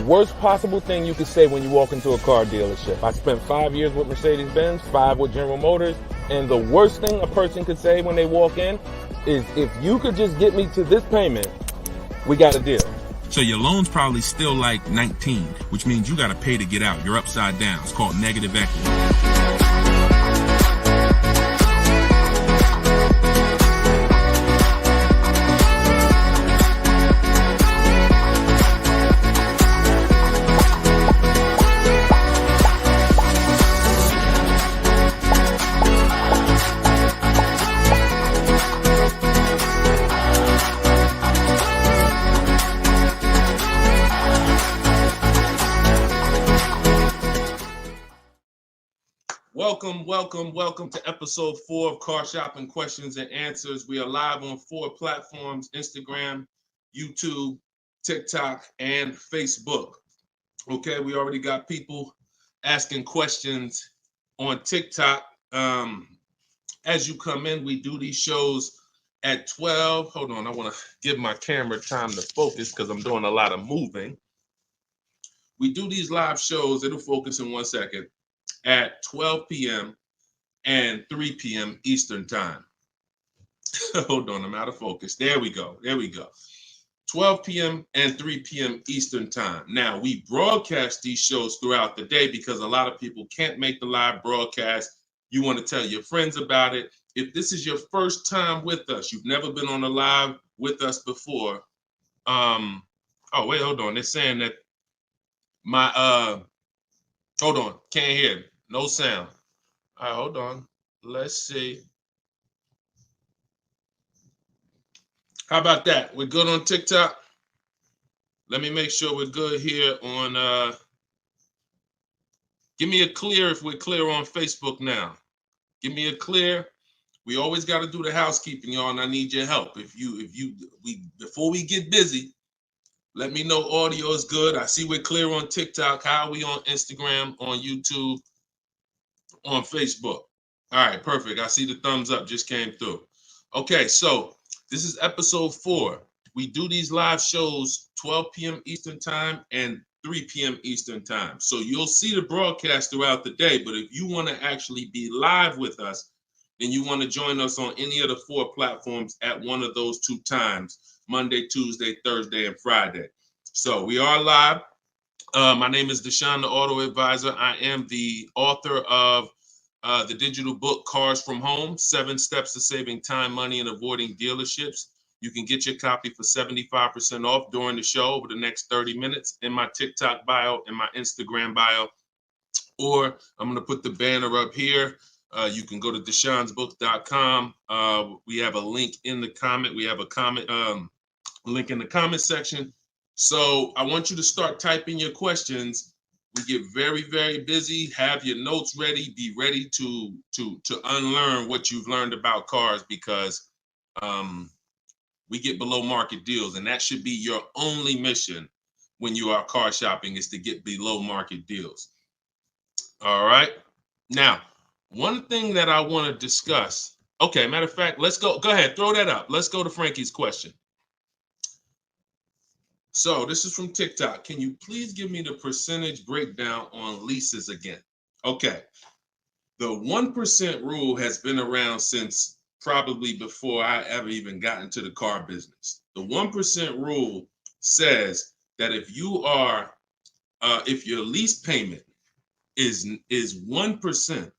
worst possible thing you could say when you walk into a car dealership. I spent 5 years with Mercedes-Benz, 5 with General Motors, and the worst thing a person could say when they walk in is, if you could just get me to this payment, we got a deal. So your loan's probably still like 19, which means you got to pay to get out. You're upside down. It's called negative equity. Welcome to episode 4 of Car Shopping Questions and Answers. We are live on 4 platforms: Instagram, YouTube, TikTok, and Facebook. Okay, we already got people asking questions on TikTok. As you come in, we do these shows at 12. Hold on, I want to give my camera time to focus because I'm doing a lot of moving. We do these live shows, it'll focus in 1 second, at 12 p.m. and 3 p.m. Eastern time. Hold on, I'm out of focus. There we go. 12 p.m. and 3 p.m. Eastern time. Now, we broadcast these shows throughout the day because a lot of people can't make the live broadcast. You want to tell your friends about it. If this is your first time with us, you've never been on a live with us before. Oh, wait, hold on. They're saying that hold on, can't hear. No sound. All right, hold on. Let's see. How about that? We're good on TikTok? Let me make sure we're good here on, give me a clear if we're clear on Facebook now. Give me a clear. We always got to do the housekeeping, y'all, and I need your help. Before we get busy, let me know audio is good. I see we're clear on TikTok. How are we on Instagram, on YouTube, on Facebook? All right, perfect. I see the thumbs up just came through. Okay, so this is episode 4. We do these live shows 12 p.m. Eastern time and 3 p.m. Eastern time. So you'll see the broadcast throughout the day, but if you want to actually be live with us, then you want to join us on any of the 4 platforms at one of those 2 times: Monday, Tuesday, Thursday, and Friday. So we are live. My name is Deshone the Auto Advisor. I am the author of the digital book, Cars from Home, 7 Steps to Saving Time, Money, and Avoiding Dealerships. You can get your copy for 75% off during the show over the next 30 minutes in my TikTok bio, in my Instagram bio, or I'm going to put the banner up here. You can go to deshonsbook.com. We have a link in the comment. We have a comment link in the comment section. So I want you to start typing your questions. We get very, very busy. Have your notes ready. Be ready to unlearn what you've learned about cars, because we get below market deals, and that should be your only mission when you are car shopping, is to get below market deals. All right. Now, one thing that I want to discuss. Okay, matter of fact, let's go. Go ahead, throw that up. Let's go to Frankie's question. So this is from TikTok. Can you please give me the percentage breakdown on leases again? Okay. The 1% rule has been around since probably before I ever even got into the car business. The 1% rule says that if your lease payment is 1%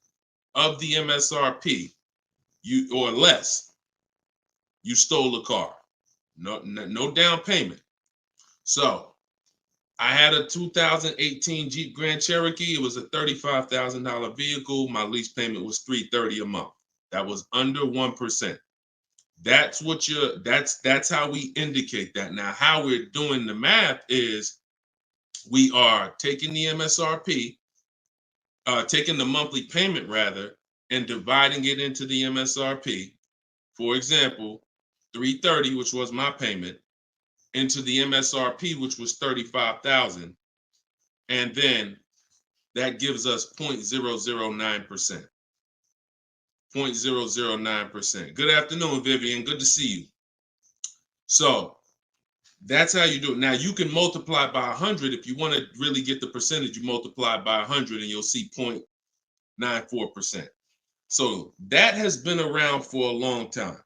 of the MSRP, or less, you stole a car. No down payment. So I had a 2018 Jeep Grand Cherokee. It was a $35,000 vehicle. My lease payment was $330 a month. That was under 1%. That's how we indicate that. Now, how we're doing the math is we are taking the MSRP, taking the monthly payment rather, and dividing it into the MSRP. For example, $330, which was my payment, into the MSRP, which was $35,000, and then that gives us 0.009%. 0.009%. Good afternoon, Vivian. Good to see you. So That's how you do it. Now you can multiply by 100 if you want to really get the percentage. You multiply by 100 and you'll see 0.94%. So that has been around for a long time.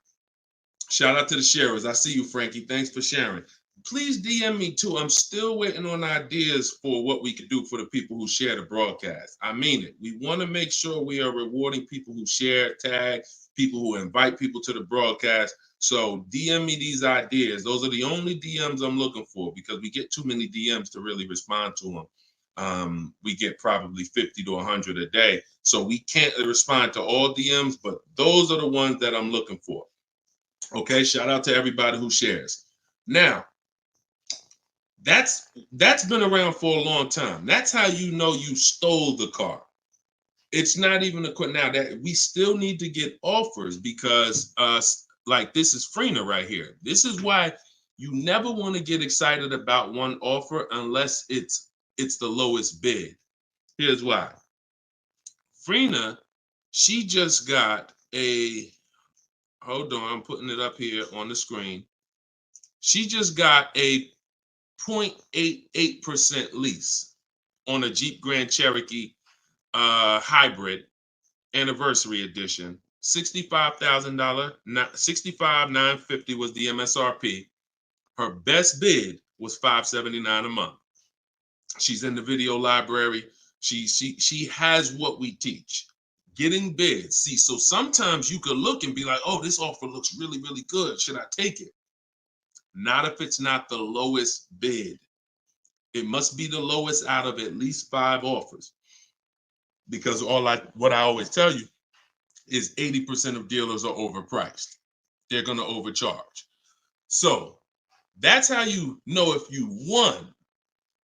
Shout out to the sharers. I see you, Frankie. Thanks for sharing. Please DM me too. I'm still waiting on ideas for what we could do for the people who share the broadcast. I mean it. We want to make sure we are rewarding people who share, tag, people who invite people to the broadcast. So DM me these ideas. Those are the only DMs I'm looking for because we get too many DMs to really respond to them. We get probably 50 to 100 a day. So we can't respond to all DMs, but those are the ones that I'm looking for. Okay, shout out to everybody who shares. Now, that's been around for a long time. That's how you know you stole the car. It's not even a question now that we still need to get offers because like this is Freener right here. This is why you never want to get excited about one offer unless it's the lowest bid. Here's why. Freener, she just got a, hold on, I'm putting it up here on the screen. She just got a 0.88% lease on a Jeep Grand Cherokee hybrid anniversary edition. $65,000, $65,950 was the MSRP. Her best bid was $579 a month. She's in the video library. She has what we teach. Getting bids. See, so sometimes you could look and be like, oh, this offer looks really, really good. Should I take it? Not if it's not the lowest bid. It must be the lowest out of at least 5 offers. Because what I always tell you is 80% of dealers are overpriced. They're going to overcharge. So that's how you know if you won.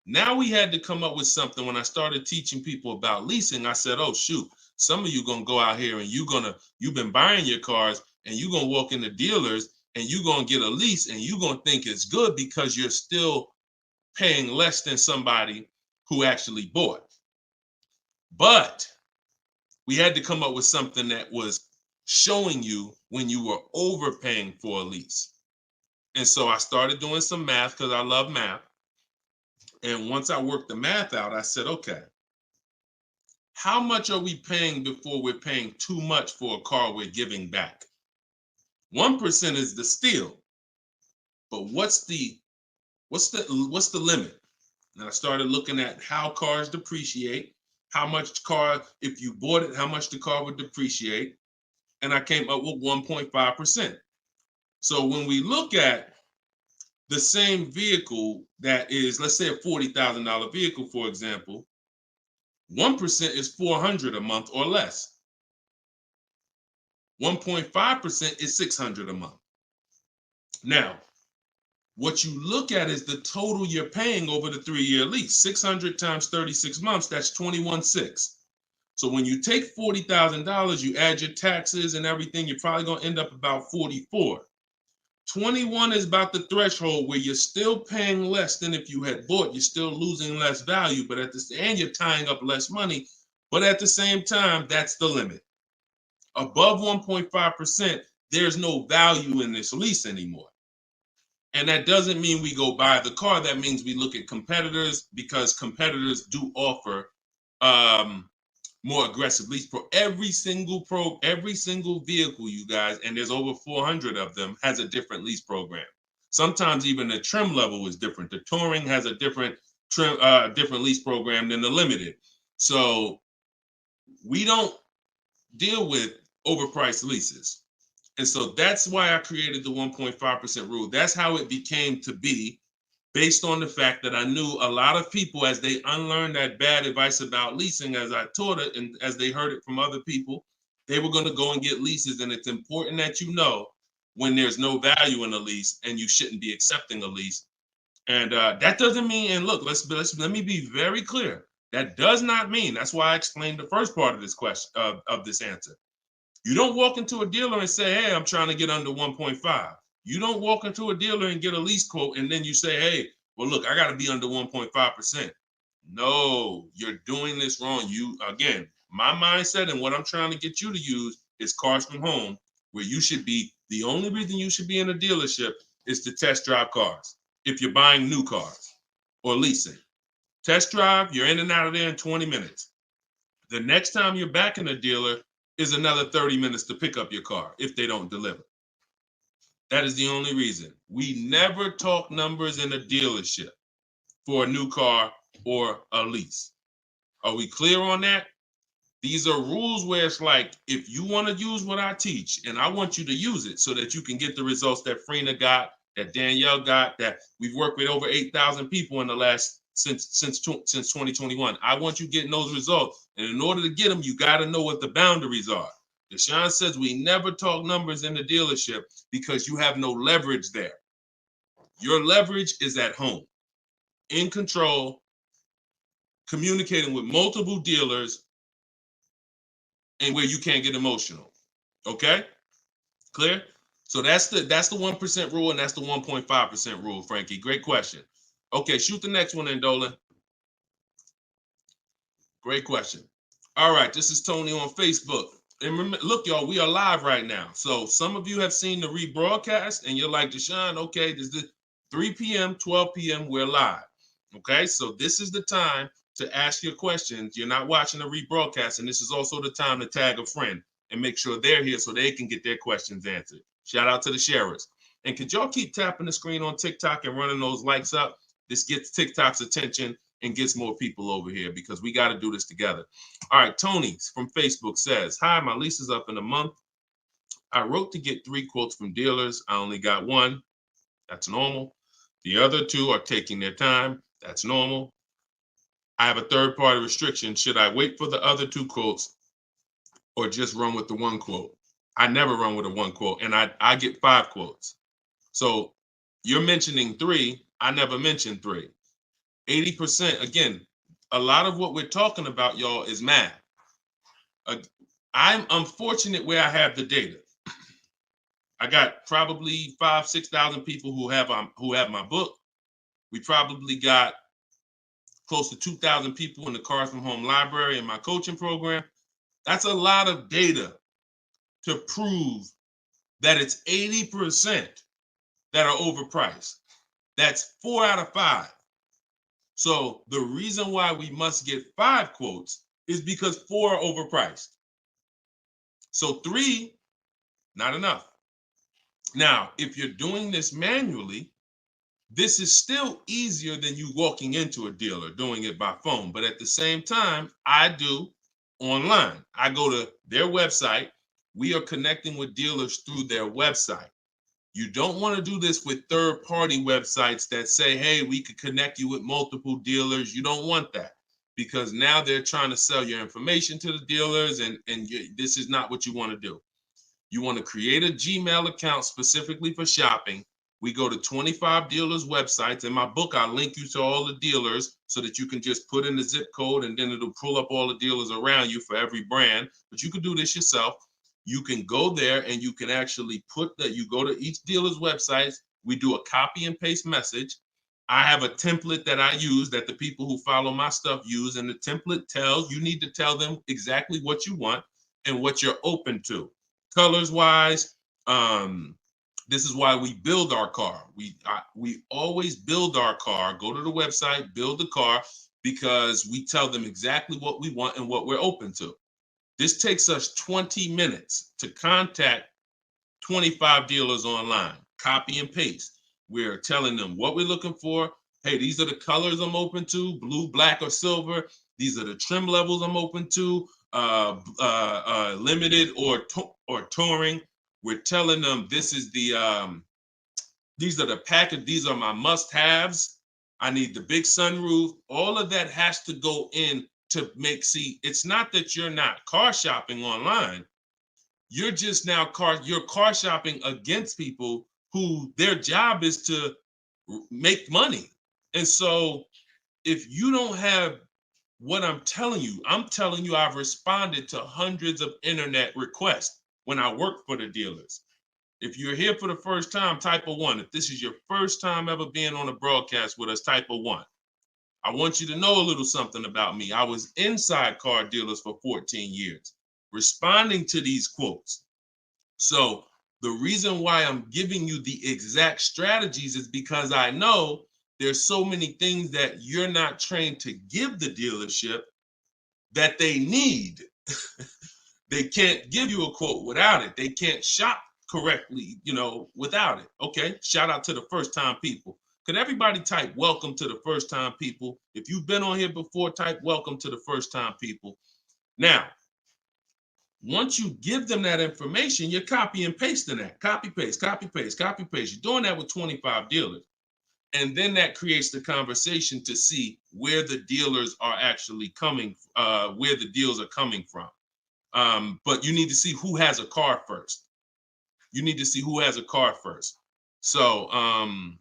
Now we had to come up with something. When I started teaching people about leasing, I said, oh, shoot, some of you going to go out here and you've been buying your cars and you're going to walk into dealers and you're going to get a lease and you're going to think it's good because you're still paying less than somebody who actually bought. But we had to come up with something that was showing you when you were overpaying for a lease. And so I started doing some math because I love math. And once I worked the math out, I said, okay, how much are we paying before we're paying too much for a car we're giving back? 1% is the steal. But what's the limit? And I started looking at how cars depreciate, how much car, if you bought it, how much the car would depreciate. And I came up with 1.5%. So when we look at the same vehicle that is, let's say a $40,000 vehicle, for example, 1% is $400 a month or less. 1.5% is $600 a month. Now, what you look at is the total you're paying over the 3-year lease. 600 times 36 months, that's 21.6. So when you take $40,000, you add your taxes and everything, you're probably going to end up about 44. 21 is about the threshold where you're still paying less than if you had bought. You're still losing less value, but and you're tying up less money. But at the same time, that's the limit. Above 1.5%, there's no value in this lease anymore. And that doesn't mean we go buy the car. That means we look at competitors because competitors do offer more aggressive lease pro. Every single vehicle, you guys, and there's over 400 of them, has a different lease program. Sometimes even the trim level is different. The Touring has a different lease program than the Limited. So we don't deal with overpriced leases. And so that's why I created the 1.5% rule. That's how it became to be, based on the fact that I knew a lot of people, as they unlearned that bad advice about leasing, as I taught it and as they heard it from other people, they were going to go and get leases. And it's important that you know when there's no value in a lease and you shouldn't be accepting a lease. And that doesn't mean, and look, let me be very clear. That does not mean, that's why I explained the first part of this question, of this answer. You don't walk into a dealer and say, hey, I'm trying to get under 1.5. You don't walk into a dealer and get a lease quote and then you say, hey, well, look, I got to be under 1.5%. No, you're doing this wrong. Again, my mindset and what I'm trying to get you to use is Cars from Home, where you should be, the only reason you should be in a dealership is to test drive cars. if you're buying new cars or leasing. Test drive, you're in and out of there in 20 minutes. The next time you're back in a dealer is another 30 minutes to pick up your car if they don't deliver. That is the only reason. We never talk numbers in a dealership for a new car or a lease. Are we clear on that? These are rules where it's like, if you want to use what I teach, and I want you to use it so that you can get the results that Frina got, that Danielle got, that we've worked with over 8,000 people in the last since 2021. I want you getting those results. And in order to get them, you got to know what the boundaries are. Deshone says we never talk numbers in the dealership because you have no leverage there. Your leverage is at home, in control, communicating with multiple dealers, and where you can't get emotional. Okay? Clear? So that's the 1% rule, and that's the 1.5% rule, Frankie. Great question. Okay, shoot the next one in, Dolan. Great question. All right, this is Tony on Facebook. And remember, look, y'all, we are live right now. So some of you have seen the rebroadcast, and you're like, Deshone, okay, this is 3 p.m., 12 p.m., we're live. Okay, so this is the time to ask your questions. You're not watching the rebroadcast, and this is also the time to tag a friend and make sure they're here so they can get their questions answered. Shout out to the sharers. And could y'all keep tapping the screen on TikTok and running those likes up? This gets TikTok's attention and gets more people over here because we got to do this together. All right, Tony from Facebook says, hi, my lease is up in a month. I wrote to get 3 quotes from dealers. I only got 1. That's normal. The other 2 are taking their time. That's normal. I have a third-party restriction. Should I wait for the other 2 quotes or just run with the 1 quote? I never run with a 1 quote, and I get 5 quotes. So you're mentioning 3. I never mentioned 3. 80%, again, a lot of what we're talking about, y'all, is math. I'm unfortunate where I have the data. I got probably 5,000-6,000 people who have my book. We probably got close to 2,000 people in the Cars from Home library in my coaching program. That's a lot of data to prove that it's 80% that are overpriced. That's 4 out of 5. So the reason why we must get 5 quotes is because 4 are overpriced. So 3, not enough. Now, if you're doing this manually, this is still easier than you walking into a dealer doing it by phone. But at the same time, I do online. I go to their website. We are connecting with dealers through their website. You don't want to do this with third-party websites that say, hey, we could connect you with multiple dealers. You don't want that because now they're trying to sell your information to the dealers, and this is not what you want to do. You want to create a Gmail account specifically for shopping. We go to 25 dealers' websites. In my book, I link you to all the dealers so that you can just put in the zip code, and then it'll pull up all the dealers around you for every brand. But you can do this yourself. You can go there and you can actually you go to each dealer's websites. We do a copy and paste message. I have a template that I use that the people who follow my stuff use. And the template you need to tell them exactly what you want and what you're open to. Colors wise, this is why we build our car. We always build our car, go to the website, build the car, because we tell them exactly what we want and what we're open to. This takes us 20 minutes to contact 25 dealers online, copy and paste. We're telling them what we're looking for. Hey, these are the colors I'm open to, blue, black, or silver. These are the trim levels I'm open to, limited or touring. We're telling them this is these are the package, these are my must-haves. I need the big sunroof. All of that has to go in to it's not that you're not car shopping online. You're just now you're car shopping against people who their job is to make money. And so if you don't have what I'm telling you I've responded to hundreds of internet requests when I work for the dealers. If you're here for the first time, type a 1. If this is your first time ever being on a broadcast with us, type a 1. I want you to know a little something about me. I was inside car dealers for 14 years, responding to these quotes. So The reason why I'm giving you the exact strategies is because I know there's so many things that you're not trained to give the dealership that they need. They can't give you a quote without it. They can't shop correctly, without it. Okay, shout out to the first time people. Could everybody type welcome to the first time people? If you've been on here before, type welcome to the first time people. Now, once you give them that information, you're copy and pasting that. Copy, paste, copy, paste, copy, paste. You're doing that with 25 dealers. And then that creates the conversation to see where the dealers are actually coming, where the deals are coming from. But you need to see who has a car first. You need to see who has a car first. So, oh,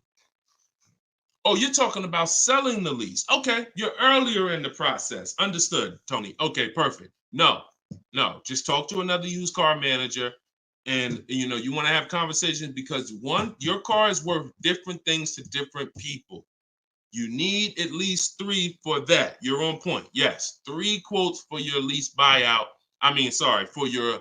you're talking about selling the lease. Okay, you're earlier in the process. Understood, Tony. Okay, perfect. No, just talk to another used car manager. And you want to have conversations because one, your car is worth different things to different people. You need at least 3 for that. You're on point. Yes, 3 quotes for your lease buyout. For your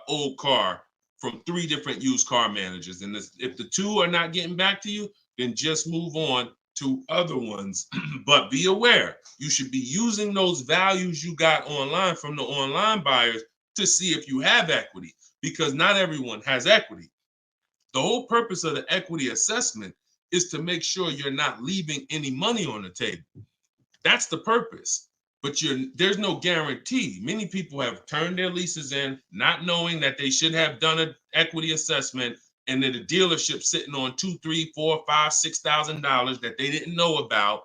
old car from 3 different used car managers. And if the 2 are not getting back to you, then just move on to other ones. But be aware, you should be using those values you got online from the online buyers to see if you have equity, because not everyone has equity. The whole purpose of the equity assessment is to make sure you're not leaving any money on the table. That's the purpose. But there's no guarantee. Many people have turned their leases in not knowing that they should have done an equity assessment, and then the dealership sitting on $2,000, $3,000, $4,000, $5,000, $6,000 that they didn't know about.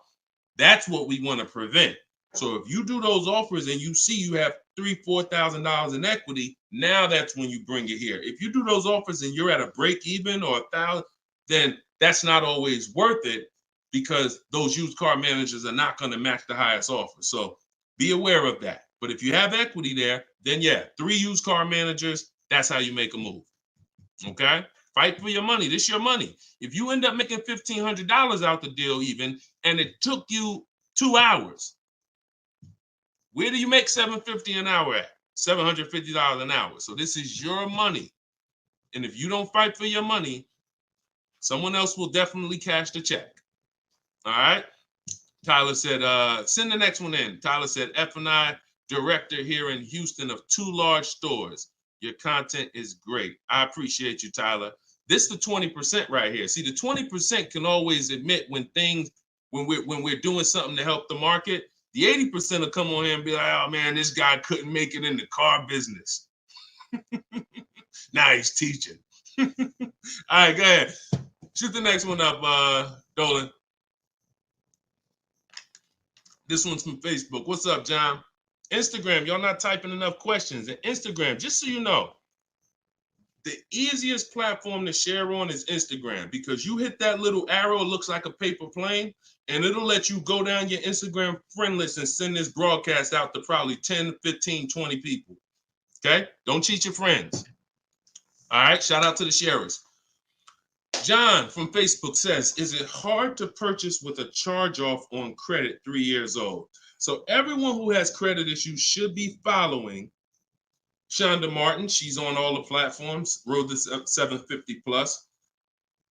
That's what we want to prevent. So if you do those offers and you see you have $3,000, $4,000 in equity, now that's when you bring it here. If you do those offers and you're at a break even or $1,000, then that's not always worth it, because those used car managers are not going to match the highest offer. So be aware of that. But if you have equity there, then 3 used car managers, that's how you make a move. Okay? Fight for your money. This is your money. If you end up making $1,500 out the deal even, and it took you 2 hours, where do you make $750 an hour at? $750 an hour. So this is your money. And if you don't fight for your money, someone else will definitely cash the check. All right? Tyler said, send the next one in. Tyler said, F&I director here in Houston of 2 large stores. Your content is great. I appreciate you, Tyler. This is the 20% right here. See, the 20% can always admit when we're doing something to help the market. The 80% will come on here and be like, oh man, this guy couldn't make it in the car business. Now he's teaching. All right, go ahead. Shoot the next one up, Dolan. This one's from Facebook. What's up, John? Instagram, y'all not typing enough questions. And Instagram, just so you know, the easiest platform to share on is Instagram, because you hit that little arrow, it looks like a paper plane, and it'll let you go down your Instagram friend list and send this broadcast out to probably 10, 15, 20 people. Okay? Don't cheat your friends. All right? Shout out to the sharers. John from Facebook says, is it hard to purchase with a charge-off on credit 3 years old? So everyone who has credit issues should be following Shonda Martin. She's on all the platforms, Road to 750 plus.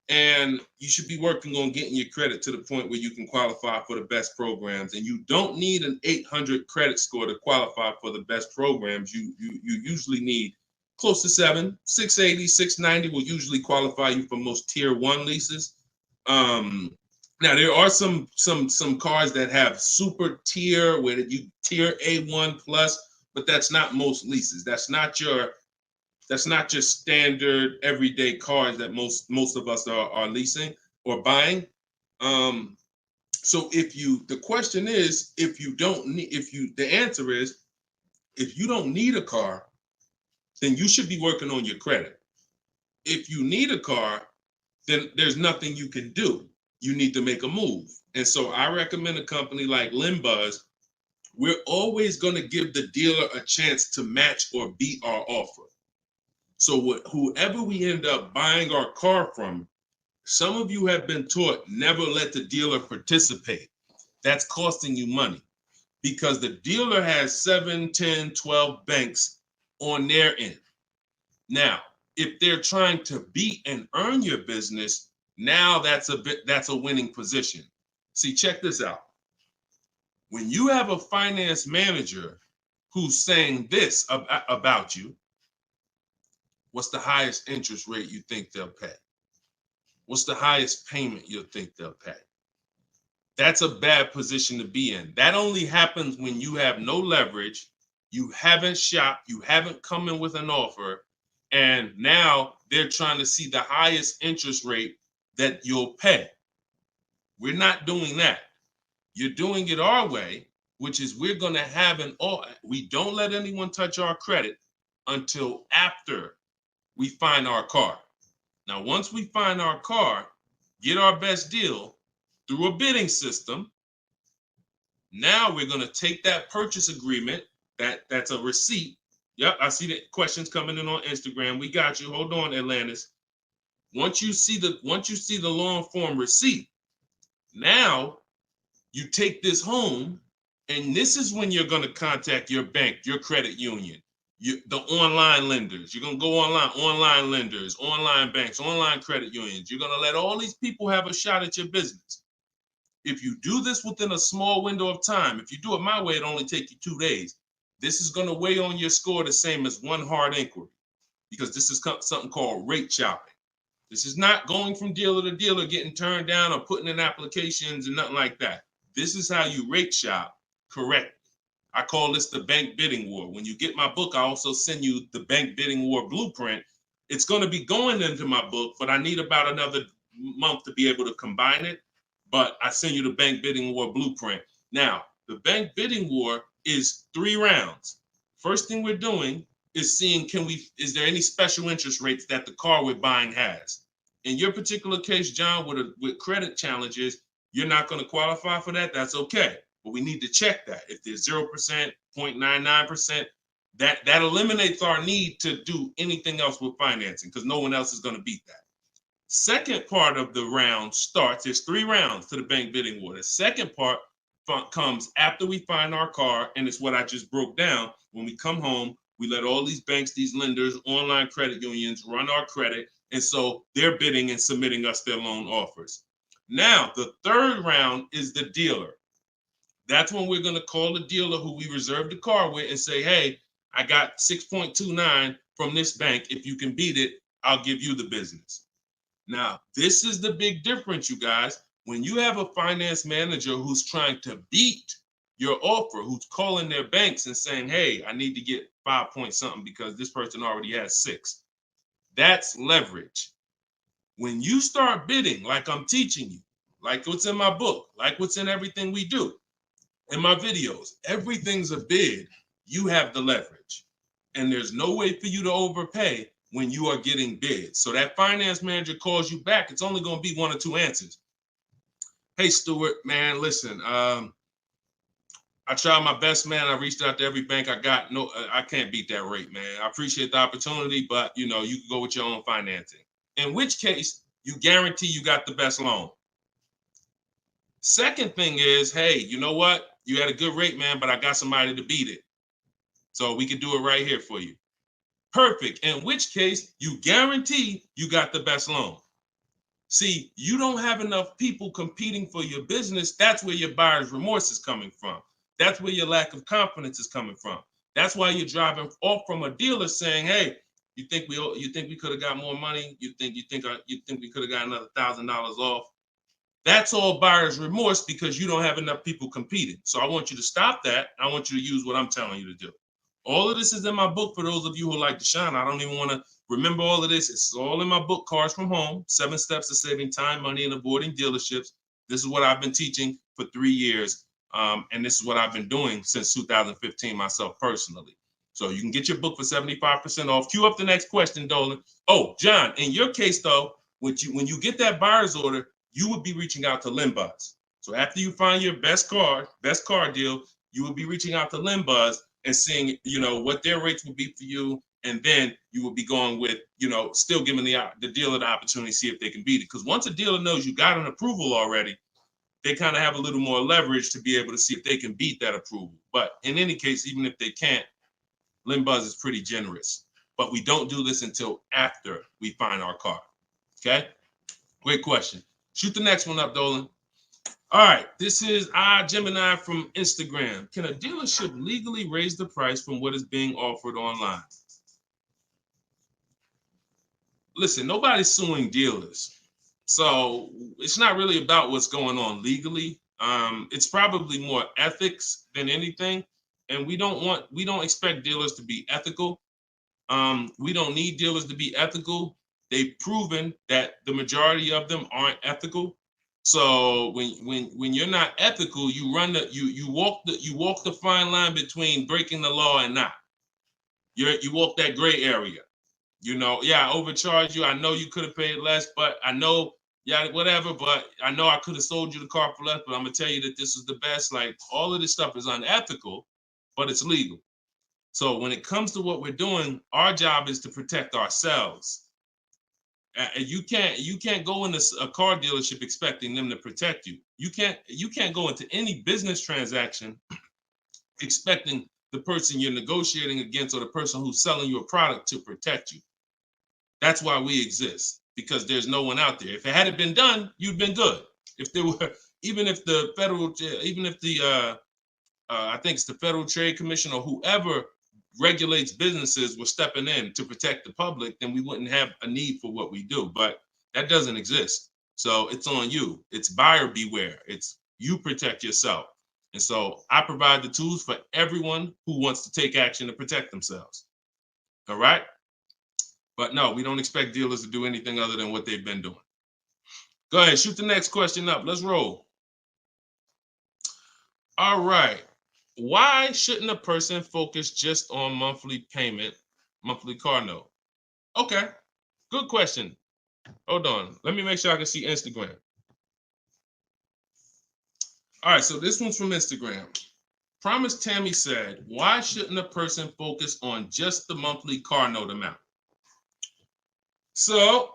And you should be working on getting your credit to the point where you can qualify for the best programs. And you don't need an 800 credit score to qualify for the best programs. You usually need close to 680, 690 will usually qualify you for most tier 1 leases. Now there are some cars that have super tier where you tier A1 plus, but that's not most leases. That's not your standard everyday cars that most of us are leasing or buying. So the question is, the answer is, if you don't need a car, then you should be working on your credit. If you need a car, then there's nothing you can do. You need to make a move. And so I recommend a company like Limbuzz. We're always going to give the dealer a chance to match or beat our offer. So whoever we end up buying our car from, some of you have been taught never let the dealer participate. That's costing you money, because the dealer has 7, 10, 12 banks on their end. Now, If they're trying to beat and earn your business, now that's a winning position. See, check this out. When you have a finance manager who's saying this about you, what's the highest interest rate you think they'll pay? What's the highest payment you think they'll pay? That's a bad position to be in. That only happens when you have no leverage, you haven't shopped, you haven't come in with an offer, and now they're trying to see the highest interest rate that you'll pay. We're not doing that. You're doing it our way, which is we're going to have we don't let anyone touch our credit until after we find our car. Now, once we find our car, get our best deal through a bidding system, now we're going to take that purchase agreement, that's a receipt. Yep, I see the questions coming in on Instagram. We got you. Hold on, Atlantis. Once you see the long form receipt, now you take this home, and this is when you're going to contact your bank, your credit union, the online lenders. You're going to go online lenders, online banks, online credit unions. You're going to let all these people have a shot at your business. If you do this within a small window of time, if you do it my way, it'll only take you 2 days. This is going to weigh on your score the same as one hard inquiry, because this is something called rate shopping. This is not going from dealer to dealer, getting turned down or putting in applications and nothing like that. This is how you rate shop correctly. I call this the bank bidding war. When you get my book, I also send you the bank bidding war blueprint. It's going to be going into my book, but I need about another month to be able to combine it. But I send you the bank bidding war blueprint. Now, the bank bidding war is 3 rounds. First thing we're doing is seeing, is there any special interest rates that the car we're buying has? In your particular case, John, with credit challenges, you're not going to qualify for that. That's okay. But we need to check that. If there's 0%, 0.99%, that eliminates our need to do anything else with financing, because no one else is going to beat that. Second part of the round starts, there's 3 rounds to the bank bidding war. The second part comes after we find our car, and it's what I just broke down. When we come home, we let all these banks, these lenders, online credit unions run our credit, and so they're bidding and submitting us their loan offers. Now, the third round is the dealer. That's when we're going to call the dealer who we reserved the car with and say, hey, I got 6.29 from this bank. If you can beat it, I'll give you the business. Now, this is the big difference, you guys. When you have a finance manager who's trying to beat your offer, who's calling their banks and saying, hey, I need to get 5 point something because this person already has 6. That's leverage. When you start bidding, like I'm teaching you, like what's in my book, like what's in everything we do, in my videos, everything's a bid. You have the leverage. And there's no way for you to overpay when you are getting bids. So that finance manager calls you back, it's only going to be 1 or 2 answers. Hey, Stuart, man, listen, I tried my best, man. I reached out to every bank I got. No, I can't beat that rate, man. I appreciate the opportunity, but you can go with your own financing. In which case, you guarantee you got the best loan. Second thing is, hey, you know what? You had a good rate, man, but I got somebody to beat it. So we can do it right here for you. Perfect. In which case, you guarantee you got the best loan. See, you don't have enough people competing for your business. That's where your buyer's remorse is coming from. That's where your lack of confidence is coming from. That's why you're driving off from a dealer saying, hey, you think we could have got more money? You think we could have got another $1,000 off? That's all buyer's remorse because you don't have enough people competing. So I want you to stop that. I want you to use what I'm telling you to do. All of this is in my book for those of you who like Deshone. I don't even want to remember all of this. It's all in my book, Cars from Home, 7 Steps to Saving Time, Money, and Avoiding Dealerships. This is what I've been teaching for 3 years. And this is what I've been doing since 2015 myself personally. So you can get your book for 75% off. Cue up the next question, Dolan. Oh, John, in your case, though, when you get that buyer's order, you would be reaching out to Limbuzz. So after you find your best car deal, you would be reaching out to Limbuzz and seeing, what their rates would be for you. And then you would be going with, still giving the dealer the opportunity to see if they can beat it. Because once a dealer knows you got an approval already, they kind of have a little more leverage to be able to see if they can beat that approval. But in any case, even if they can't, Limbuzz is pretty generous. but we don't do this until after we find our car. Okay? Great question. Shoot the next one up, Dolan. All right, this is Gemini from Instagram. Can a dealership legally raise the price from what is being offered online? Listen, nobody's suing dealers. So it's not really about what's going on legally. It's probably more ethics than anything. And we don't expect dealers to be ethical. We don't need dealers to be ethical. They've proven that the majority of them aren't ethical. So when you're not ethical, you walk the fine line between breaking the law and not. You walk that gray area. You know, yeah, I overcharged you. I know you could have paid less, but I know, yeah, whatever. But I know I could have sold you the car for less. But I'm gonna tell you that this is the best. Like, all of this stuff is unethical, but it's legal. So when it comes to what we're doing, our job is to protect ourselves. You can't go into a car dealership expecting them to protect you. You can't go into any business transaction expecting the person you're negotiating against or the person who's selling you a product to protect you. That's why we exist, because there's no one out there. If it hadn't been done, you'd been good. If there were, even if the I think it's the Federal Trade Commission or whoever regulates businesses were stepping in to protect the public, then we wouldn't have a need for what we do. But that doesn't exist. So it's on you. It's buyer beware. It's you protect yourself. And so I provide the tools for everyone who wants to take action to protect themselves. All right? But no, we don't expect dealers to do anything other than what they've been doing. Go ahead, shoot the next question up. Let's roll. All right. Why shouldn't a person focus just on monthly payment, monthly car note? Okay, good question. Hold on. Let me make sure I can see Instagram. All right, so this one's from Instagram. Promise Tammy said, why shouldn't a person focus on just the monthly car note amount? So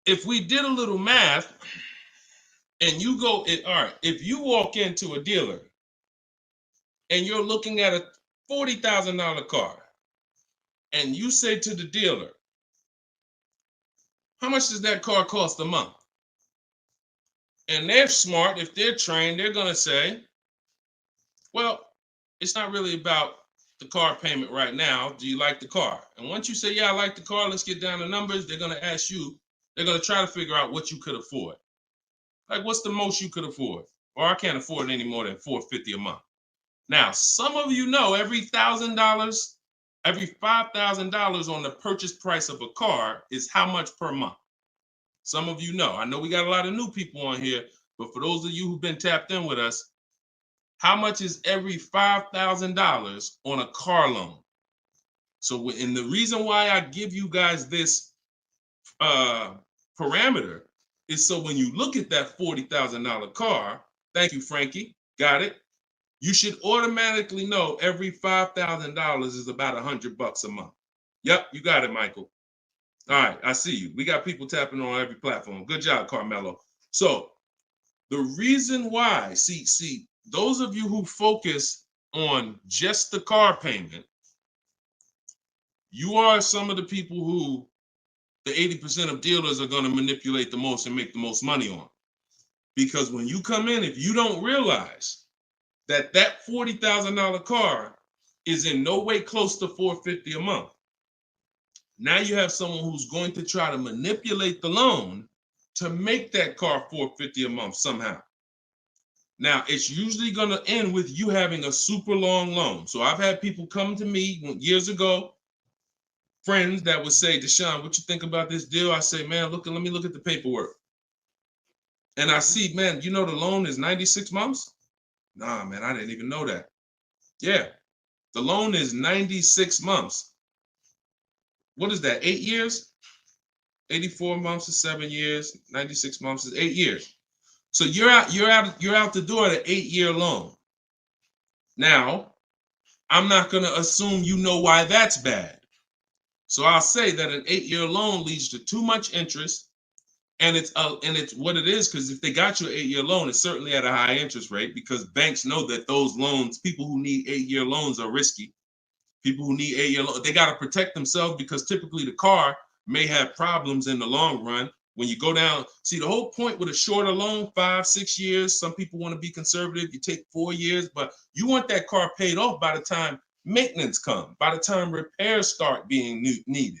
if we did a little math and you go, all right, if you walk into a dealer and you're looking at a $40,000 car and you say to the dealer, how much does that car cost a month? And they're smart, if they're trained, they're gonna say, well, it's not really about the car payment right now. Do you like the car? And once you say, yeah, I like the car, let's get down to numbers, they're gonna ask you, they're gonna try to figure out what you could afford. Like, what's the most you could afford? Or I can't afford any more than $450 a month. Now, some of you know every $1,000, every $5,000 on the purchase price of a car is how much per month. Some of you know. I know we got a lot of new people on here, but for those of you who've been tapped in with us, how much is every $5,000 on a car loan? So, and the reason why I give you guys this parameter is so when you look at that $40,000 car, thank you, Frankie, got it. You should automatically know every $5,000 is about $100 a month. Yep, you got it, Michael. All right, I see you. We got people tapping on every platform. Good job, Carmelo. So the reason why, see, those of you who focus on just the car payment, you are some of the people who the 80% of dealers are going to manipulate the most and make the most money on. Because when you come in, if you don't realize that $40,000 car is in no way close to $450 a month, now you have someone who's going to try to manipulate the loan to make that car $450 a month somehow. Now, it's usually going to end with you having a super long loan. So I've had people come to me years ago, friends that would say, Deshone, what you think about this deal? I say, man, let me look at the paperwork. And I see, man, you know the loan is 96 months? Nah, man, I didn't even know that. Yeah, the loan is 96 months. What is that, 8 years? 84 months is 7 years, 96 months is 8 years. So you're out the door at an 8-year loan. Now, I'm not going to assume you know why that's bad. So I'll say that an 8-year loan leads to too much interest, and it's what it is, because if they got you an 8-year loan, it's certainly at a high interest rate, because banks know that those loans, people who need 8-year loans, are risky. People who need 8-year loan, they got to protect themselves because typically the car may have problems in the long run. When you go down, see the whole point with a shorter loan, 5-6 years. Some people want to be conservative. You take 4 years, but you want that car paid off by the time maintenance comes, by the time repairs start being needed,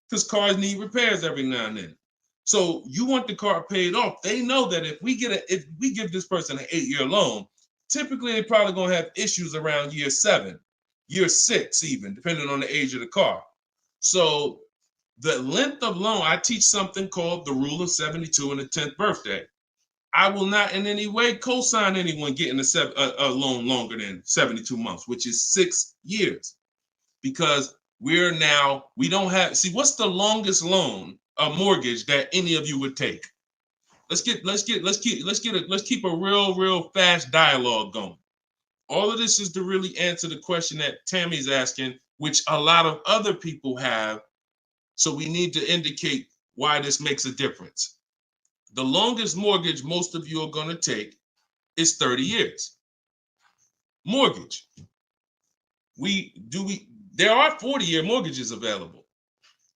because cars need repairs every now and then. So you want the car paid off. They know that if we give this person an 8-year loan, typically they're probably gonna have issues around year 7, year 6, even depending on the age of the car. So the length of loan, I teach something called the rule of 72 and the 10th birthday. I will not in any way co-sign anyone getting a loan longer than 72 months, which is 6 years, because we don't have, see, what's the longest loan, a mortgage that any of you would take? Let's keep a real fast dialogue going. All of this is to really answer the question that Tammy's asking, which a lot of other people have. So we need to indicate why this makes a difference. The longest mortgage most of you are going to take is 30 years. Mortgage. There are 40-year mortgages available.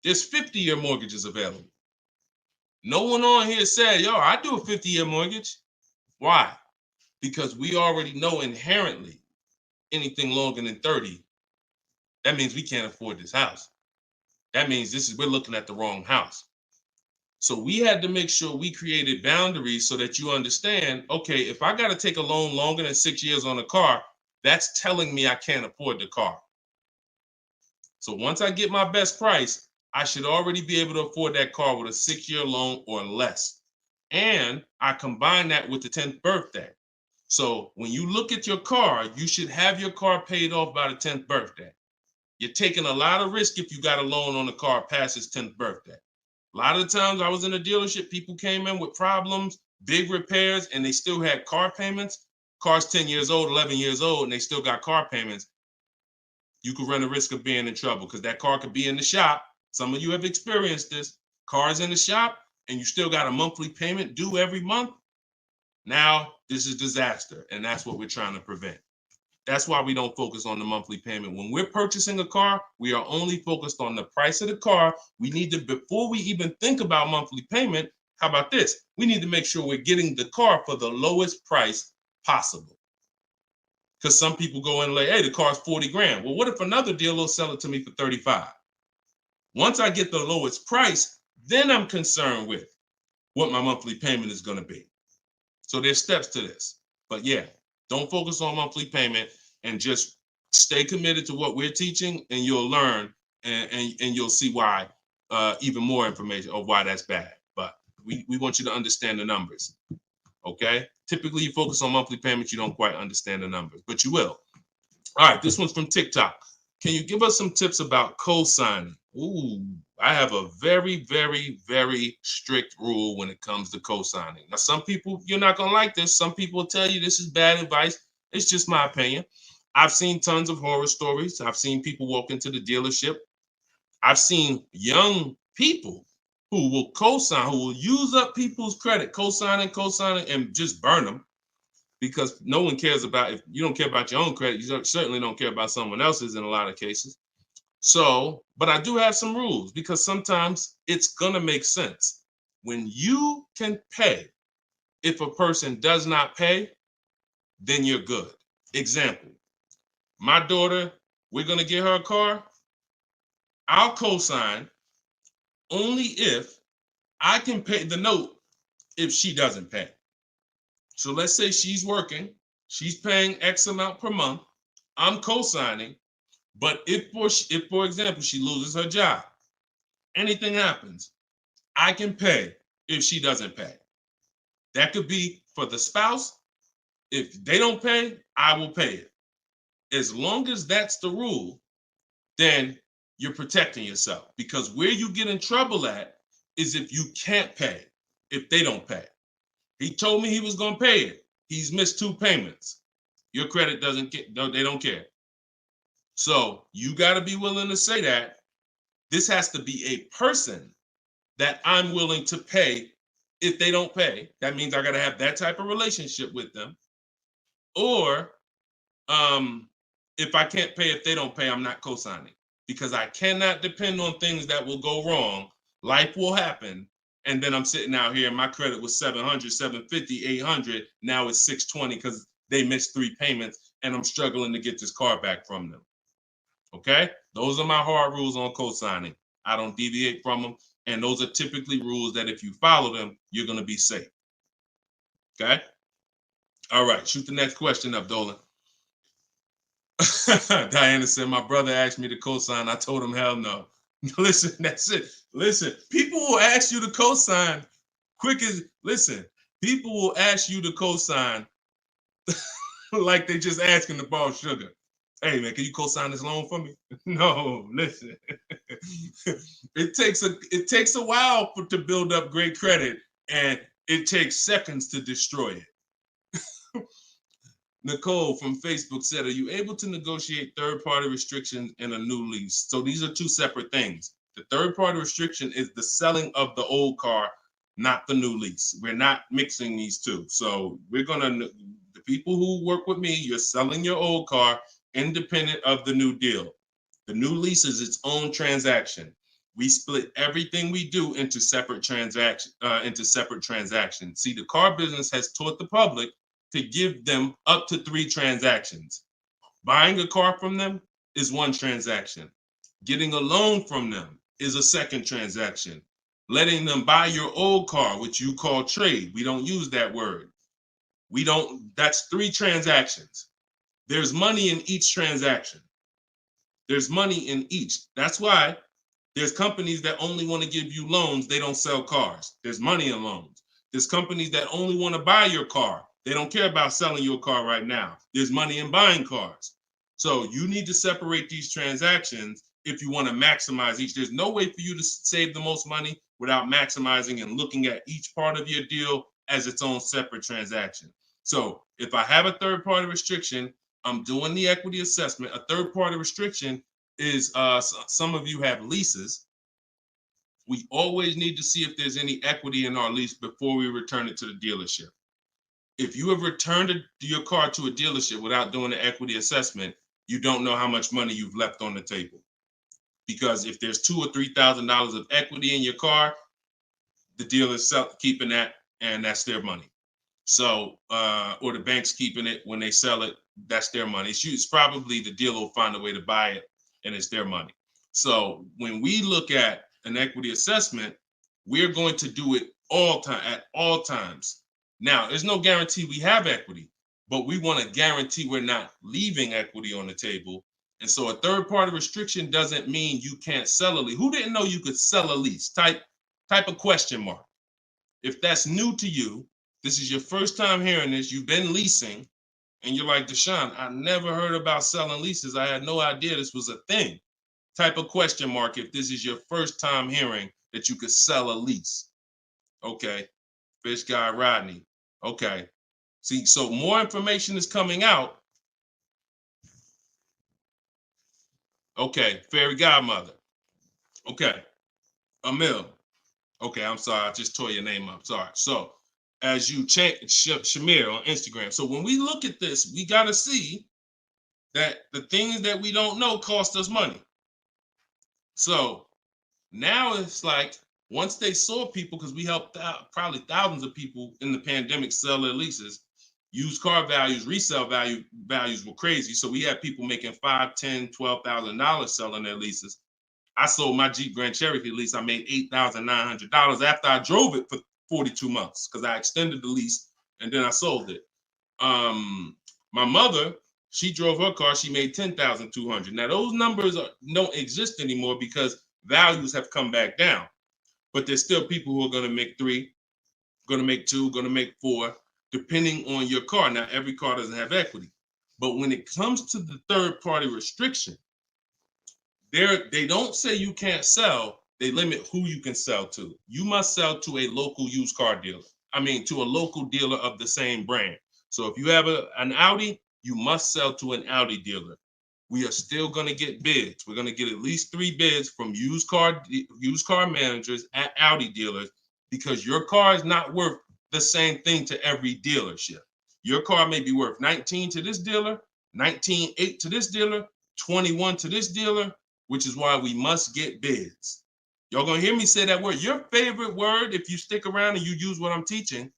There's 50-year mortgages available. No one on here said, yo, I do a 50-year mortgage. Why? Because we already know inherently anything longer than 30, that means we can't afford this house. That means we're looking at the wrong house. So we had to make sure we created boundaries so that you understand, okay, if I got to take a loan longer than 6 years on a car, that's telling me I can't afford the car. So once I get my best price, I should already be able to afford that car with a 6-year loan or less. And I combine that with the 10th birthday. So when you look at your car, you should have your car paid off by the 10th birthday. You're taking a lot of risk if you got a loan on the car past its 10th birthday. A lot of the times I was in a dealership, people came in with problems, big repairs, and they still had car payments. Car's 10 years old, 11 years old, and they still got car payments. You could run the risk of being in trouble because that car could be in the shop. Some of you have experienced this. Car's in the shop and you still got a monthly payment due every month. Now, this is disaster, and that's what we're trying to prevent. That's why we don't focus on the monthly payment. When we're purchasing a car, we are only focused on the price of the car. We need to, before we even think about monthly payment, how about this? We need to make sure we're getting the car for the lowest price possible. Because some people go in and like, hey, the car's 40 grand. Well, what if another dealer will sell it to me for 35? Once I get the lowest price, then I'm concerned with what my monthly payment is going to be. So there's steps to this. But yeah, don't focus on monthly payment and just stay committed to what we're teaching, and you'll learn and you'll see why, even more information of why that's bad. But we want you to understand the numbers. Okay? Typically, you focus on monthly payments, you don't quite understand the numbers, but you will. All right, this one's from TikTok. Can you give us some tips about co-signing? Ooh, I have a very, very, very strict rule when it comes to co-signing. Now, some people, you're not going to like this. Some people will tell you this is bad advice. It's just my opinion. I've seen tons of horror stories. I've seen people walk into the dealership. I've seen young people who will co-sign, who will use up people's credit, co-signing, and just burn them, because no one cares about, if you don't care about your own credit, you certainly don't care about someone else's in a lot of cases. So, but I do have some rules, because sometimes it's gonna make sense. When you can pay, if a person does not pay, then you're good. Example, my daughter, we're gonna get her a car. I'll co-sign only if I can pay the note if she doesn't pay. So let's say she's working, she's paying X amount per month, I'm co-signing, but if for example, she loses her job, anything happens, I can pay if she doesn't pay. That could be for the spouse. If they don't pay, I will pay it. As long as that's the rule, then you're protecting yourself, because where you get in trouble at is if you can't pay, if they don't pay. He told me he was going to pay it. He's missed 2 payments. Your credit doesn't get, no, they don't care. So you got to be willing to say that. This has to be a person that I'm willing to pay if they don't pay. That means I got to have that type of relationship with them. Or if I can't pay, if they don't pay, I'm not co-signing, because I cannot depend on things that will go wrong. Life will happen. And then I'm sitting out here and my credit was 700, 750, 800. Now it's 620 because they missed 3 payments and I'm struggling to get this car back from them. Okay? Those are my hard rules on co-signing. I don't deviate from them. And those are typically rules that if you follow them, you're going to be safe. Okay? All right. Shoot the next question up, Dolan. Diana said, my brother asked me to co-sign. I told him, hell no. Listen, that's it. Listen, people will ask you to co-sign quick as, listen, people will ask you to co-sign like they just asking to borrow sugar. Hey man, can you co-sign this loan for me? No, listen. It takes a while to build up great credit, and it takes seconds to destroy it. Nicole from Facebook said, are you able to negotiate third-party restrictions in a new lease? So these are two separate things. The third-party restriction is the selling of the old car, not the new lease. We're not mixing these two. So we're gonna, the people who work with me, you're selling your old car independent of the new deal. The new lease is its own transaction. We split everything we do into separate transactions. See, the car business has taught the public to give them up to 3 transactions. Buying a car from them is one transaction. Getting a loan from them is a second transaction. Letting them buy your old car, which you call trade. We don't use that word. That's 3 transactions. There's money in each transaction. There's money in each. That's why there's companies that only want to give you loans. They don't sell cars. There's money in loans. There's companies that only want to buy your car. They don't care about selling your car right now. There's money in buying cars. So you need to separate these transactions if you want to maximize each. There's no way for you to save the most money without maximizing and looking at each part of your deal as its own separate transaction. So if I have a third-party restriction, I'm doing the equity assessment. A third-party restriction is, some of you have leases. We always need to see if there's any equity in our lease before we return it to the dealership. If you have returned your car to a dealership without doing the equity assessment, you don't know how much money you've left on the table. Because if there's $2,000 or $3,000 of equity in your car, the dealer's keeping that, and that's their money. So, or the bank's keeping it when they sell it, that's their money. It's probably the dealer will find a way to buy it, and it's their money. So when we look at an equity assessment, we're going to do it at all times. Now, there's no guarantee we have equity, but we want to guarantee we're not leaving equity on the table. And so a third-party restriction doesn't mean you can't sell a lease. Who didn't know you could sell a lease? Type a question mark. If that's new to you, this is your first time hearing this, you've been leasing, and you're like, Deshone, I never heard about selling leases. I had no idea this was a thing. Type a question mark if this is your first time hearing that you could sell a lease. Okay. Fish Guy Rodney. Okay. See, so more information is coming out. Okay. Fairy Godmother. Okay. Emil. Okay, I'm sorry. I just tore your name up. Sorry. So as you change Shamir on Instagram. So when we look at this, we got to see that the things that we don't know cost us money. So now it's like, once they saw people, because we helped out probably thousands of people in the pandemic sell their leases, used car values, resale values were crazy. So we had people making $5,000, $10,000, $12,000 selling their leases. I sold my Jeep Grand Cherokee lease. I made $8,900 after I drove it for 42 months because I extended the lease and then I sold it. My mother, she drove her car. She made $10,200. Now those numbers don't exist anymore because values have come back down. But there's still people who are going to make 3, going to make 2, going to make 4, depending on your car. Now, every car doesn't have equity. But when it comes to the third-party restriction, they don't say you can't sell. They limit who you can sell to. You must sell to a local used car dealer. To a local dealer of the same brand. So if you have an Audi, you must sell to an Audi dealer. We are still going to get bids. We're going to get at least 3 bids from used car managers at Audi dealers because your car is not worth the same thing to every dealership. Your car may be worth 19 to this dealer, 19.8 to this dealer, 21 to this dealer, which is why we must get bids. Y'all gonna hear me say that word. Your favorite word, if you stick around and you use what I'm teaching,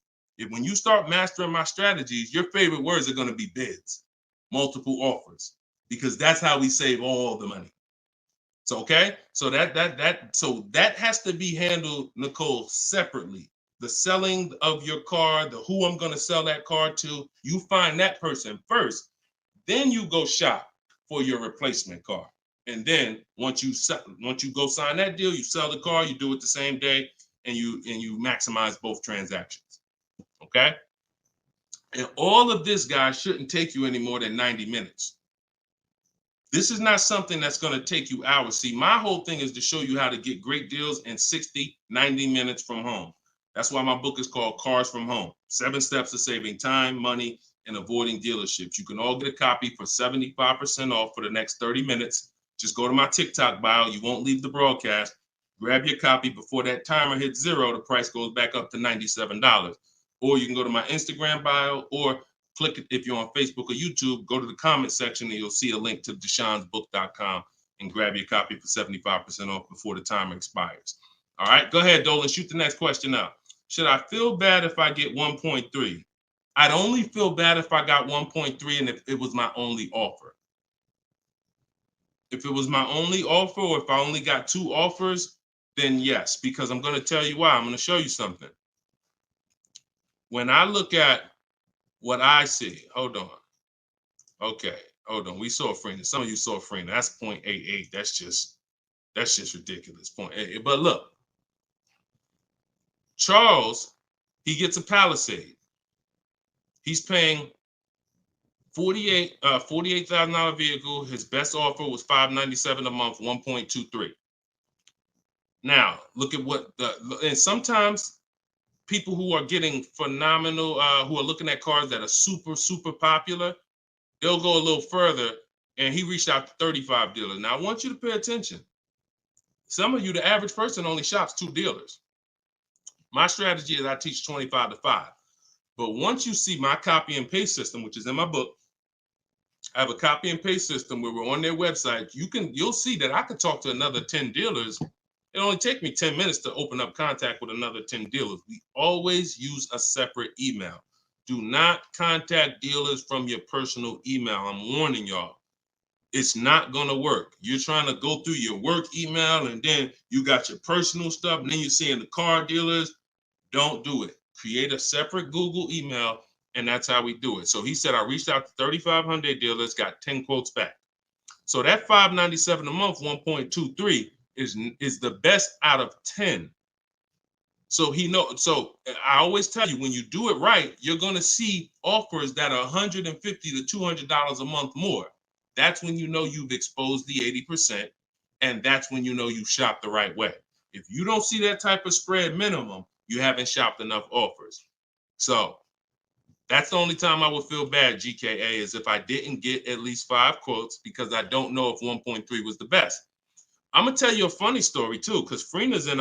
when you start mastering my strategies, your favorite words are gonna be bids, multiple offers, because that's how we save all the money. So okay, so that has to be handled, Nicole, separately. The selling of your car, the who I'm gonna sell that car to, you find that person first. Then you go shop for your replacement car. And then once you go sign that deal, you sell the car, you do it the same day, and you maximize both transactions. Okay? And all of this, guys, shouldn't take you any more than 90 minutes. This is not something that's going to take you hours. See, my whole thing is to show you how to get great deals in 60, 90 minutes from home. That's why my book is called Cars from Home. 7 Steps to Saving Time, Money, and Avoiding Dealerships. You can all get a copy for 75% off for the next 30 minutes. Just go to my TikTok bio. You won't leave the broadcast. Grab your copy before that timer hits 0. The price goes back up to $97. Or you can go to my Instagram bio, or click it if you're on Facebook or YouTube. Go to the comment section and you'll see a link to deshonsbook.com and grab your copy for 75% off before the timer expires. All right, go ahead, Dolan. Shoot the next question out. Should I feel bad if I get 1.3? I'd only feel bad if I got 1.3 and if it was my only offer. If it was my only offer, or if I only got 2 offers, then yes, because I'm going to tell you why. I'm going to show you something. When I look at what I see, hold on. Okay, hold on. We saw Freener. Some of you saw Freener. That's 0.88. That's just ridiculous. 0.88. But look, Charles, he gets a Palisade. He's paying $48,000 vehicle. His best offer was $597 a month, 1.23. Now, look at and sometimes people who are getting phenomenal, who are looking at cars that are super, super popular, they'll go a little further, and he reached out to 35 dealers. Now, I want you to pay attention. Some of you, the average person, only shops 2 dealers. My strategy is I teach 25 to 5. But once you see my copy and paste system, which is in my book, I have a copy and paste system where we're on their website. You'll see that I could talk to another 10 dealers. It only take me 10 minutes to open up contact with another 10 dealers. We always use a separate email. Do not contact dealers from your personal email. I'm warning y'all. It's not going to work. You're trying to go through your work email, and then you got your personal stuff, and then you're seeing the car dealers. Don't do it. Create a separate Google email, and that's how we do it. So he said, I reached out to 3,500 dealers, got 10 quotes back. So that $597 a month, 1.23 is the best out of 10. So so I always tell you, when you do it right, you're going to see offers that are $150 to $200 a month more. That's when you know you've exposed the 80%, and that's when you know you shopped the right way. If you don't see that type of spread minimum, you haven't shopped enough offers. So that's the only time I would feel bad, GKA, is if I didn't get at least 5 quotes, because I don't know if 1.3 was the best. I'm gonna tell you a funny story too, because Freena's in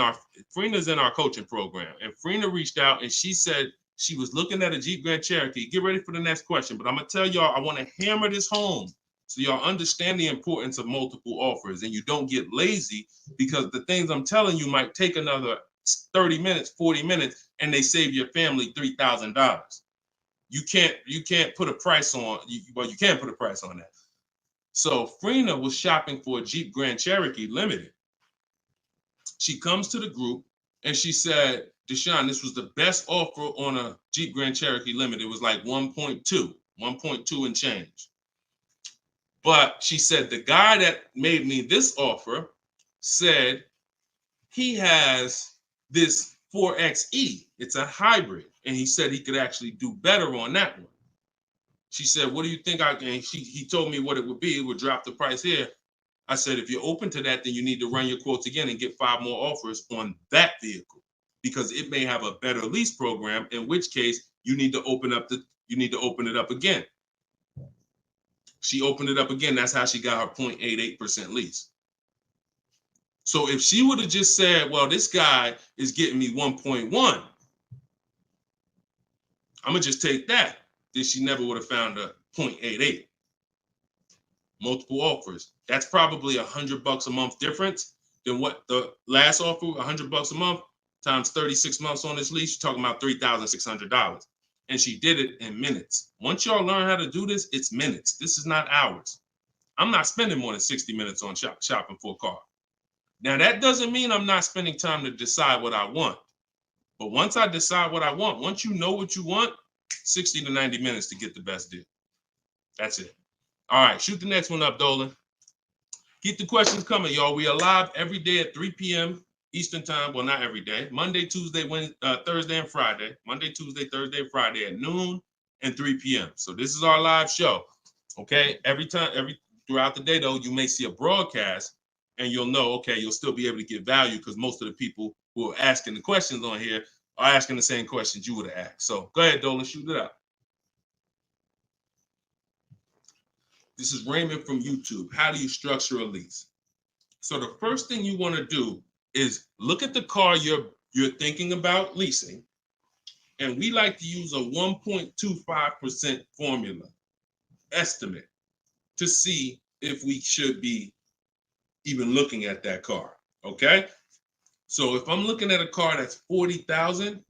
our coaching program, and Freena reached out and she said she was looking at a Jeep Grand Cherokee. Get ready for the next question, but I'm gonna tell y'all, I want to hammer this home so y'all understand the importance of multiple offers and you don't get lazy, because the things I'm telling you might take another 30 minutes, 40 minutes, and they save your family $3,000. You can't put a price on. Well, you can put a price on that. So Freena was shopping for a Jeep Grand Cherokee Limited. She comes to the group and she said, Deshone, this was the best offer on a Jeep Grand Cherokee Limited. It was like 1.2 and change. But she said, the guy that made me this offer said he has this 4XE. It's a hybrid. And he said he could actually do better on that one. She said, what do you think he told me what it would be. It would drop the price here. I said, if you're open to that, then you need to run your quotes again and get 5 more offers on that vehicle, because it may have a better lease program, in which case you need to open it up again. She opened it up again. That's how she got her 0.88% lease. So if she would have just said, well, this guy is getting me 1.1, I'm gonna just take that, then she never would have found a 0.88. multiple offers. That's probably $100 a month difference than what the last offer, $100 a month times 36 months on this lease. You're talking about $3,600. And she did it in minutes. Once y'all learn how to do this, it's minutes. This is not hours. I'm not spending more than 60 minutes on shopping for a car. Now, that doesn't mean I'm not spending time to decide what I want. But once I decide what I want, once you know what you want, 60 to 90 minutes to get the best deal. That's it. All right, shoot the next one up, Dolan. Keep the questions coming, y'all. We are live every day at 3 p.m. Eastern time. Well, not every day. Monday, Tuesday, Wednesday, Thursday, and Friday. Monday, Tuesday, Thursday, and Friday at noon and 3 p.m. So this is our live show. Okay. Throughout the day, though, you may see a broadcast and you'll know, okay, you'll still be able to get value because most of the people who are asking the questions on here are asking the same questions you would have asked. So go ahead, Dolan, shoot it out. This is Raymond from YouTube. How do you structure a lease? So the first thing you want to do is look at the car you're thinking about leasing. And we like to use a 1.25% formula estimate to see if we should be even looking at that car. Okay. So if I'm looking at a car that's $40,000,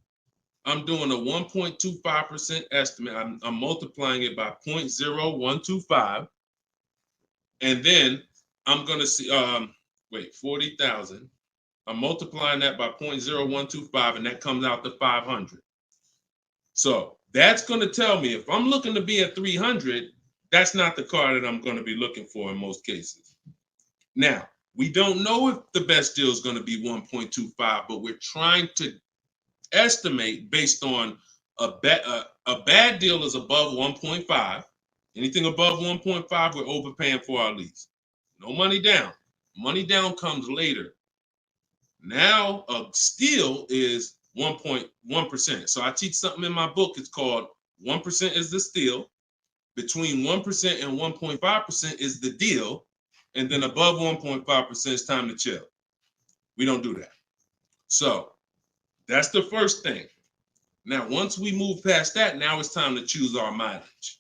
I'm doing a 1.25% estimate. I'm multiplying it by 0.0125. And then I'm going to see, 40,000. I'm multiplying that by 0.0125, and that comes out to 500. So that's going to tell me if I'm looking to be at 300, that's not the car that I'm going to be looking for in most cases. Now, we don't know if the best deal is going to be 1.25, but we're trying to estimate based on a bad deal is above 1.5. Anything above 1.5, we're overpaying for our lease. No money down. Money down comes later. Now a steal is 1.1%. So I teach something in my book. It's called 1% is the steal. Between 1% and 1.5% is the deal. And then above 1.5% is time to chill. We don't do that. So that's the first thing. Now, once we move past that, now it's time to choose our mileage.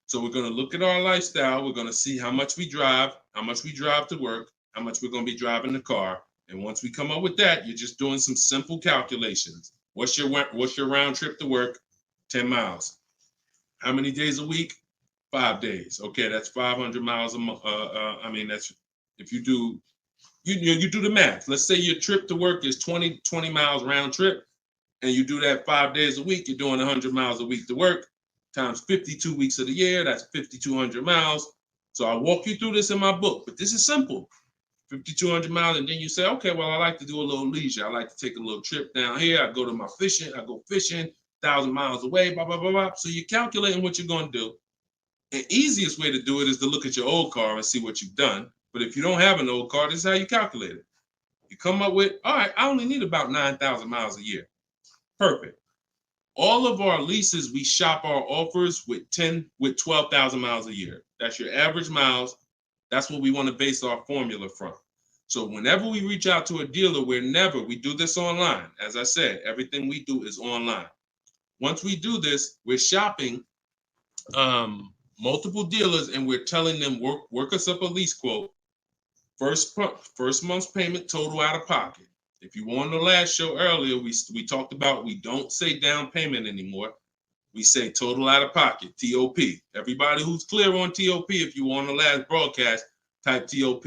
So we're going to look at our lifestyle. We're going to see how much we drive to work, how much we're going to be driving the car. And once we come up with that, you're just doing some simple calculations. What's your round trip to work? 10 miles. How many days a week? 5 days. Okay, that's 500 miles a month. That's if you do the math. Let's say your trip to work is 20 miles round trip, and you do that 5 days a week. You're doing 100 miles a week to work. Times 52 weeks of the year, that's 5,200 miles. So I walk you through this in my book, but this is simple. 5,200 miles, and then you say, okay, well, I like to do a little leisure. I like to take a little trip down here. I go fishing, 1,000 miles away, blah, blah, blah, blah. So you're calculating what you're going to do. The easiest way to do it is to look at your old car and see what you've done. But if you don't have an old car, this is how you calculate it. You come up with, all right, I only need about 9,000 miles a year. Perfect. All of our leases, we shop our offers with 12,000 miles a year. That's your average miles. That's what we want to base our formula from. So whenever we reach out to a dealer, we do this online. As I said, everything we do is online. Once we do this, we're shopping multiple dealers and we're telling them, work us up a lease quote. First month's payment, total out of pocket. If you were on the last show earlier, we talked about we don't say down payment anymore. We say total out of pocket, TOP. Everybody who's clear on TOP, if you were on the last broadcast, type TOP.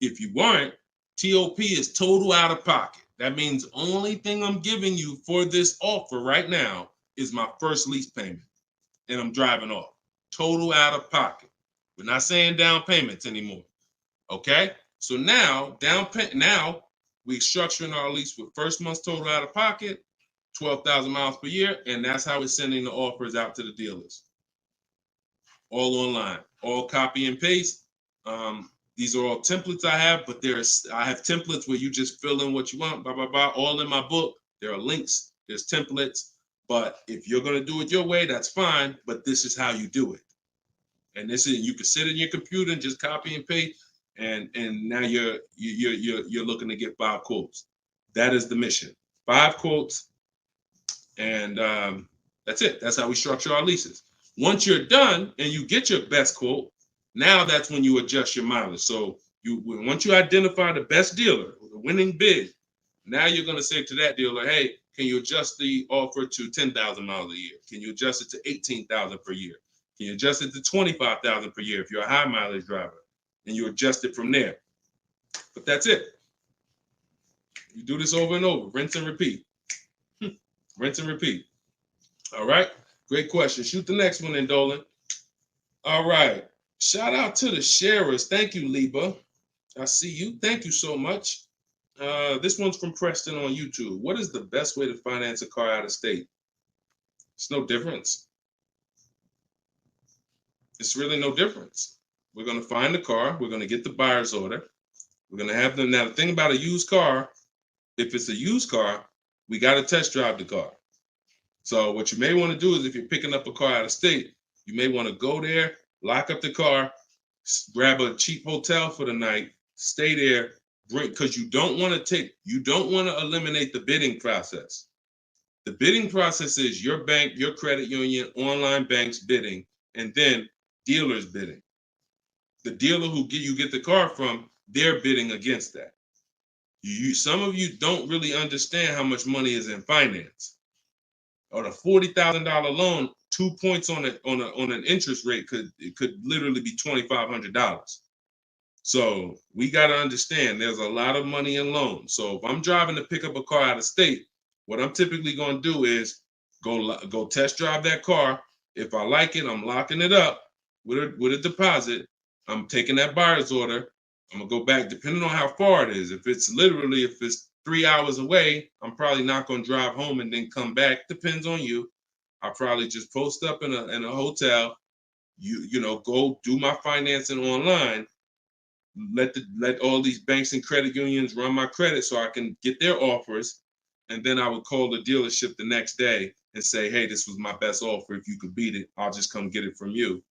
If you weren't, TOP is total out of pocket. That means only thing I'm giving you for this offer right now is my first lease payment, and I'm driving off. Total out of pocket. We're not saying down payments anymore. Okay? So now, we're structuring our lease with first month's total out of pocket, 12,000 miles per year, and that's how we're sending the offers out to the dealers. All online, all copy and paste. These are all templates I have, but I have templates where you just fill in what you want, blah, blah, blah, all in my book. There are links, there's templates, but if you're going to do it your way, that's fine, but this is how you do it. And you can sit in your computer and just copy and paste. And now you're looking to get 5 quotes. That is the mission. 5 quotes, and that's it. That's how we structure our leases. Once you're done and you get your best quote, Now that's when you adjust your mileage. So once you identify the best dealer, the winning bid, now you're going to say to that dealer, hey, can you adjust the offer to 10,000 miles a year? Can you adjust it to 18,000 per year? Can you adjust it to 25,000 per year if you're a high mileage driver? And you adjust it from there. But that's it. You do this over and over, rinse and repeat. Rinse and repeat. All right. Great question. Shoot the next one in, Dolan. All right. Shout out to the sharers. Thank you, Liba. I see you. Thank you so much. This one's from Preston on YouTube. What is the best way to finance a car out of state? It's no difference. It's really no difference. We're going to find the car. We're going to get the buyer's order. We're going to have them. Now, the thing about a used car, if it's a used car, we got to test drive the car. So what you may want to do is if you're picking up a car out of state, you may want to go there, lock up the car, grab a cheap hotel for the night, stay there, because you don't want to eliminate the bidding process. The bidding process is your bank, your credit union, online banks bidding, and then dealers bidding. The dealer who you get the car from, they're bidding against that. Some of you don't really understand how much money is in finance. On a $40,000 loan, 2 points on an interest rate could literally be $2,500. So we got to understand there's a lot of money in loans. So if I'm driving to pick up a car out of state, what I'm typically going to do is go test drive that car. If I like it, I'm locking it up with a deposit. I'm taking that buyer's order. I'm gonna go back, depending on how far it is. If it's 3 hours away, I'm probably not gonna drive home and then come back. Depends on you. I'll probably just post up in a hotel. Go do my financing online. Let all these banks and credit unions run my credit so I can get their offers, and then I would call the dealership the next day and say, hey, this was my best offer. If you could beat it, I'll just come get it from you,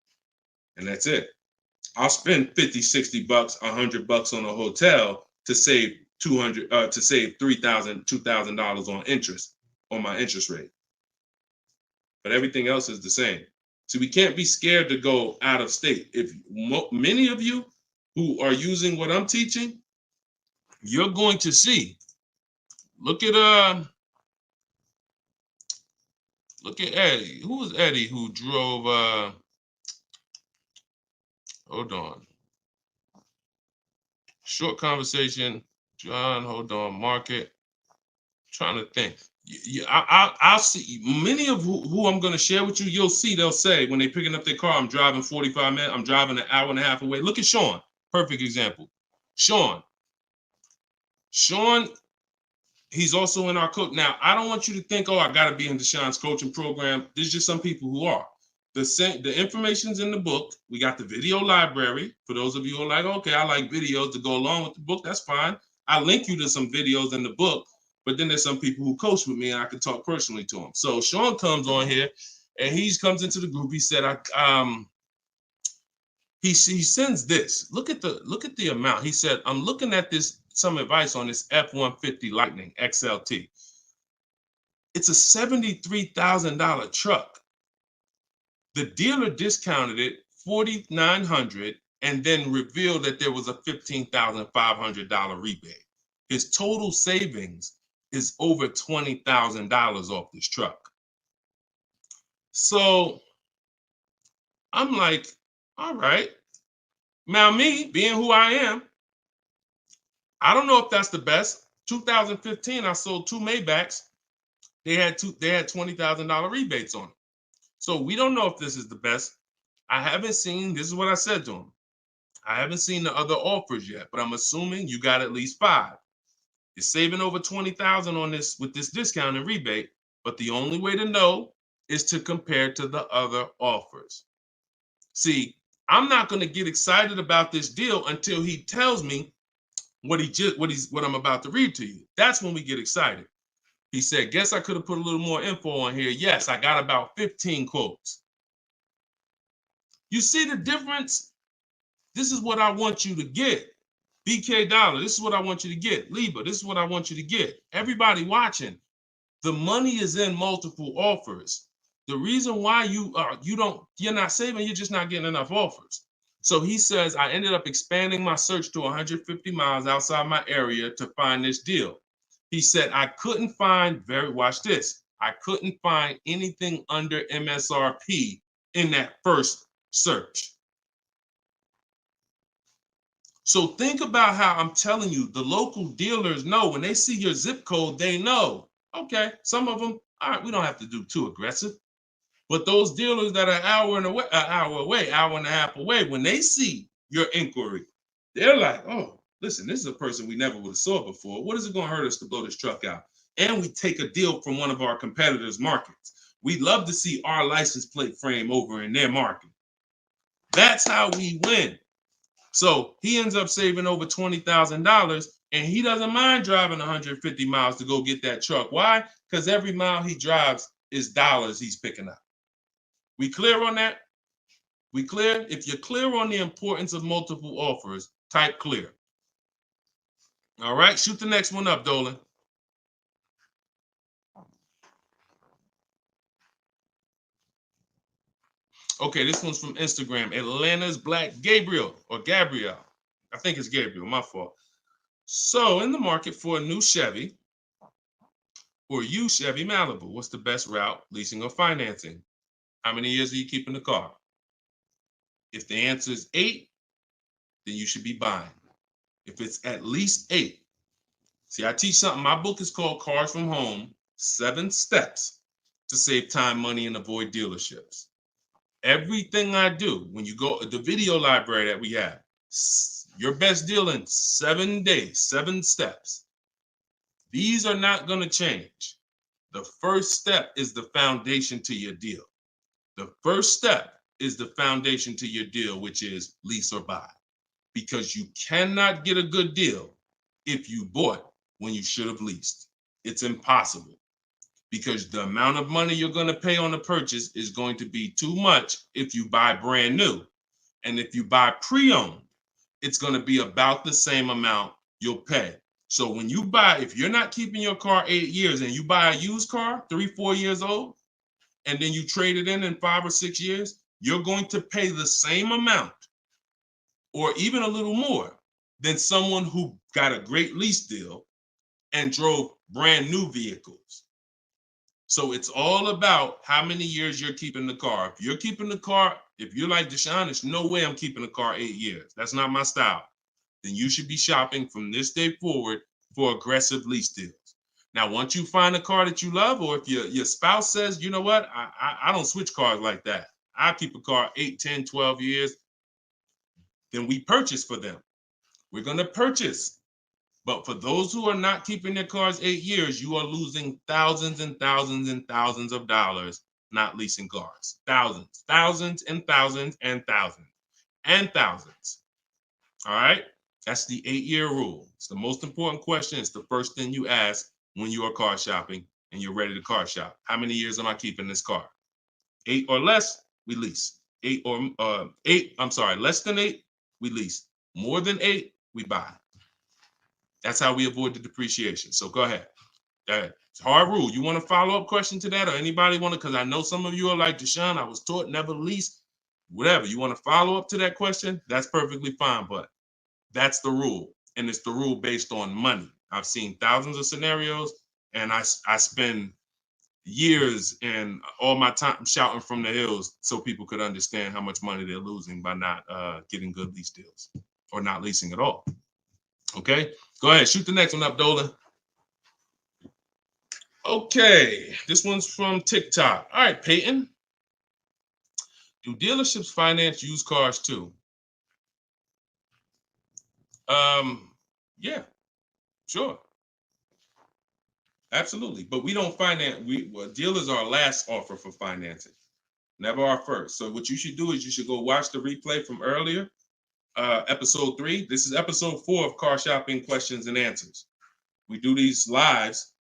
and that's it. I'll spend $50, $60, $100 on a hotel to save $3,000, $2,000 on interest on my interest rate. But everything else is the same. So we can't be scared to go out of state. If many of you who are using what I'm teaching, you're going to see. Look at Eddie. Who was Eddie who drove? Hold on. Short conversation. John, hold on. Market. Trying to think. I'll see many of who I'm going to share with you. You'll see they'll say when they're picking up their car, I'm driving 45 minutes. I'm driving an hour and a half away. Look at Sean. Perfect example. Sean, he's also in our coach. Now, I don't want you to think, I got to be in Deshaun's coaching program. There's just some people who are. The information's in the book. We got the video library. For those of you who are like, okay, I like videos to go along with the book, that's fine. I link you to some videos in the book, but then there's some people who coach with me and I can talk personally to them. So Sean comes on here and he comes into the group. He said, he sends this. Look at the amount. He said, I'm looking at some advice on this F-150 Lightning XLT. It's a $73,000 truck. The dealer discounted it $4,900 and then revealed that there was a $15,500 rebate. His total savings is over $20,000 off this truck. So I'm like, all right. Now me, being who I am, I don't know if that's the best. 2015, I sold 2 Maybachs. They had $20,000 rebates on it. So we don't know if this is the best. I haven't seen, this is what I said to him. I haven't seen the other offers yet, but I'm assuming you got at least 5. You're saving over $20,000 on this with this discount and rebate, but the only way to know is to compare to the other offers. See, I'm not going to get excited about this deal until he tells me what I'm about to read to you. That's when we get excited. He said, guess I could have put a little more info on here. Yes, I got about 15 quotes. You see the difference? This is what I want you to get. BK Dollar, this is what I want you to get. Liba, this is what I want you to get. Everybody watching, the money is in multiple offers. The reason why you're not saving, you're just not getting enough offers. So he says, I ended up expanding my search to 150 miles outside my area to find this deal. He said, I couldn't find, watch this, I couldn't find anything under MSRP in that first search. So think about how I'm telling you, the local dealers know when they see your zip code, they know, okay, some of them, all right, we don't have to do too aggressive. But those dealers that are an hour and a half away, when they see your inquiry, they're like, oh, listen, this is a person we never would have saw before. What is it going to hurt us to blow this truck out? And we take a deal from one of our competitors' markets. We love to see our license plate frame over in their market. That's how we win. So he ends up saving over $20,000, and he doesn't mind driving 150 miles to go get that truck. Why? Because every mile he drives is dollars he's picking up. We clear on that? We clear? If you're clear on the importance of multiple offers, type clear. All right, shoot the next one up, Dolan. Okay, this one's from Instagram. Atlanta's Black Gabriel, or Gabrielle. I think it's Gabriel, my fault. So, in the market for a new Chevy or used Chevy Malibu, what's the best route, leasing or financing? How many years are you keeping the car? If the answer is 8, then you should be buying. If it's at least 8, see, I teach something. My book is called Cars from Home, 7 Steps to Save Time, Money, and Avoid Dealerships. Everything I do, when you go, the video library that we have, your best deal in 7 days, 7 steps. These are not going to change. The first step is the foundation to your deal. The first step is the foundation to your deal, which is lease or buy. Because you cannot get a good deal if you bought when you should have leased. It's impossible, because the amount of money you're going to pay on the purchase is going to be too much if you buy brand new. And if you buy pre-owned, it's going to be about the same amount you'll pay. So when you buy, if you're not keeping your car 8 years and you buy a used car, 3-4 years old, and then you trade it in 5 or 6 years, you're going to pay the same amount or even a little more than someone who got a great lease deal and drove brand new vehicles. So it's all about how many years you're keeping the car. If you're keeping the car, if you're like Deshone, there's no way I'm keeping the car 8 years. That's not my style. Then you should be shopping from this day forward for aggressive lease deals. Now, once you find a car that you love, or if your spouse says, you know what, I don't switch cars like that. I keep a car 8, 10, 12 years. Then we purchase for them. We're going to purchase. But for those who are not keeping their cars 8 years, you are losing thousands and thousands and thousands of dollars not leasing cars. Thousands, thousands and thousands and thousands and thousands. All right? That's the 8-year rule. It's the most important question. It's the first thing you ask when you are car shopping and you're ready to car shop. How many years am I keeping this car? 8 or less, we lease. Less than 8, we lease. More than 8, we buy. That's how we avoid the depreciation. So go ahead. It's a hard rule. You want a follow-up question to that, or anybody want to? Because I know some of you are like, Deshone, I was taught never lease. Whatever. You want to follow up to that question? That's perfectly fine. But that's the rule. And it's the rule based on money. I've seen thousands of scenarios, and I spend years and all my time shouting from the hills so people could understand how much money they're losing by not getting good lease deals or not leasing at all. Okay, go ahead, shoot the next one up, Dolan. Okay, this one's from TikTok. All right, Peyton. Do dealerships finance used cars too? Yeah, sure. Absolutely. But we don't finance, dealers are our last offer for financing, never our first. So what you should do is you should go watch the replay from earlier, episode 3. This is episode 4 of Car Shopping Questions and Answers. We do these lives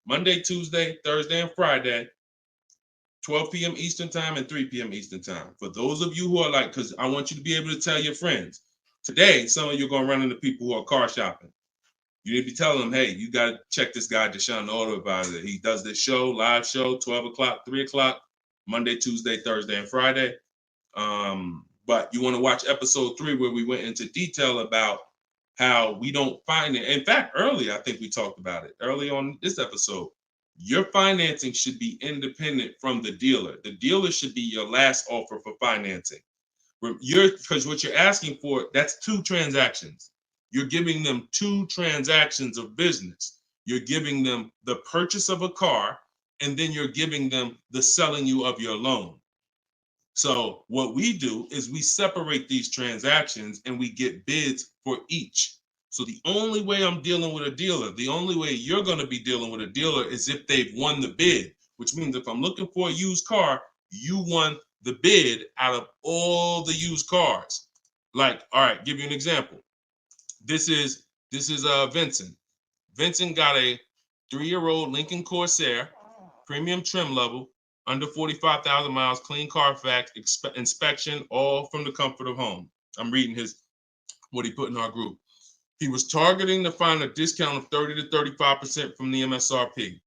Monday, Tuesday, Thursday, and Friday, 12 p.m. Eastern time and 3 p.m. Eastern time. For those of you who are like, because I want you to be able to tell your friends. Today, some of you are going to run into people who are car shopping. You need to be telling them, hey, you got to check this guy, Deshone the Auto Advisor. He does this show, live show, 12 o'clock, 3 o'clock, Monday, Tuesday, Thursday, and Friday. But you want to watch episode 3 where we went into detail about how we don't finance. In fact, early, I think we talked about it early on this episode. Your financing should be independent from the dealer. The dealer should be your last offer for financing. Because what you're asking for, that's 2 transactions. You're giving them 2 transactions of business. You're giving them the purchase of a car, and then you're giving them the selling you of your loan. So what we do is we separate these transactions and we get bids for each. So the only way I'm dealing with a dealer, the only way you're going to be dealing with a dealer is if they've won the bid, which means if I'm looking for a used car, you won the bid out of all the used cars. Like, all right, give you an example. This is Vincent. Vincent got a 3-year-old Lincoln Corsair, premium trim level, under 45,000 miles, clean Carfax, inspection, all from the comfort of home. I'm reading what he put in our group. He was targeting to find a discount of 30 to 35% from the MSRP.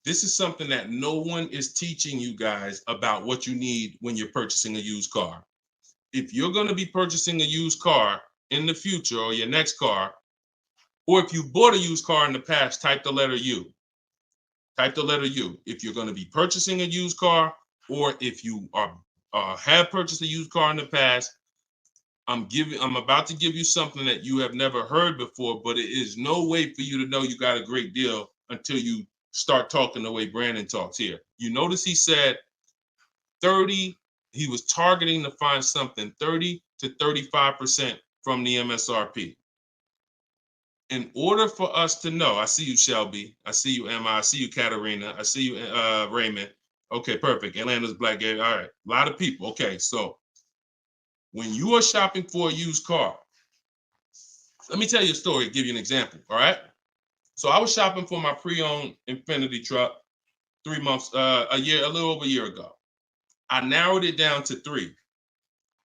This is something that no one is teaching you guys about what you need when you're purchasing a used car. If you're going to be purchasing a used car in the future or your next car, or if you bought a used car in the past, type the letter U. Type the letter U. If you're going to be purchasing a used car, or if you have purchased a used car in the past, I'm about to give you something that you have never heard before, but it is no way for you to know you got a great deal until you start talking the way Brandon talks here. You notice he said 30, he was targeting to find something 30 to 35% from the MSRP. In order for us to know, I see you, Shelby. I see you, Emma. I see you, Katarina. I see you, Raymond. Okay, perfect. Atlanta's Black Gate. All right, a lot of people. Okay, so when you are shopping for a used car, let me tell you a story, give you an example, all right? So I was shopping for my pre-owned Infiniti truck 3 months, a little over a year ago. I narrowed it down to 3.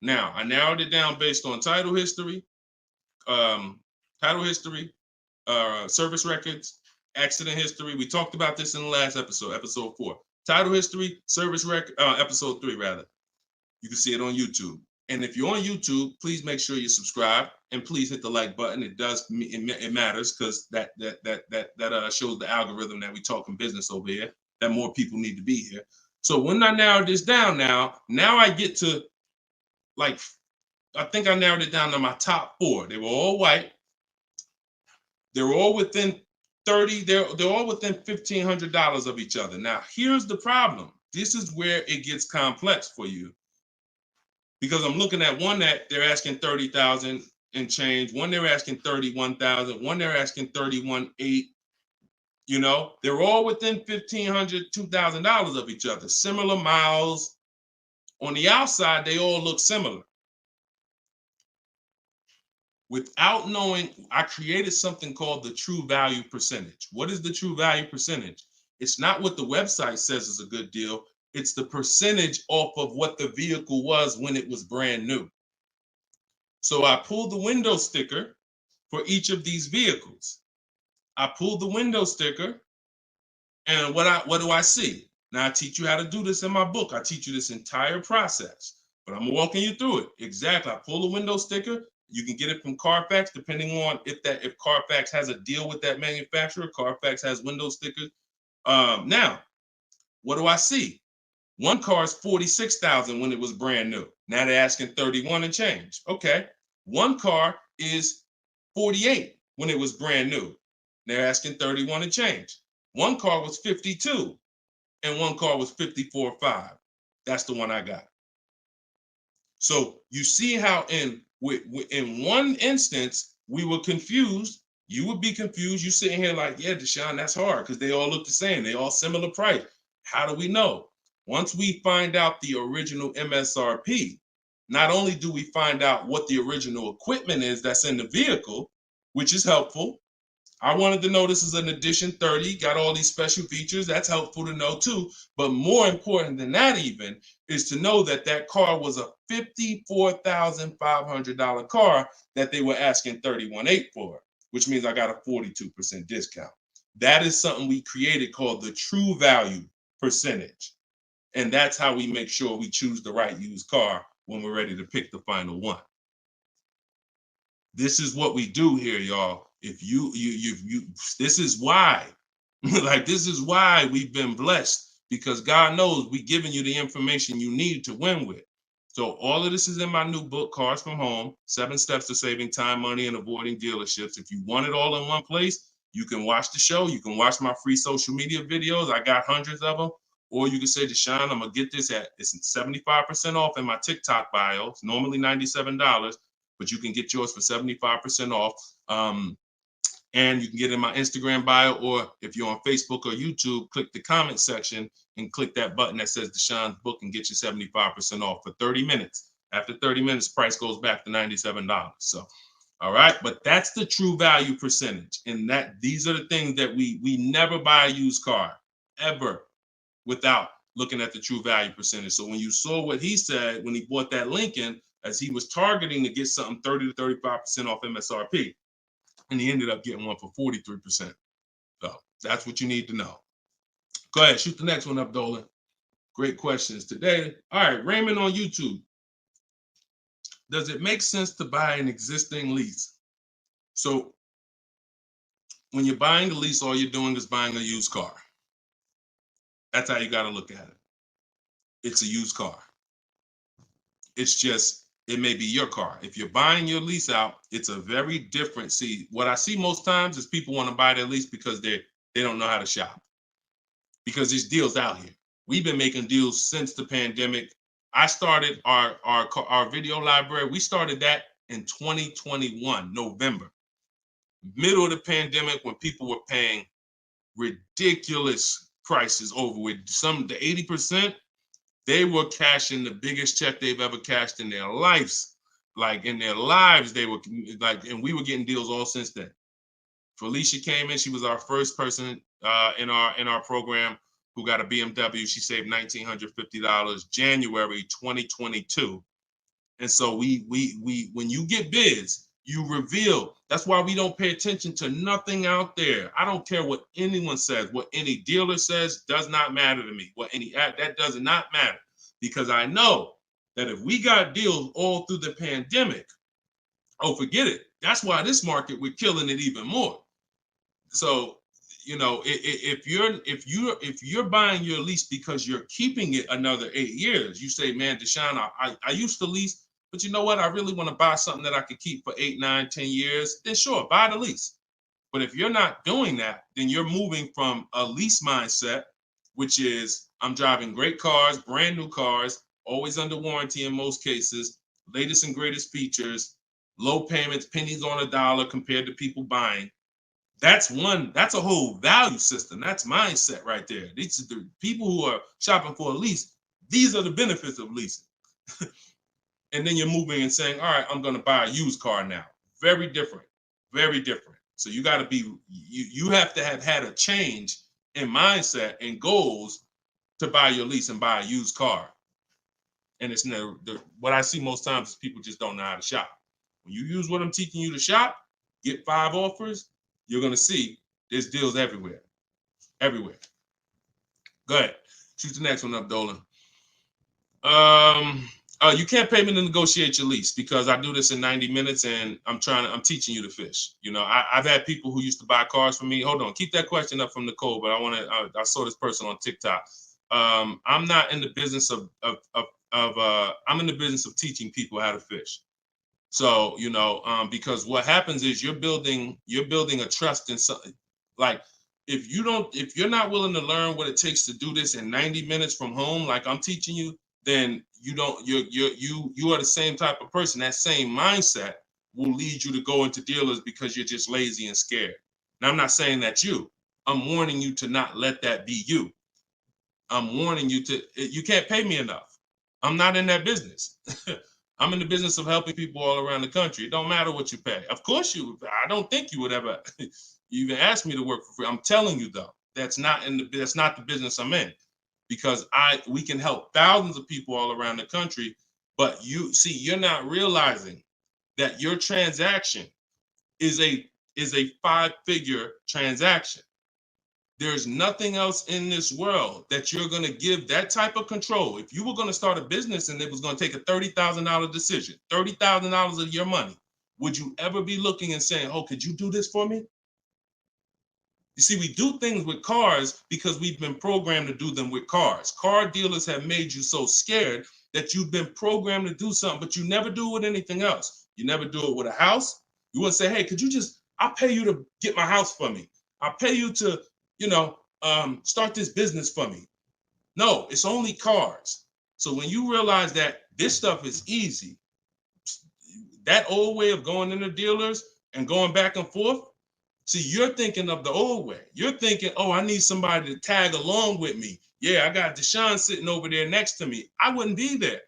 Now, I narrowed it down based on title history, service records, accident history. We talked about this in the last episode, episode 4. Title history, service record, episode 3 rather. You can see it on YouTube. And if you're on YouTube, please make sure you subscribe and please hit the like button. It matters because that shows the algorithm that we talking business over here, that more people need to be here. So when I narrowed this down now I get to I think I narrowed it down to my top 4. They were all white. They were all within 30, they're all within $1,500 of each other. Now, here's the problem. This is where it gets complex for you. Because I'm looking at one that they're asking 30,000 and change, one they're asking 31,000, one they're asking 31,800. You know, they're all within $1,500, $2,000 of each other. Similar miles. On the outside, they all look similar. Without knowing, I created something called the true value percentage. What is the true value percentage? It's not what the website says is a good deal. It's the percentage off of what the vehicle was when it was brand new. So I pulled the window sticker for each of these vehicles. I pulled the window sticker, and what do I see? Now I teach you how to do this in my book. I teach you this entire process, but I'm walking you through it. Exactly. I pull the window sticker. You can get it from Carfax, depending on if Carfax has a deal with that manufacturer. Carfax has window stickers. Now, what do I see? One car is 46,000 when it was brand new. Now they're asking 31 and change. Okay. One car is 48 when it was brand new. They're asking 31 and change. One car was 52 and one car was 54.5. That's the one I got. So you see how in one instance we were confused. You would be confused. You sitting here like, yeah, Deshone, that's hard because they all look the same. They all similar price. How do we know? Once we find out the original MSRP, not only do we find out what the original equipment is that's in the vehicle, which is helpful. I wanted to know this is an Edition 30, got all these special features. That's helpful to know too. But more important than that even is to know that that car was a $54,500 car that they were asking $31,800 for, which means I got a 42% discount. That is something we created called the true value percentage. And that's how we make sure we choose the right used car when we're ready to pick the final one. This is what we do here, y'all. If you this is why, like, this is why we've been blessed, because God knows we giving you the information you need to win with. So all of this is in my new book, Cars from Home, 7 Steps to Saving Time, Money, and Avoiding Dealerships. If you want it all in one place, you can watch the show. You can watch my free social media videos. I got hundreds of them. Or you can say, Deshone, I'm going to get this it's 75% off in my TikTok bio. It's normally $97, but you can get yours for 75% off. And you can get it in my Instagram bio, or if you're on Facebook or YouTube, click the comment section and click that button that says Deshone's book and get you 75% off for 30 minutes. After 30 minutes, price goes back to $97. So, all right, but that's the true value percentage. And that these are the things that we never buy a used car ever without looking at the true value percentage. So when you saw what he said when he bought that Lincoln, as he was targeting to get something 30 to 35% off MSRP, and he ended up getting one for 43%. So that's what you need to know. Go ahead, shoot the next one up, Dolan. Great questions today. All right, Raymond on YouTube. Does it make sense to buy an existing lease? So when you're buying a lease, all you're doing is buying a used car. That's how you got to look at it. It's a used car. It's just, it may be your car. If you're buying your lease out, it's a very different. See, what I see most times is people want to buy their lease because they don't know how to shop. Because there's deals out here. We've been making deals since the pandemic. I started our video library. We started that in 2021, November. Middle of the pandemic, when people were paying ridiculous prices over with the 80%. They were cashing the biggest check they've ever cashed in their lives. Like in their lives, they were like, and we were getting deals all since then. Felicia came in. She was our first person in our program who got a BMW. She saved $1,950 January 2022. And so we when you get bids, you reveal. That's why we don't pay attention to nothing out there. I don't care what anyone says, what any dealer says does not matter to me. That does not matter, because I know that if we got deals all through the pandemic, oh, forget it. That's why this market, we're killing it even more. So, you know, if you're buying your lease because you're keeping it another 8 years, you say, man, Deshone, I used to lease, but you know what? I really want to buy something that I could keep for 8, 9, 10 years. Then sure, buy the lease. But if you're not doing that, then you're moving from a lease mindset, which is I'm driving great cars, brand new cars, always under warranty in most cases, latest and greatest features, low payments, pennies on a dollar compared to people buying. That's a whole value system. That's mindset right there. These are the people who are shopping for a lease. These are the benefits of leasing. And then you're moving and saying, all right, I'm going to buy a used car now. Very different, very different. So you got to be, you have to have had a change in mindset and goals to buy your lease and buy a used car. And it's never, what I see most times is people just don't know how to shop. When you use what I'm teaching you to shop, get 5 offers, you're going to see there's deals everywhere. Everywhere. Go ahead. Shoot the next one up, Dolan. You can't pay me to negotiate your lease, because I do this in 90 minutes and I'm teaching you to fish. You know, I've had people who used to buy cars from me. Hold on, keep that question up from Nicole, but I saw this person on TikTok. I'm not in the business I'm in the business of teaching people how to fish. So, you know, because what happens is you're building a trust in something. Like, if you're not willing to learn what it takes to do this in 90 minutes from home, like I'm teaching you, then you are the same type of person. That same mindset will lead you to go into dealers because you're just lazy and scared. Now, I'm not saying that's you. I'm warning you to not let that be you. I'm warning you you can't pay me enough. I'm not in that business. I'm in the business of helping people all around the country. It don't matter what you pay. Of course I don't think you would ever even ask me to work for free. I'm telling you though, that's not the business I'm in, because we can help thousands of people all around the country. But you're not realizing that your transaction is a 5-figure transaction. There's nothing else in this world that you're going to give that type of control. If you were going to start a business and it was going to take a $30,000 decision, $30,000 of your money, would you ever be looking and saying, oh, could you do this for me? You see, we do things with cars because we've been programmed to do them with cars. Car dealers have made you so scared that you've been programmed to do something, but you never do it with anything else. You never do it with a house. You wouldn't say, hey, could you just, I'll pay you to get my house for me. I'll pay you to, start this business for me. No, it's only cars. So when you realize that this stuff is easy, that old way of going into dealers and going back and forth, see, you're thinking of the old way. You're thinking, oh, I need somebody to tag along with me. Yeah, I got Deshone sitting over there next to me. I wouldn't be there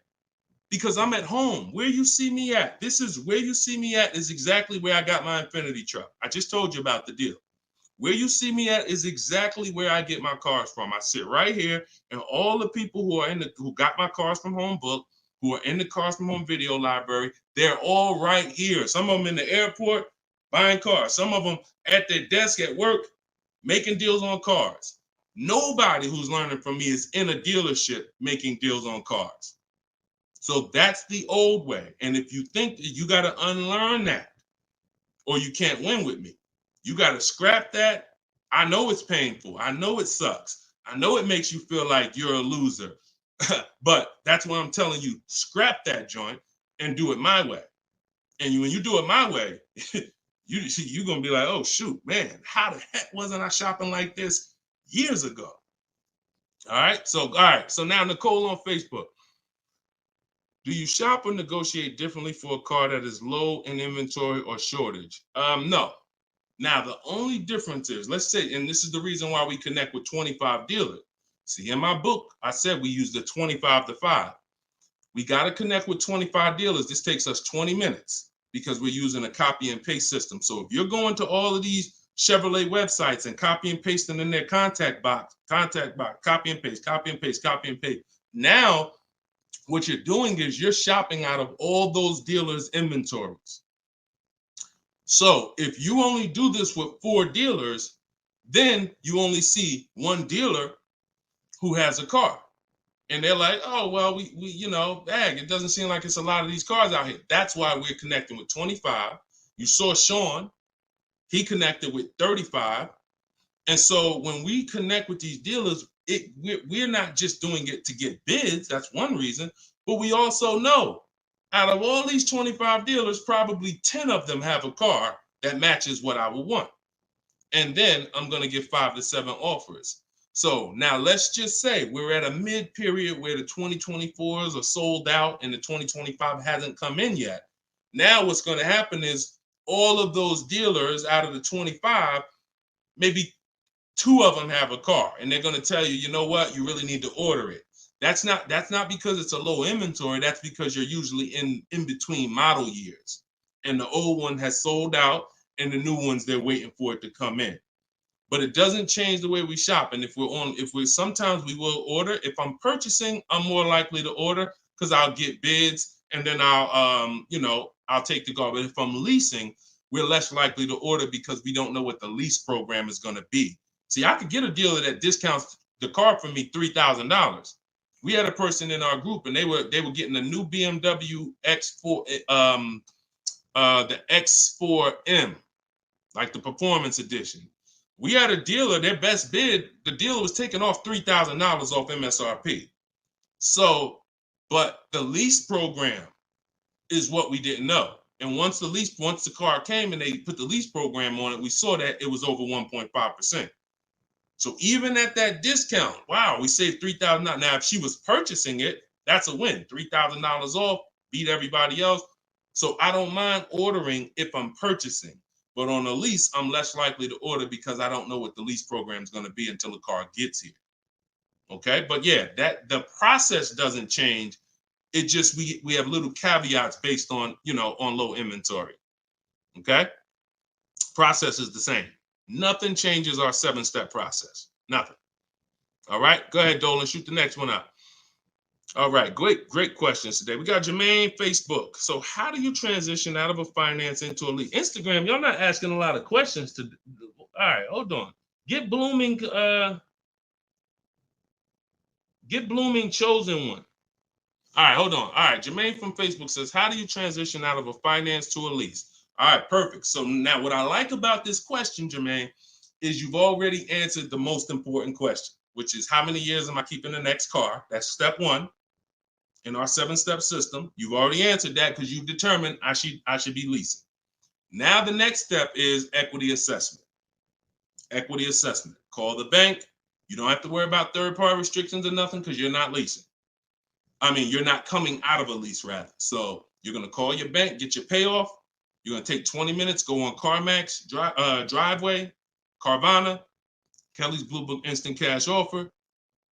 because I'm at home. Where you see me at, this is where you see me at is exactly where I got my Infinity truck. I just told you about the deal. Where you see me at is exactly where I get my cars from. I sit right here, and all the people who got my Cars from Home book, who are in the Cars from Home video library, they're all right here. Some of them in the airport buying cars. Some of them at their desk at work making deals on cars. Nobody who's learning from me is in a dealership making deals on cars. So that's the old way. And if you think that you got to unlearn that or you can't win with me, you got to scrap that. I know it's painful. I know it sucks. I know it makes you feel like you're a loser. But that's what I'm telling you. Scrap that joint and do it my way. And when you do it my way, you're going to be like, oh, shoot, man, how the heck wasn't I shopping like this years ago? All right. So now Nicole on Facebook. Do you shop or negotiate differently for a car that is low in inventory or shortage? No. Now, the only difference is, let's say, and this is the reason why we connect with 25 dealers. See, in my book, I said we use the 25 to 5. We got to connect with 25 dealers. This takes us 20 minutes because we're using a copy and paste system. So if you're going to all of these Chevrolet websites and copy and pasting in their contact box, copy and paste, copy and paste, copy and paste. Now, what you're doing is you're shopping out of all those dealers' inventories. So if you only do this with 4 dealers, then you only see one dealer who has a car. And they're like, oh, well, we it doesn't seem like it's a lot of these cars out here. That's why we're connecting with 25. You saw Sean, he connected with 35. And so when we connect with these dealers, we're not just doing it to get bids. That's one reason. But we also know out of all these 25 dealers, probably 10 of them have a car that matches what I would want. And then I'm going to get 5 to 7 offers. So now let's just say we're at a mid period where the 2024s are sold out and the 2025 hasn't come in yet. Now what's going to happen is all of those dealers out of the 25, maybe 2 of them have a car, and they're going to tell you, you know what, you really need to order it. That's not because it's a low inventory. That's because you're usually in between model years, and the old one has sold out, and the new ones they're waiting for it to come in. But it doesn't change the way we shop. And sometimes we will order. If I'm purchasing, I'm more likely to order because I'll get bids, and then I'll take the car. But if I'm leasing, we're less likely to order because we don't know what the lease program is going to be. See, I could get a dealer that discounts the car for me $3,000. We had a person in our group, and they were getting a new BMW X4, the X4M, like the performance edition. We had a dealer, their best bid, the dealer was taking off $3,000 off MSRP. So, but the lease program is what we didn't know. And once the car came and they put the lease program on it, we saw that it was over 1.5%. So even at that discount, wow, we saved $3,000. Now, if she was purchasing it, that's a win. $3,000 off, beat everybody else. So I don't mind ordering if I'm purchasing. But on a lease, I'm less likely to order because I don't know what the lease program is going to be until the car gets here. Okay, but yeah, that the process doesn't change. It just we have little caveats based on on low inventory. Okay, process is the same. Nothing changes our 7-step process. Nothing. All right, go ahead, Dolan. Shoot the next one up. All right, great questions today. We got Jermaine, Facebook. So how do you transition out of a finance into a lease? Instagram, y'all not asking a lot of questions. All right, hold on. Get Blooming chosen one. All right, hold on. All right, Jermaine from Facebook says, how do you transition out of a finance to a lease? All right, perfect. So now what I like about this question, Jermaine, is you've already answered the most important question, which is how many years am I keeping the next car? That's step one in our 7-step system. You've already answered that because you've determined I should be leasing. Now the next step is equity assessment. Equity assessment. Call the bank. You don't have to worry about third-party restrictions or nothing because you're not leasing. I mean, you're not coming out of a lease, rather. So you're going to call your bank, get your payoff. You're going to take 20 minutes, go on CarMax, Driveway, Carvana, Kelly's Blue Book Instant Cash Offer,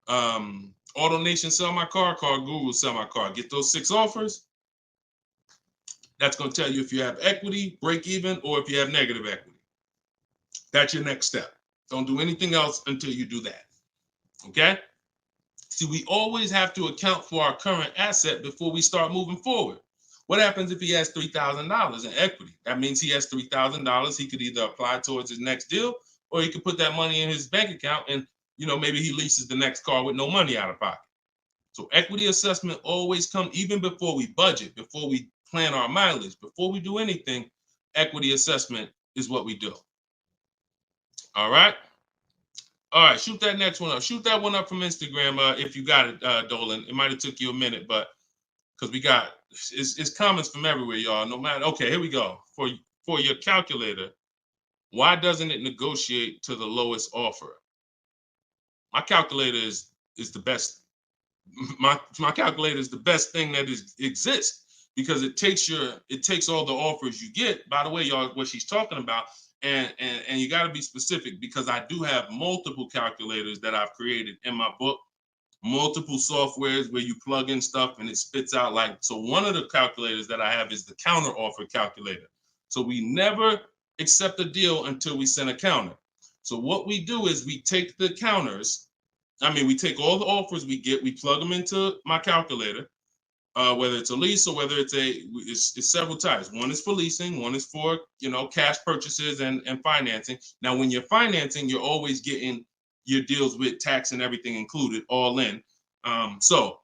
AutoNation Sell My Car, Car Guru Sell My Car. Get those 6 offers. That's going to tell you if you have equity, break even, or if you have negative equity. That's your next step. Don't do anything else until you do that. Okay? See, we always have to account for our current asset before we start moving forward. What happens if he has $3,000 in equity? That means he has $3,000. He could either apply towards his next deal, or he could put that money in his bank account and, maybe he leases the next car with no money out of pocket. So equity assessment always comes even before we budget, before we plan our mileage, before we do anything. Equity assessment is what we do. All right. All right, shoot that next one up. Shoot that one up from Instagram if you got it, Dolan. It might have took you a minute, but because we got it's comments from everywhere, y'all. No matter. Okay, here we go. For your calculator, why doesn't it negotiate to the lowest offer? My calculator is the best. My calculator is the best thing that exists because it takes all the offers you get. By the way, y'all, what she's talking about. And you got to be specific because I do have multiple calculators that I've created in my book, multiple softwares where you plug in stuff and it spits out so one of the calculators that I have is the counter offer calculator. So we never accept a deal until we send a counter. So what we do is we take the counters. We take all the offers we get, we plug them into my calculator. Whether it's a lease or whether it's several types. One is for leasing, one is for cash purchases and financing. Now, when you're financing, you're always getting your deals with tax and everything included, all in. So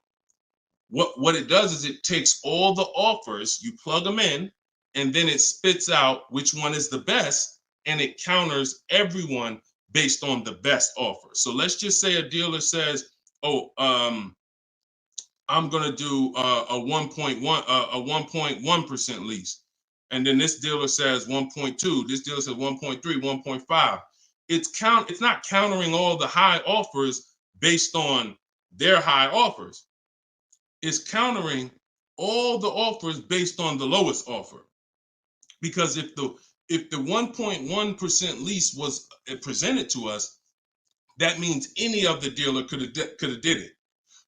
what it does is it takes all the offers, you plug them in, and then it spits out which one is the best, and it counters everyone based on the best offer. So let's just say a dealer says, I'm gonna do a 1.1% lease, and then this dealer says 1.2. This dealer says 1.3, 1.5. It's not countering all the high offers based on their high offers. It's countering all the offers based on the lowest offer. Because if the 1.1% lease was presented to us, that means any of the dealer could have did it.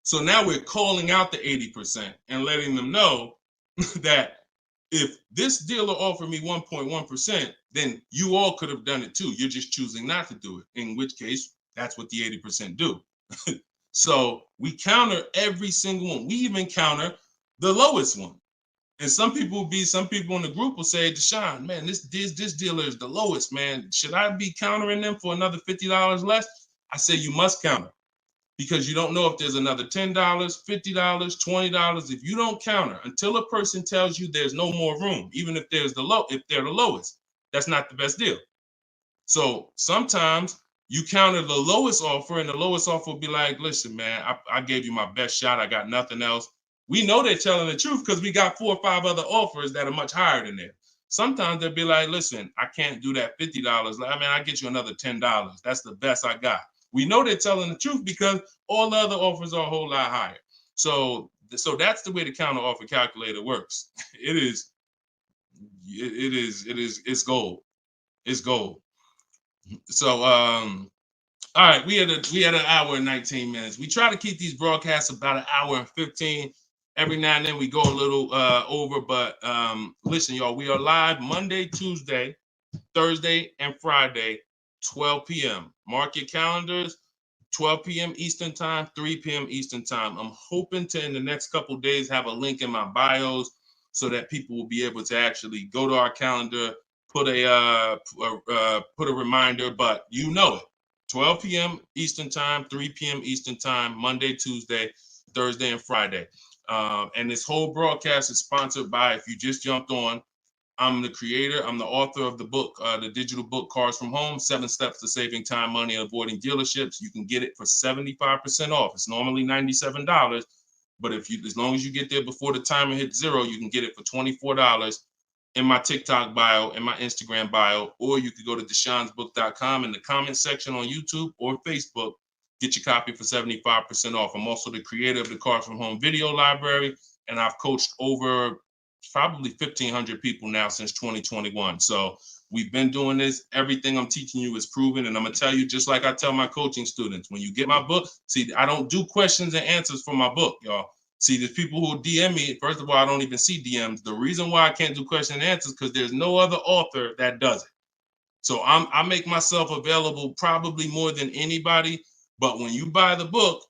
So now we're calling out the 80% and letting them know that if this dealer offered me 1.1%, then you all could have done it too. You're just choosing not to do it, in which case that's what the 80% do. So we counter every single one. We even counter the lowest one. And some people in the group will say, Deshone, man, this dealer is the lowest, man. Should I be countering them for another $50 less? I say you must counter. Because you don't know if there's another $10, $50, $20. If you don't counter until a person tells you there's no more room, even if they're the lowest, that's not the best deal. So sometimes you counter the lowest offer, and the lowest offer will be like, listen, man, I gave you my best shot. I got nothing else. We know they're telling the truth because we got 4 or 5 other offers that are much higher than that. Sometimes they'll be like, listen, I can't do that $50. I'll get you another $10. That's the best I got. We know they're telling the truth because all the other offers are a whole lot higher. So that's the way the counter offer calculator works. It's gold. It's gold. So all right, we had an hour and 19 minutes. We try to keep these broadcasts about an hour and 15. Every now and then we go a little over, but listen, y'all, we are live Monday, Tuesday, Thursday, and Friday, 12 p.m. Mark your calendars, 12 p.m. Eastern time, 3 p.m. Eastern time. I'm hoping to, in the next couple of days, have a link in my bios so that people will be able to actually go to our calendar, put a reminder, but you know it. 12 p.m. Eastern time, 3 p.m. Eastern time, Monday, Tuesday, Thursday, and Friday. And this whole broadcast is sponsored by, if you just jumped on, I'm the creator, I'm the author of the book, the digital book, Cars from Home, 7 Steps to Saving Time, Money, and Avoiding Dealerships. You can get it for 75% off. It's normally $97, but as long as you get there before the timer hits 0, you can get it for $24 in my TikTok bio, in my Instagram bio, or you could go to deshonesbook.com in the comment section on YouTube or Facebook, get your copy for 75% off. I'm also the creator of the Cars from Home video library, and I've coached over probably 1,500 people now since 2021. So we've been doing this. Everything I'm teaching you is proven. And I'm going to tell you, just like I tell my coaching students, when you get my book, see, I don't do questions and answers for my book, y'all. See, there's people who DM me. First of all, I don't even see DMs. The reason why I can't do question and answers because there's no other author that does it. So I make myself available probably more than anybody. But when you buy the book,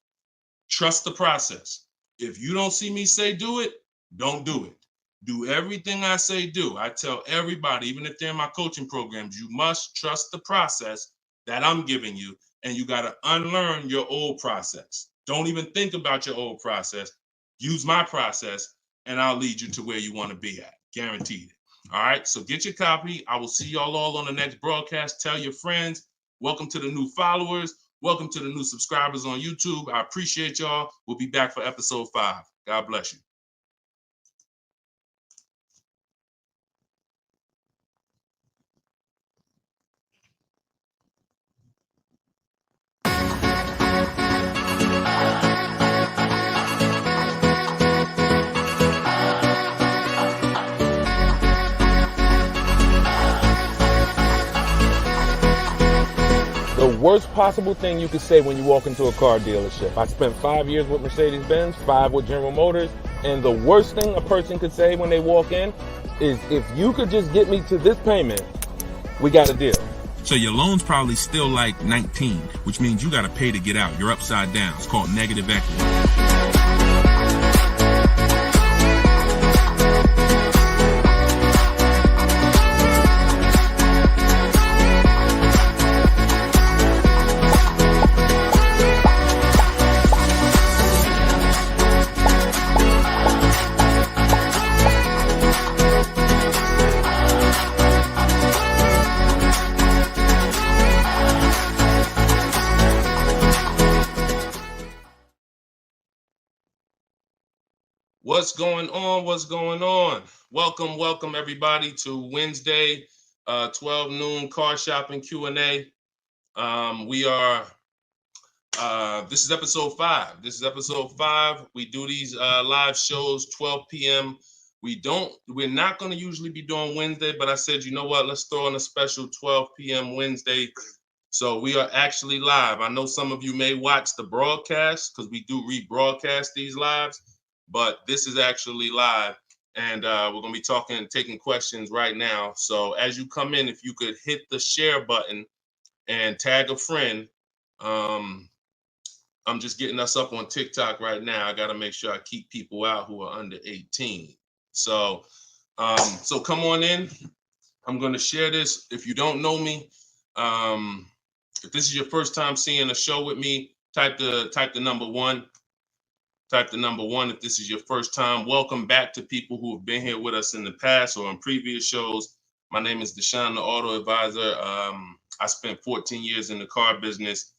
trust the process. If you don't see me say do it, don't do it. Do everything I say do. I tell everybody, even if they're in my coaching programs, you must trust the process that I'm giving you, and you got to unlearn your old process. Don't even think about your old process. Use my process, and I'll lead you to where you want to be at. Guaranteed. All right, so get your copy. I will see y'all all on the next broadcast. Tell your friends. Welcome to the new followers. Welcome to the new subscribers on YouTube. I appreciate y'all. We'll be back for episode 5. God bless you. The worst possible thing you could say when you walk into a car dealership. I spent 5 years with Mercedes-Benz, 5 with General Motors, and the worst thing a person could say when they walk in is, if you could just get me to this payment, we got a deal. So your loan's probably still like 19, which means you got to pay to get out. You're upside down. It's called negative equity. What's going on? What's going on? Welcome everybody to Wednesday, 12 noon car shopping Q&A. This is episode 5. We do these live shows 12 p.m. We're not going to usually be doing Wednesday, but I said, you know what? Let's throw in a special 12 p.m. Wednesday. So we are actually live. I know some of you may watch the broadcast because we do rebroadcast these lives, but this is actually live, and we're going to be taking questions right now. So as you come in, if you could hit the share button and tag a friend. I'm just getting us up on TikTok right now. I got to make sure I keep people out who are under 18. So come on in. I'm going to share this. If you don't know me, if this is your first time seeing a show with me, type the number 1. Type the number 1 if this is your first time. Welcome back to people who have been here with us in the past or on previous shows. My name is Deshone the Auto Advisor. I spent 14 years in the car business,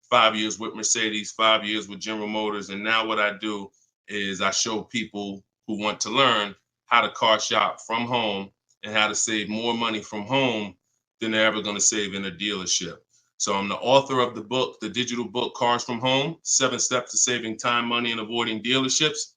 5 years with Mercedes, 5 years with General Motors. And now what I do is I show people who want to learn how to car shop from home and how to save more money from home than they're ever going to save in a dealership. So I'm the author of the book, the digital book, Cars from Home, 7 Steps to Saving Time, Money, and Avoiding Dealerships.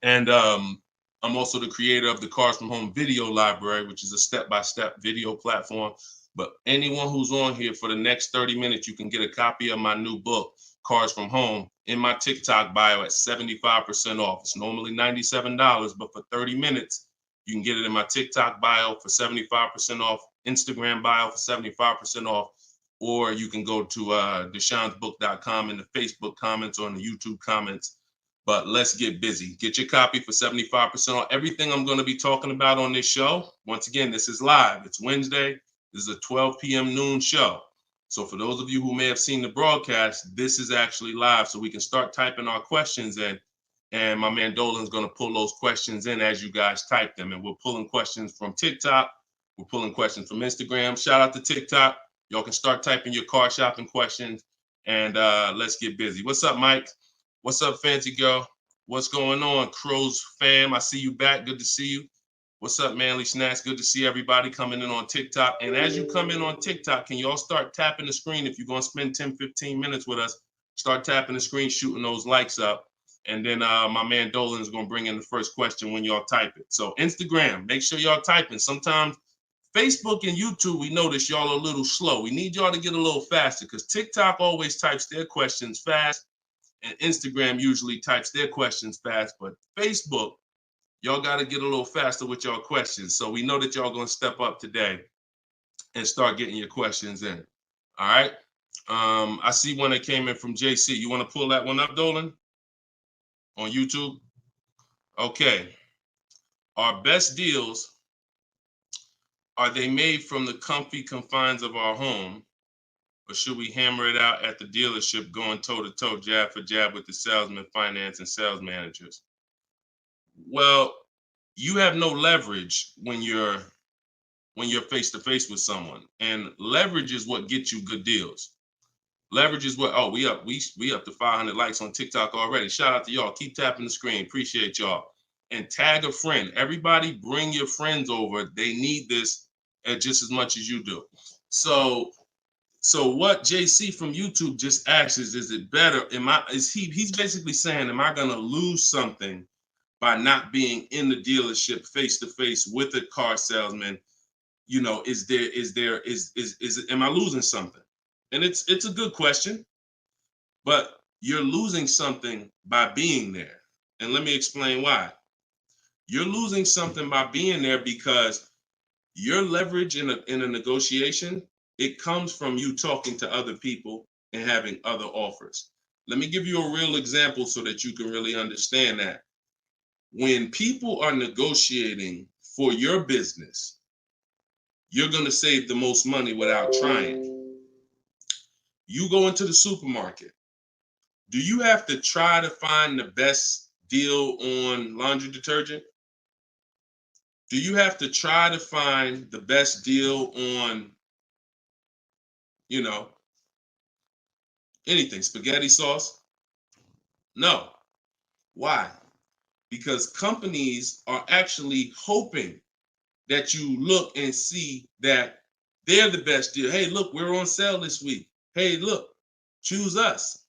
And I'm also the creator of the Cars from Home video library, which is a step-by-step video platform. But anyone who's on here for the next 30 minutes, you can get a copy of my new book, Cars from Home, in my TikTok bio at 75% off. It's normally $97, but for 30 minutes, you can get it in my TikTok bio for 75% off, Instagram bio for 75% off. Or you can go to deshonesbook.com in the Facebook comments or in the YouTube comments. But let's get busy. Get your copy for 75% off. Everything I'm going to be talking about on this show, once again, this is live. It's Wednesday. This is a 12 p.m. noon show. So for those of you who may have seen the broadcast, this is actually live, so we can start typing our questions in. And my man Dolan's going to pull those questions in as you guys type them. And we're pulling questions from TikTok. We're pulling questions from Instagram. Shout out to TikTok. Y'all can start typing your car shopping questions, and let's get busy. What's up, Mike? What's up, Fancy Girl? What's going on, Crows fam? I see you back. Good to see you. What's up, Manly Snacks? Good to see everybody coming in on TikTok. And as you come in on TikTok, can y'all start tapping the screen? If you're going to spend 10, 15 minutes with us, start tapping the screen, shooting those likes up. And then my man Dolan is going to bring in the first question when y'all type it. So Instagram, make sure y'all typing. Sometimes Facebook and YouTube, we notice y'all are a little slow. We need y'all to get a little faster because TikTok always types their questions fast, and Instagram usually types their questions fast. But Facebook, y'all got to get a little faster with y'all questions. So we know that y'all going to step up today and start getting your questions in. All right. I see one that came in from JC. You want to pull that one up, Dolan? On YouTube? Okay. Our best deals, are they made from the comfy confines of our home, or should we hammer it out at the dealership going toe-to-toe, jab for jab with the salesman, finance, and sales managers? Well, you have no leverage when you're face-to-face with someone. And leverage is what gets you good deals. Leverage is what, oh, we up to 500 likes on TikTok already. Shout out to y'all. Keep tapping the screen. Appreciate y'all. And tag a friend. Everybody bring your friends over. They need this just as much as you do. So what JC from YouTube just asks is it better? He's basically saying, am I gonna lose something by not being in the dealership face-to-face with a car salesman? You know, am I losing something? And it's a good question, but you're losing something by being there. And let me explain why. You're losing something by being there because your leverage in a negotiation, it comes from you talking to other people and having other offers. Let me give you a real example so that you can really understand that. When people are negotiating for your business, you're going to save the most money without trying. You go into the supermarket. Do you have to try to find the best deal on laundry detergent? Do you have to try to find the best deal on, anything, spaghetti sauce? No. Why? Because companies are actually hoping that you look and see that they're the best deal. Hey, look, we're on sale this week. Hey, look, choose us.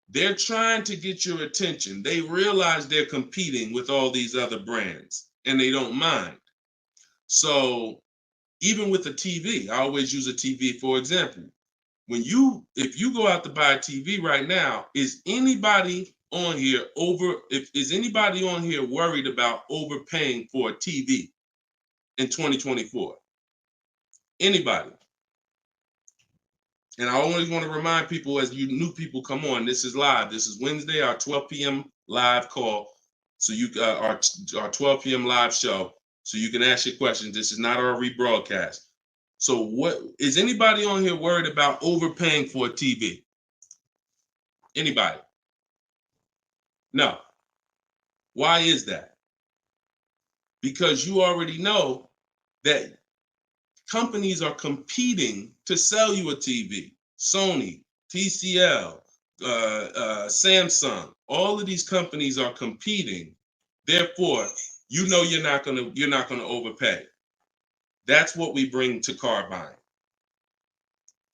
They're trying to get your attention. They realize they're competing with all these other brands and they don't mind. So even with a TV, I always use a TV for example. If you go out to buy a TV right now, is anybody on here worried about overpaying for a TV in 2024? Anybody? And I always want to remind people, as you new people come on, this is live. This is Wednesday, our 12 p.m. live call. So our 12 p.m. live show. So you can ask your questions. This is not our rebroadcast. So what is anybody on here worried about overpaying for a TV? Anybody? No. Why is that? Because you already know that companies are competing to sell you a TV. Sony, TCL, Samsung, all of these companies are competing. Therefore, you're not gonna overpay. That's what we bring to car buying.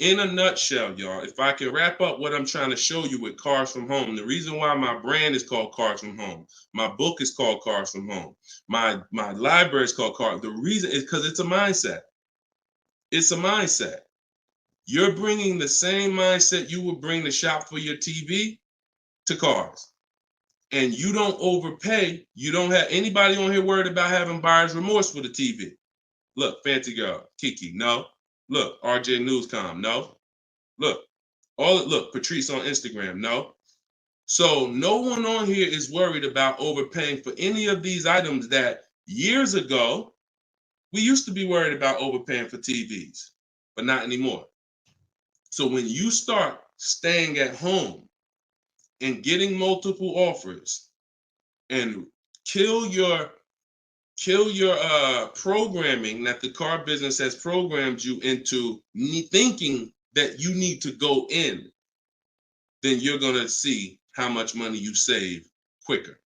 In a nutshell, y'all, if I can wrap up what I'm trying to show you with Cars from Home, the reason why my brand is called Cars from Home, my book is called Cars from Home, my library is called Cars. The reason is because it's a mindset. It's a mindset. You're bringing the same mindset you would bring to shop for your TV to cars. And you don't overpay. You don't have anybody on here worried about having buyer's remorse for the TV. Look, Fancy Girl, Kiki, no. Look, RJ Newscom, no. Look, Patrice on Instagram, no. So no one on here is worried about overpaying for any of these items that years ago, we used to be worried about overpaying for TVs, but not anymore. So when you start staying at home and getting multiple offers and kill your programming that the car business has programmed you into thinking that you need to go in, then you're going to see how much money you save quicker.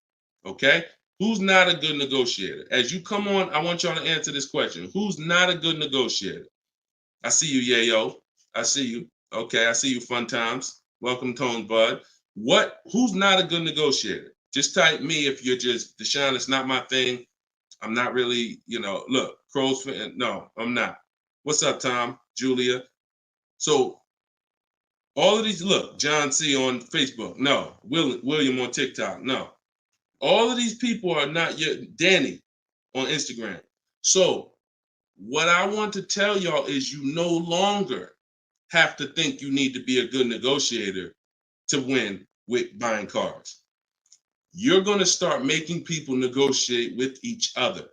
Okay? Who's not a good negotiator? As you come on, I want y'all to answer this question. Who's not a good negotiator? I see you, Yayo. I see you. Okay, I see you, Fun Times. Welcome, Tone Bud. Who's not a good negotiator? Just type me if you're just, Deshone, it's not my thing. I'm not really, look, Crow's fan. No, I'm not. What's up, Tom? Julia? So all of these, look, John C on Facebook. No. William on TikTok. No. All of these people are not yet. Danny on Instagram. So what I want to tell y'all is you no longer have to think you need to be a good negotiator to win with buying cars. You're going to start making people negotiate with each other.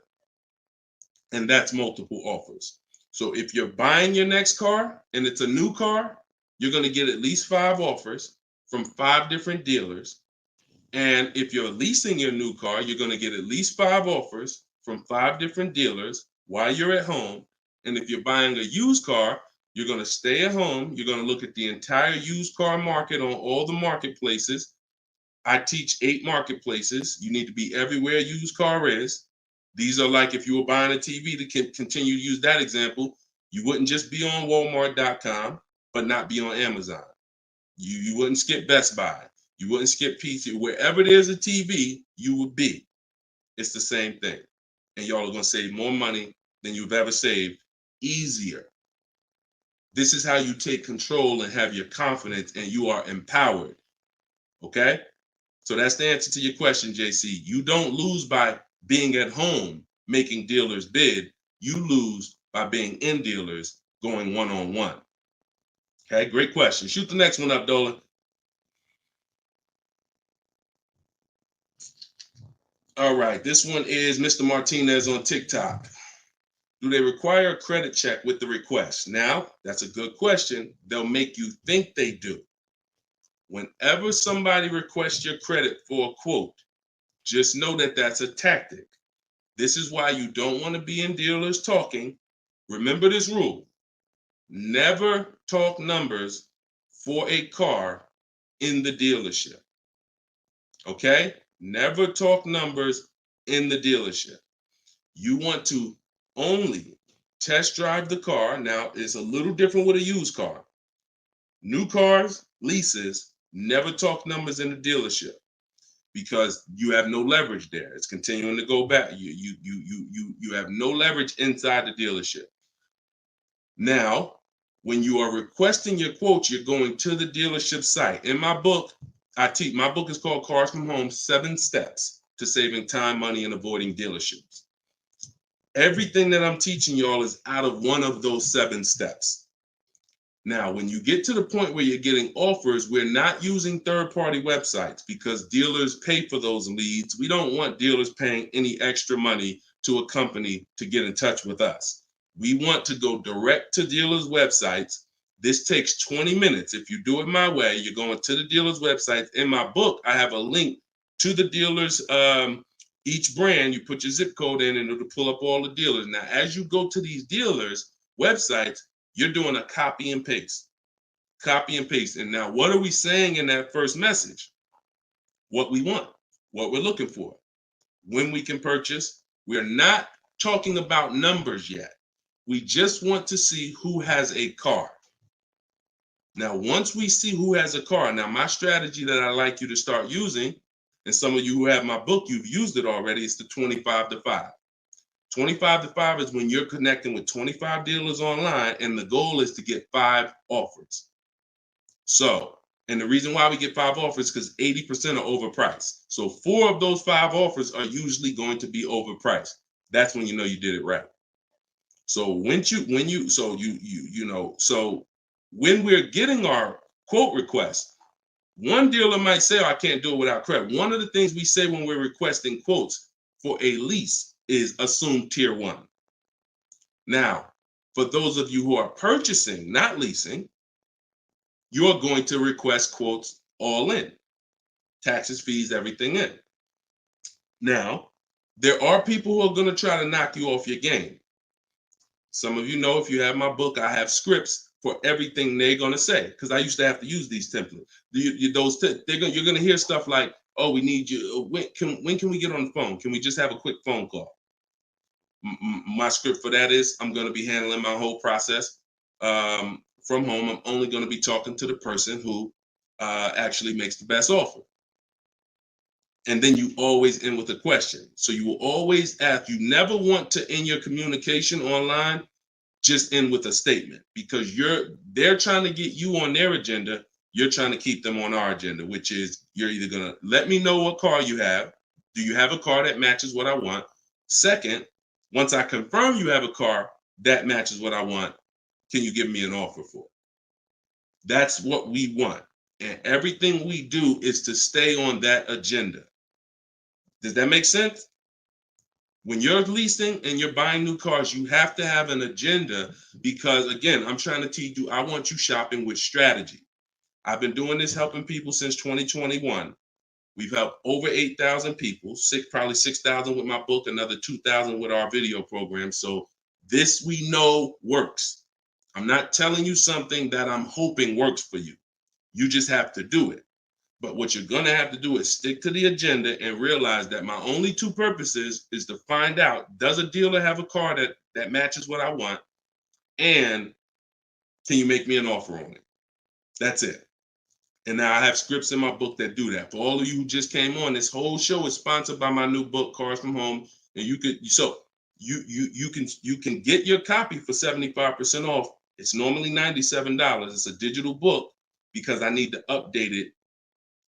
And that's multiple offers. So if you're buying your next car and it's a new car, you're going to get at least 5 offers from 5 different dealers. And if you're leasing your new car, you're going to get at least 5 offers from 5 different dealers while you're at home. And if you're buying a used car, you're going to stay at home. You're going to look at the entire used car market on all the marketplaces. I teach 8 marketplaces. You need to be everywhere a used car is. These are like if you were buying a TV, to continue to use that example, you wouldn't just be on Walmart.com, but not be on Amazon. You wouldn't skip Best Buy. You wouldn't skip PC. Wherever there's a TV, you would be. It's the same thing. And y'all are going to save more money than you've ever saved, easier. This is how you take control and have your confidence, and you are empowered. Okay? So that's the answer to your question, JC. You don't lose by being at home making dealers bid. You lose by being in dealers going one-on-one. Okay, great question. Shoot the next one up, Dolan. All right, this one is Mr. Martinez on TikTok. Do they require a credit check with the request? Now, that's a good question. They'll make you think they do. Whenever somebody requests your credit for a quote, just know that that's a tactic. This is why you don't want to be in dealers talking. Remember this rule. Never talk numbers for a car in the dealership. Okay? Never talk numbers in the dealership. You want to only test drive the car. Now, it's a little different with a used car. New cars, leases, never talk numbers in the dealership because you have no leverage there. It's continuing to go back. You have no leverage inside the dealership. Now, when you are requesting your quote, you're going to the dealership site. In my book, my book is called Cars from Home, 7 Steps to Saving Time, Money, and Avoiding Dealerships. Everything that I'm teaching y'all is out of one of those 7 steps. Now, when you get to the point where you're getting offers, we're not using third-party websites because dealers pay for those leads. We don't want dealers paying any extra money to a company to get in touch with us. We want to go direct to dealers' websites. This takes 20 minutes. If you do it my way, you're going to the dealer's website. In my book, I have a link to the dealers, each brand. You put your zip code in and it'll pull up all the dealers. Now, as you go to these dealers' websites, you're doing a copy and paste. Copy and paste. And now, what are we saying in that first message? What we want, what we're looking for, when we can purchase. We're not talking about numbers yet. We just want to see who has a car. Now, once we see who has a car, now my strategy that I like you to start using, and some of you who have my book, you've used it already, it's the 25 to 5. 25 to 5 is when you're connecting with 25 dealers online, and the goal is to get 5 offers. So, and the reason why we get 5 offers is because 80% are overpriced. So 4 of those 5 offers are usually going to be overpriced. That's when you know you did it right. So when we're getting our quote request, one dealer might say, oh, I can't do it without credit. One of the things we say when we're requesting quotes for a lease is assume tier 1. Now, for those of you who are purchasing, not leasing, you're going to request quotes all in, taxes, fees, everything in. Now, there are people who are going to try to knock you off your game. Some of you know, if you have my book, I have scripts for everything they're going to say, because I used to have to use these templates. You're going to hear stuff like, oh, we need you. When can we get on the phone? Can we just have a quick phone call? My script for that is, I'm going to be handling my whole process from home. I'm only going to be talking to the person who actually makes the best offer. And then you always end with a question. So you will always ask. You never want to end your communication online just end with a statement, because they're trying to get you on their agenda. You're trying to keep them on our agenda, which is, you're either going to let me know what car you have. Do you have a car that matches what I want? Second, once I confirm you have a car that matches what I want, can you give me an offer for it? That's what we want. And everything we do is to stay on that agenda. Does that make sense? When you're leasing and you're buying new cars, you have to have an agenda, because, again, I'm trying to teach you, I want you shopping with strategy. I've been doing this, helping people since 2021. We've helped over 8,000 people, probably 6,000 with my book, another 2,000 with our video program. So this, we know, works. I'm not telling you something that I'm hoping works for you. You just have to do it. But what you're going to have to do is stick to the agenda and realize that my only two purposes is to find out, does a dealer have a car that matches what I want? And can you make me an offer on it? That's it. And now I have scripts in my book that do that. For all of you who just came on, this whole show is sponsored by my new book, Cars from Home. And you can get your copy for 75% off. It's normally $97. It's a digital book, because I need to update it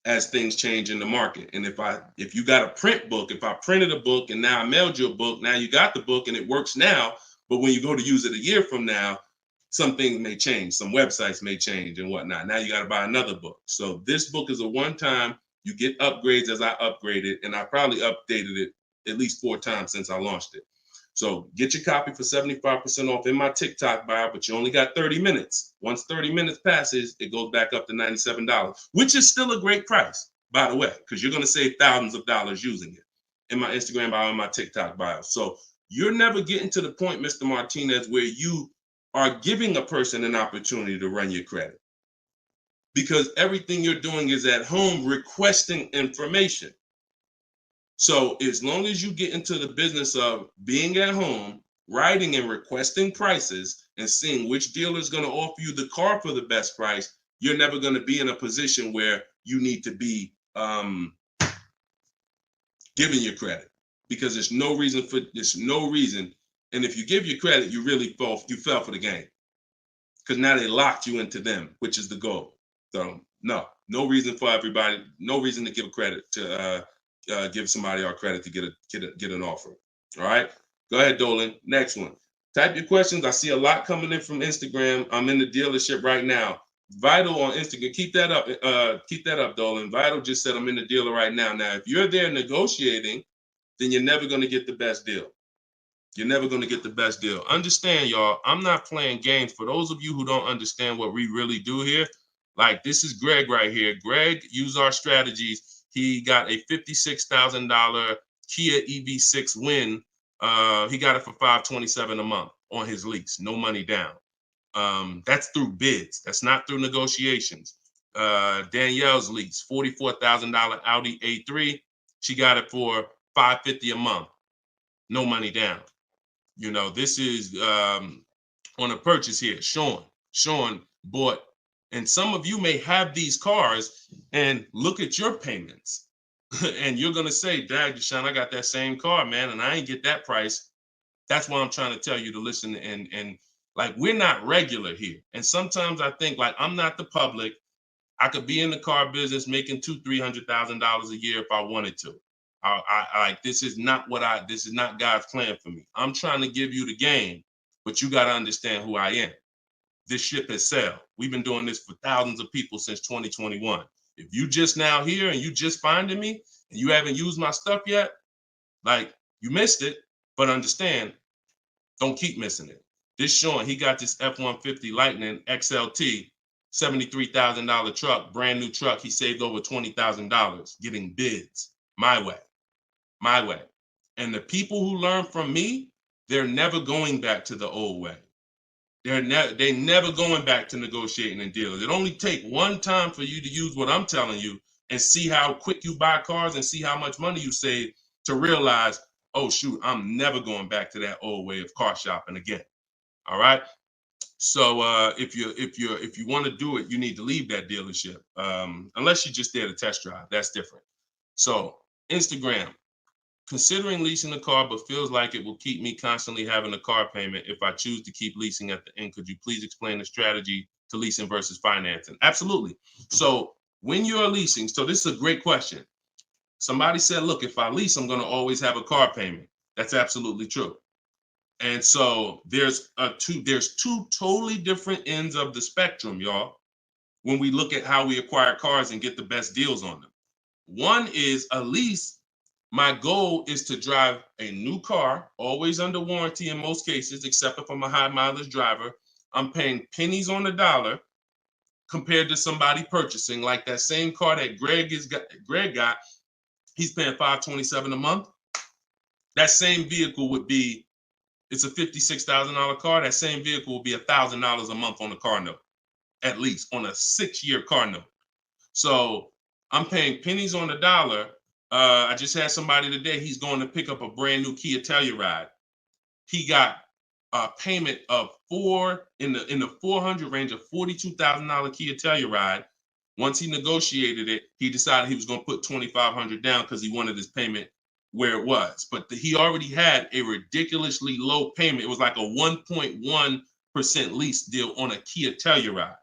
as things change in the market. And if you got a print book, if I printed a book and now I mailed you a book, now you got the book and it works now, but when you go to use it a year from now, some things may change, some websites may change and whatnot. Now you got to buy another book. So this book is a one-time, you get upgrades as I upgrade it, and I probably updated it at least 4 times since I launched it. So get your copy for 75% off in my TikTok bio, but you only got 30 minutes. Once 30 minutes passes, it goes back up to $97, which is still a great price, by the way, because you're going to save thousands of dollars using it in my Instagram bio and my TikTok bio. So you're never getting to the point, Mr. Martinez, where you are giving a person an opportunity to run your credit, because everything you're doing is at home requesting information. So as long as you get into the business of being at home, writing and requesting prices and seeing which dealer is going to offer you the car for the best price, you're never going to be in a position where you need to be giving your credit, because there's no reason. And if you give your credit, you really fell for the game, because now they locked you into them, which is the goal. So no reason for everybody, no reason to give credit to give somebody our credit to get an offer. All right, go ahead, Dolan. Next one. Type your questions. I see a lot coming in from Instagram. I'm in the dealership right now. Vital on Instagram. Keep that up. Keep that up, Dolan. Vital just said I'm in the dealer right now. Now, if you're there negotiating, then you're never going to get the best deal. You're never going to get the best deal. Understand, y'all, I'm not playing games. For those of you who don't understand what we really do here, like, this is Greg right here. Greg used our strategies. He got a $56,000 Kia EV6 win. He got it for $527 a month on his lease, no money down. That's through bids. That's not through negotiations. Danielle's lease, $44,000 Audi A3. She got it for $550 a month, no money down. You know, this is on a purchase here. Sean bought, and some of you may have these cars and look at your payments. And you're going to say, Dad, Deshone, I got that same car, man, and I ain't get that price. That's why I'm trying to tell you to listen. And like, we're not regular here. And sometimes I think, like, I'm not the public. I could be in the car business making $200,000-$300,000 a year if I wanted to. This is not God's plan for me. I'm trying to give you the game, but you got to understand who I am. This ship has sailed. We've been doing this for thousands of people since 2021. If you just now here and you just finding me and you haven't used my stuff yet, like, you missed it, but understand, don't keep missing it. This Sean, he got this F-150 Lightning XLT $73,000 truck, brand new truck. He saved over $20,000 getting bids my way. And the people who learn from me, they're never going back to the old way. They're never going back to negotiating and dealing. It only take one time for you to use what I'm telling you and see how quick you buy cars and see how much money you save to realize, oh shoot, I'm never going back to that old way of car shopping again. All right. So if you want to do it, you need to leave that dealership. Unless you're just there to test drive, that's different. So Instagram. Considering leasing a car, but feels like it will keep me constantly having a car payment if I choose to keep leasing at the end. Could you please explain the strategy to leasing versus financing? Absolutely. So when you're leasing, so this is a great question. Somebody said, look, if I lease, I'm going to always have a car payment. That's absolutely true. And so there's two totally different ends of the spectrum, y'all, when we look at how we acquire cars and get the best deals on them. One is a lease. My goal is to drive a new car, always under warranty in most cases, except if I'm a high mileage driver. I'm paying pennies on the dollar compared to somebody purchasing like that same car that Greg got. He's paying $527 a month. That same vehicle would be, it's a $56,000 car. That same vehicle will be $1,000 a month on the car note, at least on a 6-year car note. So I'm paying pennies on the dollar. I just had somebody today, he's going to pick up a brand new Kia Telluride. He got a payment of in the 400 range of $42,000 Kia Telluride. Once he negotiated it, he decided he was going to put $2,500 down because he wanted his payment where it was. But he already had a ridiculously low payment. It was like a 1.1% lease deal on a Kia Telluride.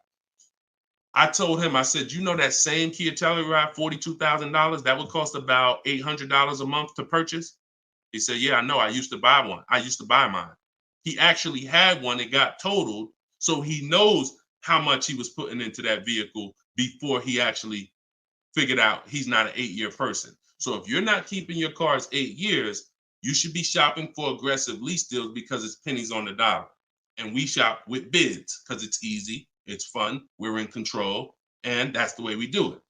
I told him, I said, you know that same Kia Telluride, $42,000, that would cost about $800 a month to purchase? He said, yeah, I know. I used to buy one. I used to buy mine. He actually had one. It got totaled. So he knows how much he was putting into that vehicle before he actually figured out he's not an 8-year person. So if you're not keeping your cars 8 years, you should be shopping for aggressive lease deals because it's pennies on the dollar. And we shop with bids because it's easy. It's fun. We're in control. And that's the way we do it.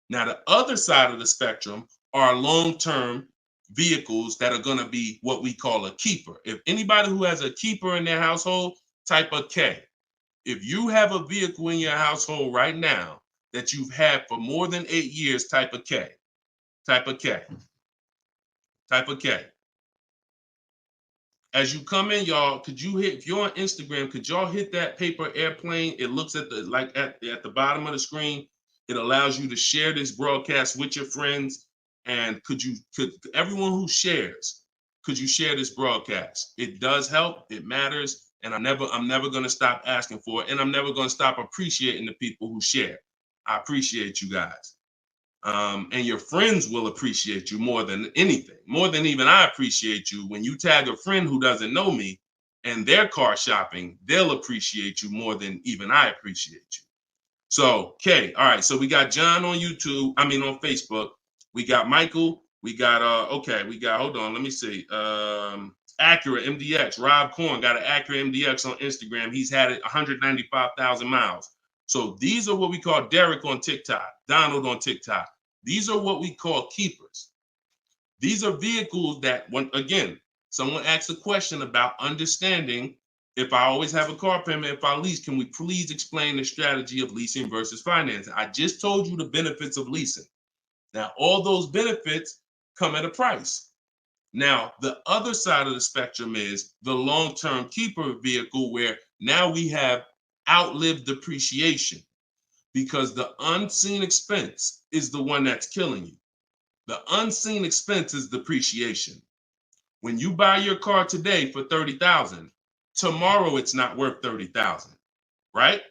Now, the other side of the spectrum are long-term vehicles that are going to be what we call a keeper. If anybody who has a keeper in their household, type a K. If you have a vehicle in your household right now that you've had for more than 8 years, type a K. Type a K. Type a K. As you come in, y'all, if you're on Instagram, could y'all hit that paper airplane? It looks at the bottom of the screen. It allows you to share this broadcast with your friends. And could everyone who shares, could you share this broadcast? It does help. It matters. And I'm never going to stop asking for it. And I'm never going to stop appreciating the people who share. I appreciate you guys. And your friends will appreciate you more than anything, more than even I appreciate you. When you tag a friend who doesn't know me and they're car shopping, they'll appreciate you more than even I appreciate you. So, okay, all right. So we got John on on Facebook. We got Michael. We got hold on, let me see. Acura MDX. Rob Korn got an Acura MDX on Instagram. He's had it 195,000 miles. So these are what we call Derek on TikTok, Donald on TikTok. These are what we call keepers. These are vehicles that, again, someone asked a question about understanding if I always have a car payment, if I lease, can we please explain the strategy of leasing versus financing? I just told you the benefits of leasing. Now, all those benefits come at a price. Now, the other side of the spectrum is the long-term keeper vehicle where now we have outlived depreciation because the unseen expense is the one that's killing you. The unseen expense is depreciation. When you buy your car today for $30,000, tomorrow it's not worth $30,000, right?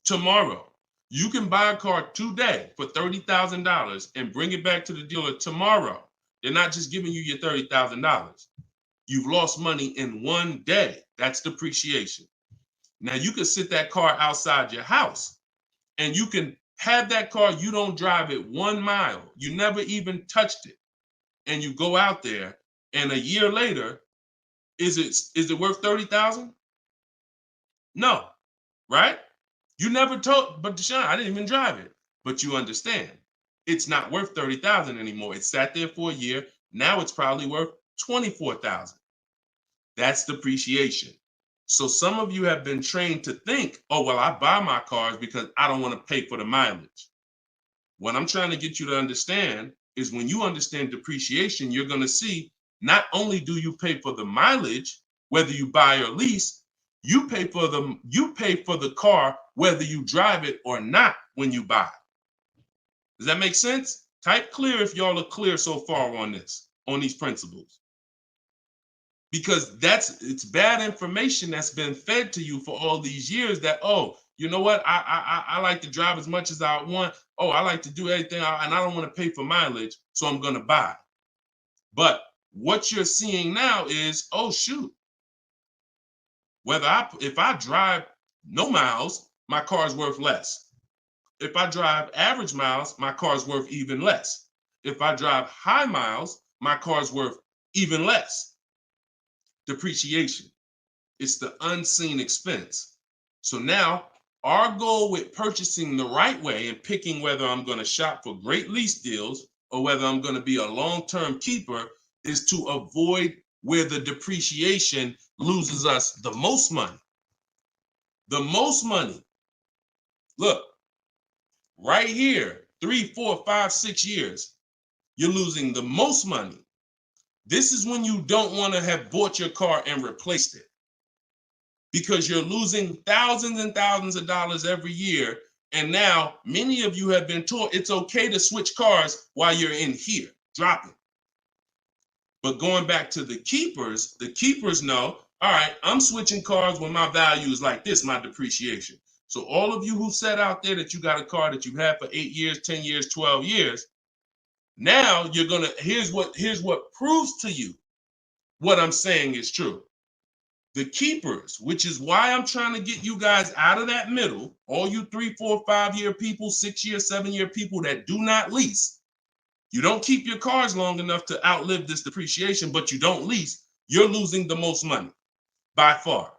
Tomorrow. You can buy a car today for $30,000 and bring it back to the dealer tomorrow. They're not just giving you your $30,000. You've lost money in one day. That's depreciation. Now you can sit that car outside your house and you can have that car. You don't drive it 1 mile. You never even touched it. And you go out there and a year later, is it worth $30,000? No, right? You never told, but Deshone, I didn't even drive it. But you understand, it's not worth $30,000 anymore. It sat there for a year. Now it's probably worth $24,000. That's depreciation. So some of you have been trained to think, oh, well, I buy my cars because I don't want to pay for the mileage. What I'm trying to get you to understand is when you understand depreciation, you're going to see not only do you pay for the mileage, whether you buy or lease, you pay for the car whether you drive it or not when you buy. Does that make sense? Type clear if y'all are clear so far on this, on these principles. Because it's bad information that's been fed to you for all these years that, oh, you know what? I like to drive as much as I want. Oh, I like to do everything and I don't want to pay for mileage, so I'm going to buy. But what you're seeing now is, oh, shoot. If I drive no miles, my car's worth less. If I drive average miles, my car's worth even less. If I drive high miles, my car's worth even less. Depreciation. It's the unseen expense. So now our goal with purchasing the right way and picking whether I'm going to shop for great lease deals or whether I'm going to be a long-term keeper is to avoid where the depreciation loses us the most money. The most money. Look, right here, 3, 4, 5, 6 years, you're losing the most money. This is when you don't want to have bought your car and replaced it, because you're losing thousands and thousands of dollars every year. And now many of you have been taught it's okay to switch cars while you're in here, dropping. But going back to the keepers know, all right, I'm switching cars when my value is like this, my depreciation. So all of you who said out there that you got a car that you've had for 8 years, 10 years, 12 years, now you're gonna, here's what proves to you what I'm saying is true. The keepers, which is why I'm trying to get you guys out of that middle, all you 3, 4, 5 year people, 6 year, 7 year people that do not lease. You don't keep your cars long enough to outlive this depreciation, but you don't lease. You're losing the most money by far,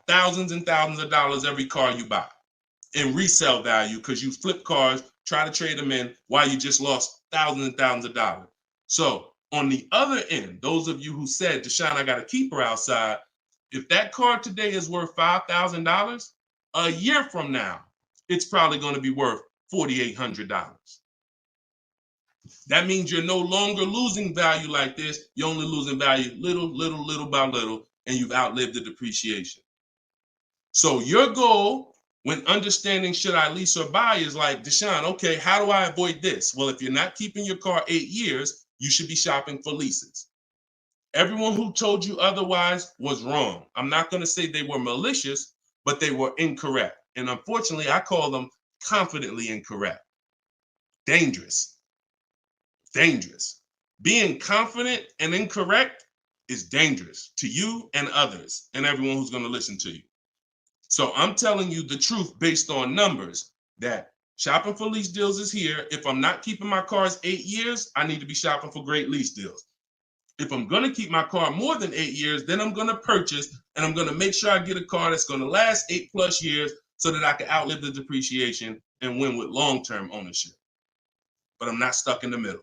thousands and thousands of dollars every car you buy in resale value, because you flip cars, try to trade them in while you just lost thousands and thousands of dollars. So on the other end, those of you who said, Deshone, I got a keeper outside, if that car today is worth $5,000, a year from now, it's probably going to be worth $4,800. That means you're no longer losing value like this. You're only losing value little by little, and you've outlived the depreciation. So your goal when understanding should I lease or buy is like, Deshone, okay, how do I avoid this? Well, if you're not keeping your car 8 years, you should be shopping for leases. Everyone who told you otherwise was wrong. I'm not going to say they were malicious, but they were incorrect. And unfortunately, I call them confidently incorrect. Dangerous. Being confident and incorrect is dangerous to you and others and everyone who's going to listen to you. So I'm telling you the truth based on numbers, that shopping for lease deals is here. If I'm not keeping my cars 8 years, I need to be shopping for great lease deals. If I'm going to keep my car more than 8 years, then I'm going to purchase and I'm going to make sure I get a car that's going to last 8+ years so that I can outlive the depreciation and win with long-term ownership. But I'm not stuck in the middle.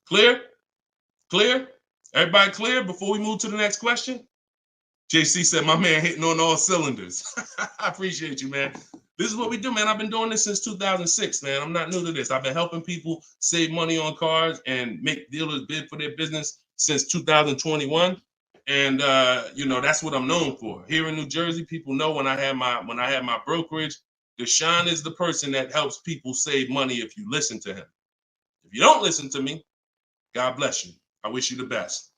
Clear? Clear? Everybody clear before we move to the next question? JC said, my man hitting on all cylinders. I appreciate you, man. This is what we do, man. I've been doing this since 2006, man. I'm not new to this. I've been helping people save money on cars and make dealers bid for their business since 2021. And that's what I'm known for. Here in New Jersey, people know when I had my brokerage, Deshone is the person that helps people save money if you listen to him. If you don't listen to me, God bless you. I wish you the best.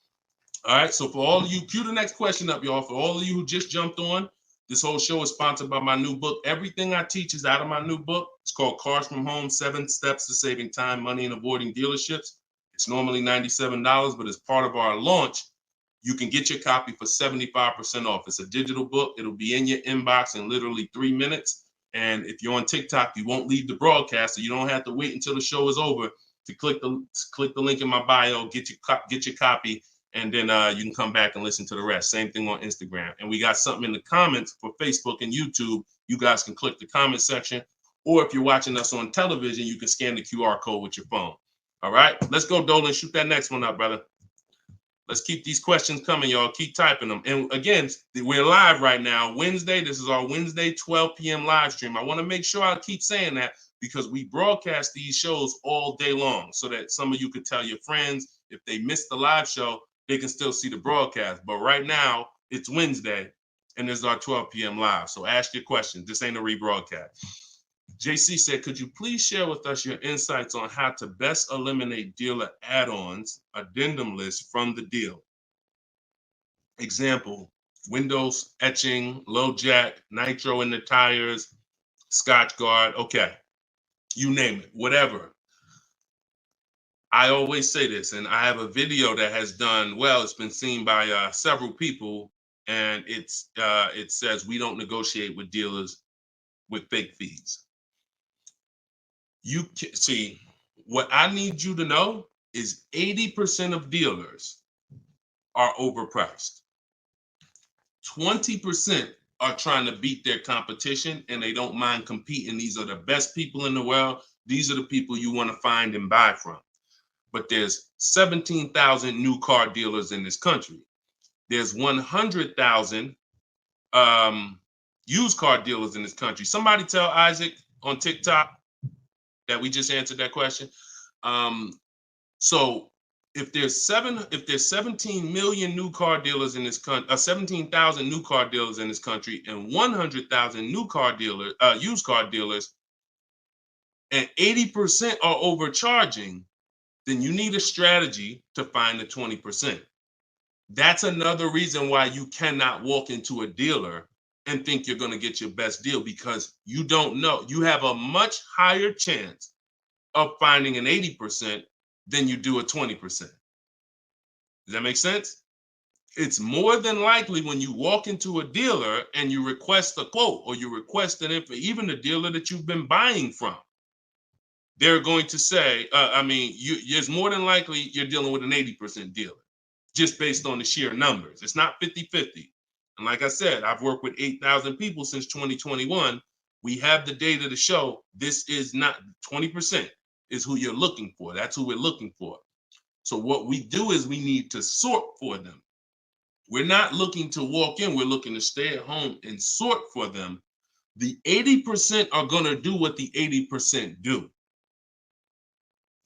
All right, so for all of you, cue the next question up, y'all. For all of you who just jumped on, this whole show is sponsored by my new book. Everything I teach is out of my new book. It's called Cars from Home, 7 Steps to Saving Time, Money, and Avoiding Dealerships. It's normally $97, but as part of our launch, you can get your copy for 75% off. It's a digital book. It'll be in your inbox in literally 3 minutes. And if you're on TikTok, you won't leave the broadcast, so you don't have to wait until the show is over to click the link in my bio, get your copy, and then you can come back and listen to the rest. Same thing on Instagram. And we got something in the comments for Facebook and YouTube. You guys can click the comment section, or if you're watching us on television, you can scan the QR code with your phone. All right, let's go, Dolan. Shoot that next one up, brother. Let's keep these questions coming, y'all. Keep typing them. And again, we're live right now, Wednesday. This is our Wednesday 12 p.m. live stream. I want to make sure I keep saying that because we broadcast these shows all day long so that some of you could tell your friends if they missed the live show, they can still see the broadcast. But right now, it's Wednesday, and this is our 12 p.m. live. So ask your questions. This ain't a rebroadcast. JC said, could you please share with us your insights on how to best eliminate dealer add-ons, addendum lists from the deal? Example, windows etching, low jack, nitro in the tires, Scotch guard. Okay, you name it, whatever. I always say this, and I have a video that has done well. It's been seen by several people, and it says we don't negotiate with dealers with fake fees. You can see what I need you to know is 80% of dealers are overpriced. 20% are trying to beat their competition and they don't mind competing. These are the best people in the world. These are the people you want to find and buy from. But there's 17,000 new car dealers in this country. There's 100,000 used car dealers in this country. Somebody tell Isaac on TikTok that we just answered that question. So if there's 17 million new car dealers in this country, 17,000 new car dealers in this country, and 100,000 new car dealers, used car dealers, and 80% are overcharging, then you need a strategy to find the 20%. That's another reason why you cannot walk into a dealer and think you're going to get your best deal, because you don't know. You have a much higher chance of finding an 80% than you do a 20%. Does that make sense? It's more than likely when you walk into a dealer and you request a quote or you request an info, even the dealer that you've been buying from, they're going to say, it's more than likely you're dealing with an 80% dealer just based on the sheer numbers. It's not 50-50. And like I said, I've worked with 8,000 people since 2021. We have the data to show this is not 20% is who you're looking for. That's who we're looking for. So what we do is we need to sort for them. We're not looking to walk in. We're looking to stay at home and sort for them. The 80% are going to do what the 80% do.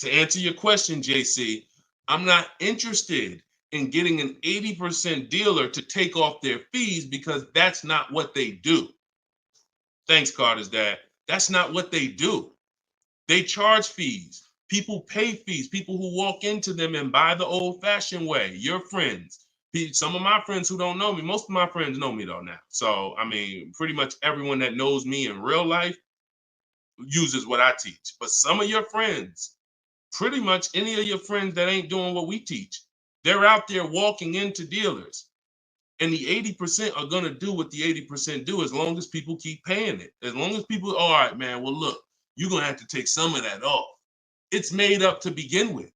To answer your question, JC, I'm not interested in getting an 80% dealer to take off their fees because that's not what they do. Thanks, Carter's dad. That's not what they do. They charge fees. People pay fees. People who walk into them and buy the old-fashioned way. Your friends. Some of my friends who don't know me, most of my friends know me though now. So, pretty much everyone that knows me in real life uses what I teach. But some of your friends, pretty much any of your friends that ain't doing what we teach, they're out there walking into dealers. And the 80% are going to do what the 80% do as long as people keep paying it. As long as people, all right, man, well, look, you're going to have to take some of that off. It's made up to begin with.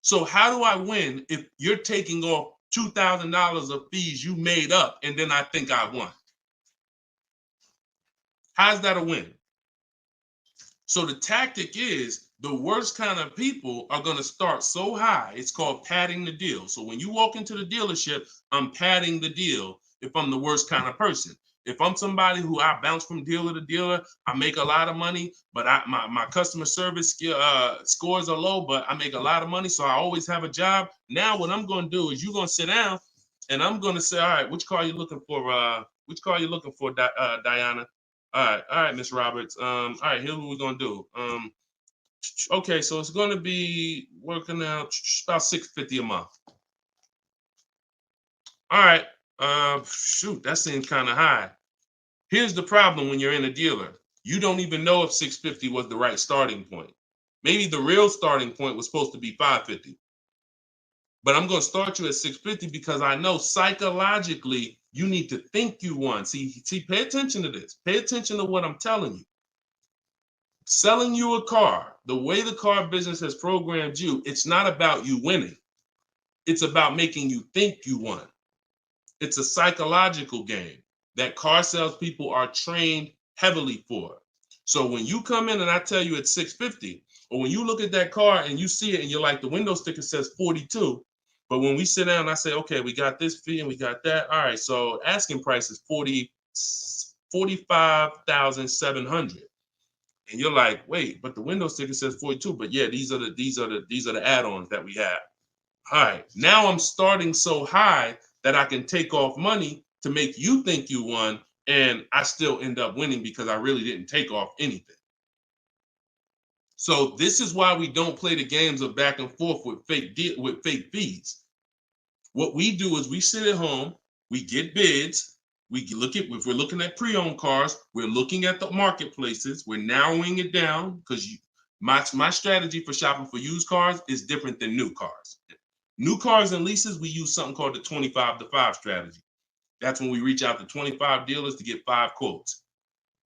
So how do I win if you're taking off $2,000 of fees you made up and then I think I won? How's that a win? So the tactic is the worst kind of people are going to start so high. It's called padding the deal. So when you walk into the dealership, I'm padding the deal if I'm the worst kind of person. If I'm somebody who I bounce from dealer to dealer, I make a lot of money, but my customer service scores are low, but I make a lot of money, so I always have a job. Now what I'm going to do is you're going to sit down, and I'm going to say, all right, which car are you looking for? Which car are you looking for, Diana? All right, Miss Roberts. All right, here's what we're going to do. Okay, so it's going to be working out about $650 a month. All right. Shoot, that seems kind of high. Here's the problem when you're in a dealer. You don't even know if 650 was the right starting point. Maybe the real starting point was supposed to be 550. But I'm going to start you at 650 because I know psychologically you need to think you won. See, pay attention to this. Pay attention to what I'm telling you. Selling you a car, the way the car business has programmed you, it's not about you winning. It's about making you think you won. It's a psychological game that car salespeople are trained heavily for. So when you come in and I tell you it's 650, or when you look at that car and you see it and you're like, the window sticker says 42, but when we sit down and I say, okay, we got this fee and we got that. All right, so asking price is 45,700. And you're like, wait, but the window sticker says 42. But yeah, these are the add-ons that we have. All right, now I'm starting so high that I can take off money to make you think you won, and I still end up winning because I really didn't take off anything. So this is why we don't play the games of back and forth with fake fees. What we do is we sit at home, we get bids, we look at, if we're looking at pre-owned cars, we're looking at the marketplaces, we're narrowing it down, because my strategy for shopping for used cars is different than new cars. New cars and leases, we use something called the 25 to 5 strategy. That's when we reach out to 25 dealers to get 5 quotes.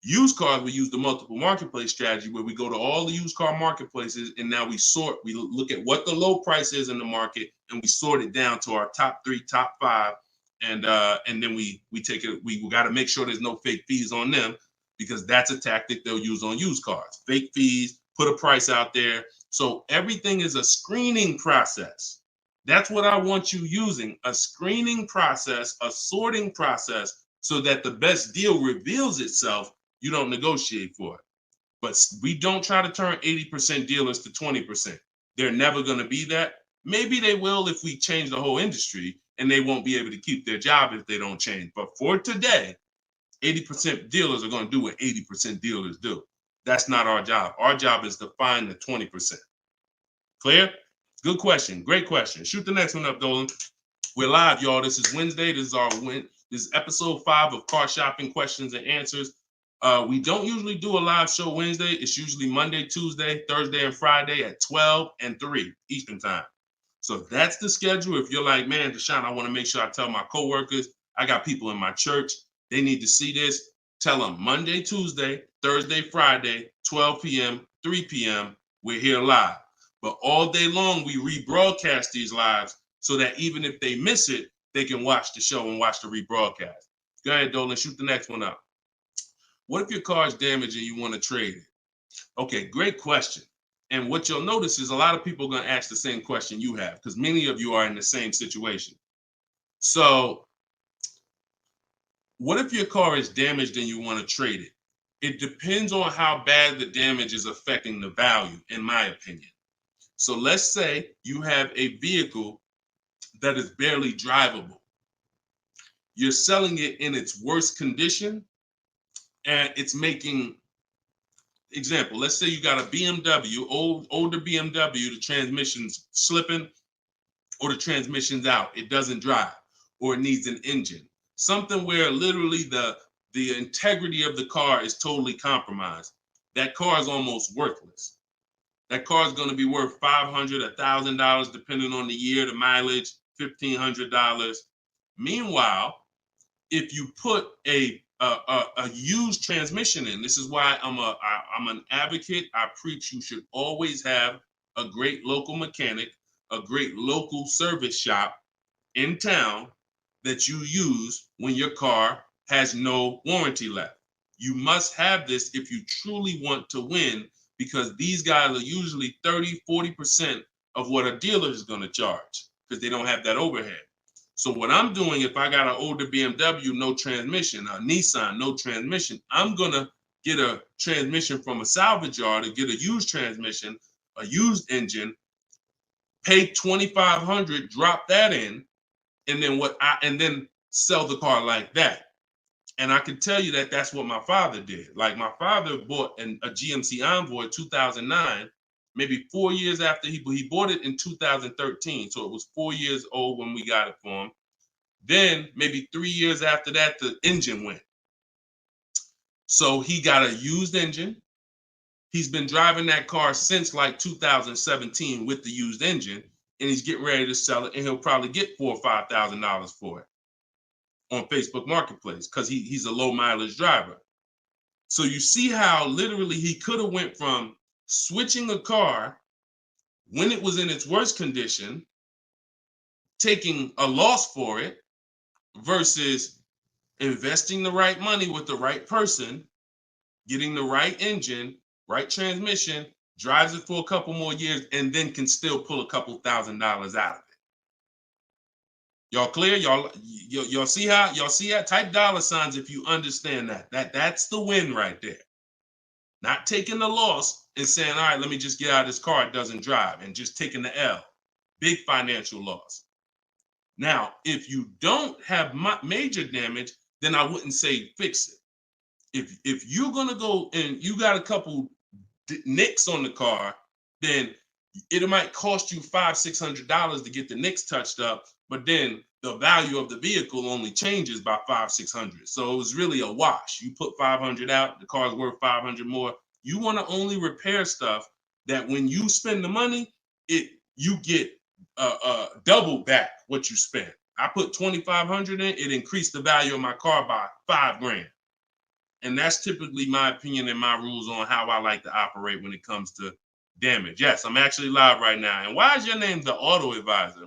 Used cars, we use the multiple marketplace strategy, where we go to all the used car marketplaces and now we look at what the low price is in the market and we sort it down to our top 3, top 5. And then we take it, we got to make sure there's no fake fees on them, because that's a tactic they'll use on used cars. Fake fees, put a price out there. So everything is a screening process. That's what I want you using, a screening process, a sorting process, so that the best deal reveals itself. You don't negotiate for it. But we don't try to turn 80% dealers to 20%. They're never going to be that. Maybe they will if we change the whole industry, and they won't be able to keep their job if they don't change. But for today, 80% dealers are going to do what 80% dealers do. That's not our job. Our job is to find the 20%. Clear? Good question. Great question. Shoot the next one up, Dolan. We're live, y'all. This is Wednesday. This is episode 5 of Car Shopping Questions and Answers. We don't usually do a live show Wednesday. It's usually Monday, Tuesday, Thursday, and Friday at 12 and 3 Eastern time. So that's the schedule. If you're like, man, Deshone, I want to make sure I tell my coworkers, I got people in my church, they need to see this. Tell them Monday, Tuesday, Thursday, Friday, 12 p.m., 3 p.m., we're here live. But all day long, we rebroadcast these lives so that even if they miss it, they can watch the show and watch the rebroadcast. Go ahead, Dolan, shoot the next one up. What if your car is damaged and you want to trade it? Okay, great question. And what you'll notice is a lot of people are going to ask the same question you have, because many of you are in the same situation. So what if your car is damaged and you want to trade it? It depends on how bad the damage is affecting the value, in my opinion. So let's say you have a vehicle that is barely drivable. You're selling it in its worst condition, and it's making, example, let's say you got a BMW, older BMW, the transmission's slipping, or the transmission's out, it doesn't drive, or it needs an engine. Something where literally the integrity of the car is totally compromised. That car is almost worthless. That car is going to be worth $500, $1,000, depending on the year, the mileage, $1,500. Meanwhile, if you put a used transmission in, this is why I'm an advocate. I preach you should always have a great local mechanic, a great local service shop in town that you use when your car has no warranty left. You must have this if you truly want to win, because these guys are usually 30, 40% of what a dealer is going to charge, because they don't have that overhead. So what I'm doing, if I got an older BMW, no transmission, a Nissan, no transmission, I'm going to get a transmission from a salvage yard to get a used transmission, a used engine, pay $2,500, drop that in, and then sell the car like that. And I can tell you that that's what my father did. Like, my father bought a GMC Envoy 2009, maybe 4 years after he bought it in 2013. So it was 4 years old when we got it for him. Then maybe 3 years after that, the engine went. So he got a used engine. He's been driving that car since like 2017 with the used engine, and he's getting ready to sell it, and he'll probably get $4,000 or $5,000 for it on Facebook Marketplace, because he's a low mileage driver. So you see how literally he could have went from switching a car when it was in its worst condition taking a loss for it versus investing the right money with the right person, getting the right engine, right transmission, drives it for a couple more years, and then can still pull a couple $1,000s out of it. Y'all clear? Y'all see how? Y'all see how? Type dollar signs if you understand that. That's the win right there. Not taking the loss and saying, all right, let me just get out of this car, it doesn't drive, and just taking the L. Big financial loss. Now, if you don't have major damage, then I wouldn't say fix it. If you're gonna go and you got a couple nicks on the car, then it might cost you $500-600 to get the nicks touched up, but then the value of the vehicle only changes by $500-600. So it was really a wash. You put 500 out, the car's worth 500 more. You want to only repair stuff that when you spend the money, you get double back what you spent. I put 2,500 in, it increased the value of my car by $5,000. And that's typically my opinion and my rules on how I like to operate when it comes to damage. Yes, I'm actually live right now. And why is your name the Auto Advisor?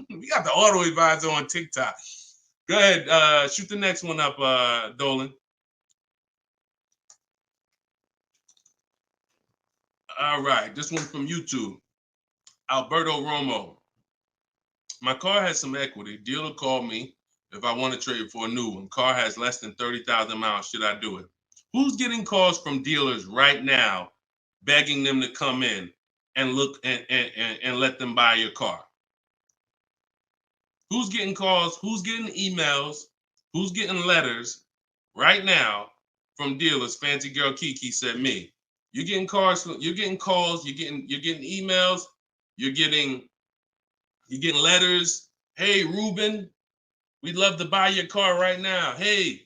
We got the Auto Advisor on TikTok. Go ahead, shoot the next one up, Dolan. All right, this one from YouTube. Alberto Romo. My car has some equity. Dealer called me if I want to trade it for a new one. Car has less than 30,000 miles. Should I do it? Who's getting calls from dealers right now begging them to come in and look and let them buy your car? Who's getting calls? Who's getting emails? Who's getting letters right now from dealers? Fancy Girl Kiki said me. You're getting calls. You're getting calls. You're getting emails. You're getting letters. Hey, Ruben, we'd love to buy your car right now. Hey,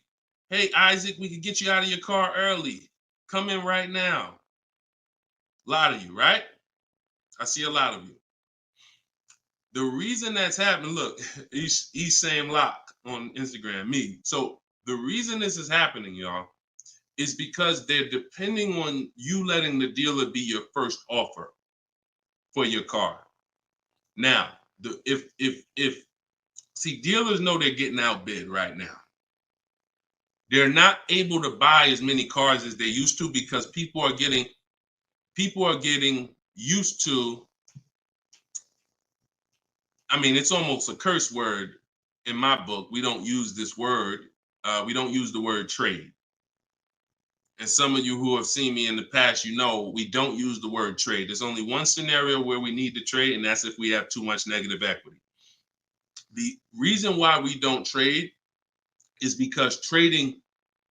Isaac, we could get you out of your car early. Come in right now. A lot of you, right? I see a lot of you. The reason that's happening, look, he's saying lock on Instagram, me. So the reason this is happening, y'all, is because they're depending on you letting the dealer be your first offer for your car. Now, see, dealers know they're getting outbid right now. They're not able to buy as many cars as they used to because people are getting used to, I mean, it's almost a curse word in my book. We don't use this word. We don't use the word trade. And some of you who have seen me in the past, you know we don't use the word trade. There's only one scenario where we need to trade, and that's if we have too much negative equity. The reason why we don't trade is because trading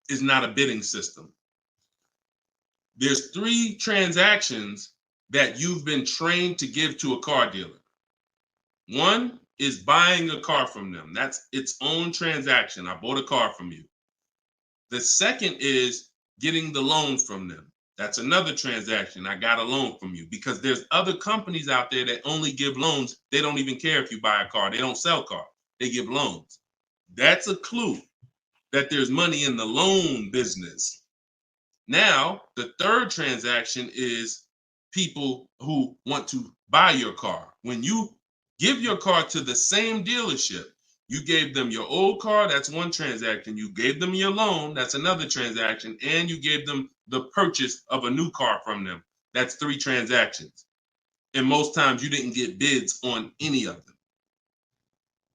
is not a bidding system. There's 3 transactions that you've been trained to give to a car dealer. One is buying a car from them. That's its own transaction. I bought a car from you. The second is getting the loan from them. That's another transaction. I got a loan from you, because there's other companies out there that only give loans. They don't even care if you buy a car. They don't sell cars. They give loans. That's a clue that there's money in the loan business. Now, the third transaction is people who want to buy your car. When you give your car to the same dealership, you gave them your old car, that's one transaction. You gave them your loan, that's another transaction. And you gave them the purchase of a new car from them. That's 3 transactions. And most times you didn't get bids on any of them.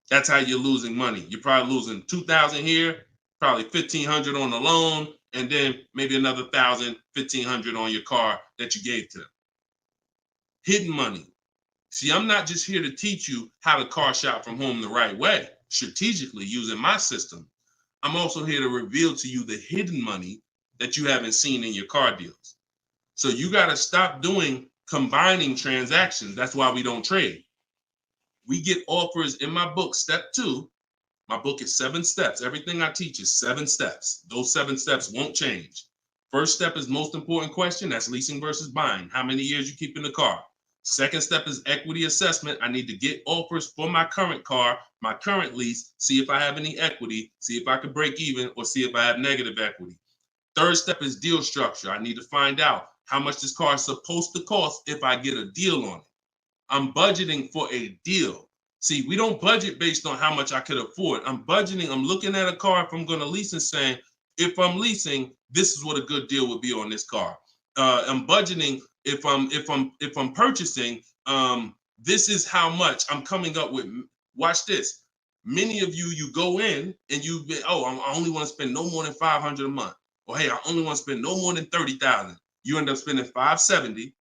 That's how you're losing money. You're probably losing $2,000 here, probably $1,500 on the loan, and then maybe another $1,000, $1,500 on your car that you gave to them. Hidden money. See, I'm not just here to teach you how to car shop from home the right way, strategically using my system. I'm also here to reveal to you the hidden money that you haven't seen in your car deals. So you got to stop doing combining transactions. That's why we don't trade. We get offers in my book, step 2. My book is 7 steps. Everything I teach is 7 steps. Those 7 steps won't change. First step is most important question. That's leasing versus buying. How many years you keep in the car? Second step is equity assessment. I need to get offers for my current car, my current lease, see if I have any equity, see if I can break even, or see if I have negative equity. Third step is deal structure. I need to find out how much this car is supposed to cost if I get a deal on it. I'm budgeting for a deal. See, we don't budget based on how much I could afford. I'm budgeting, I'm looking at a car if I'm going to lease and saying, if I'm leasing, this is what a good deal would be on this car. I'm budgeting if I'm purchasing, this is how much I'm coming up with. Watch this. Many of you go in and you've been, oh, I only want to spend no more than $500 a month. Or hey, I only want to spend no more than $30,000. You end up spending $570,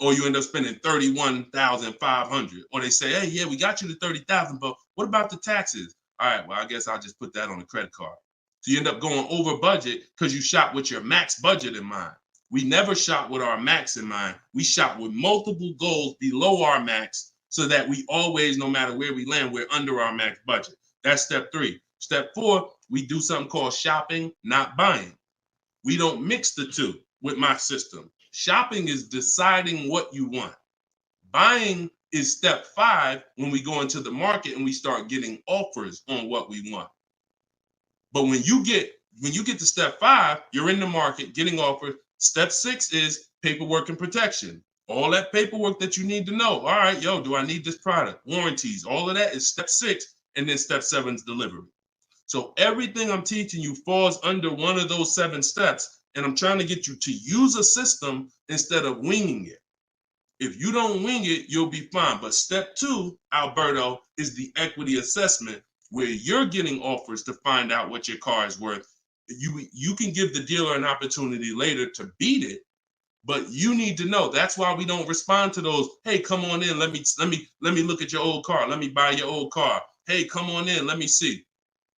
or you end up spending $31,500. Or they say, hey, yeah, we got you to $30,000, but what about the taxes? All right, well, I guess I'll just put that on a credit card. So you end up going over budget because you shop with your max budget in mind. We never shop with our max in mind. We shop with multiple goals below our max so that we always, no matter where we land, we're under our max budget. That's step 3. Step 4, we do something called shopping, not buying. We don't mix the two with my system. Shopping is deciding what you want. Buying is step 5 when we go into the market and we start getting offers on what we want. But when you get to step 5, you're in the market getting offers. Step 6 is paperwork and protection. All that paperwork that you need to know. All right, yo, do I need this product? Warranties, all of that is step 6. And then step 7 is delivery. So everything I'm teaching you falls under one of those 7 steps. And I'm trying to get you to use a system instead of winging it. If you don't wing it, you'll be fine. But step 2, Alberto, is the equity assessment, where you're getting offers to find out what your car is worth. You can give the dealer an opportunity later to beat it, but you need to know. That's why we don't respond to those. Hey, come on in. Let me look at your old car. Let me buy your old car. Hey, come on in. Let me see.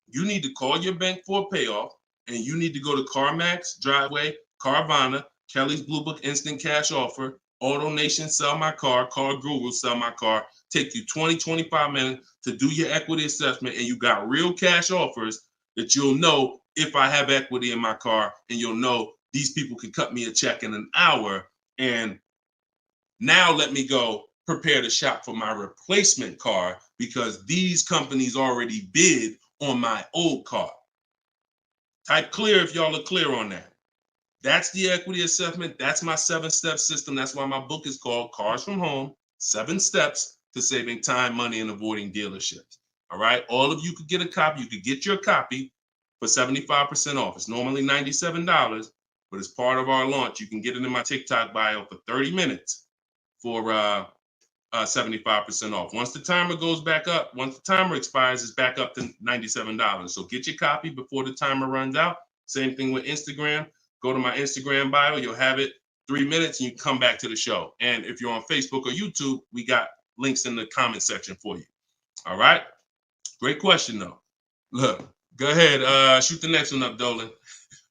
You need to call your bank for a payoff, and you need to go to CarMax, Driveway, Carvana, Kelly's Blue Book Instant Cash Offer, AutoNation, Sell My Car, Car Guru, Sell My Car. Take you 20, 25 minutes to do your equity assessment, and you got real cash offers that you'll know if I have equity in my car, and you'll know these people can cut me a check in an hour. And now let me go prepare to shop for my replacement car because these companies already bid on my old car. Type clear if y'all are clear on that. That's the equity assessment. That's my 7-step system. That's why my book is called Cars from Home, 7 Steps to Saving Time, Money, and Avoiding Dealerships. All right. All of you could get a copy. You could get your copy for 75% off. It's normally $97, but as part of our launch, you can get it in my TikTok bio for 30 minutes for 75% off. Once the timer goes back up, once the timer expires, it's back up to $97. So get your copy before the timer runs out. Same thing with Instagram. Go to my Instagram bio. You'll have it 3 minutes and you come back to the show. And if you're on Facebook or YouTube, we got links in the comment section for you. All right. Great question, though. Look, go ahead. Shoot the next one up, Dolan.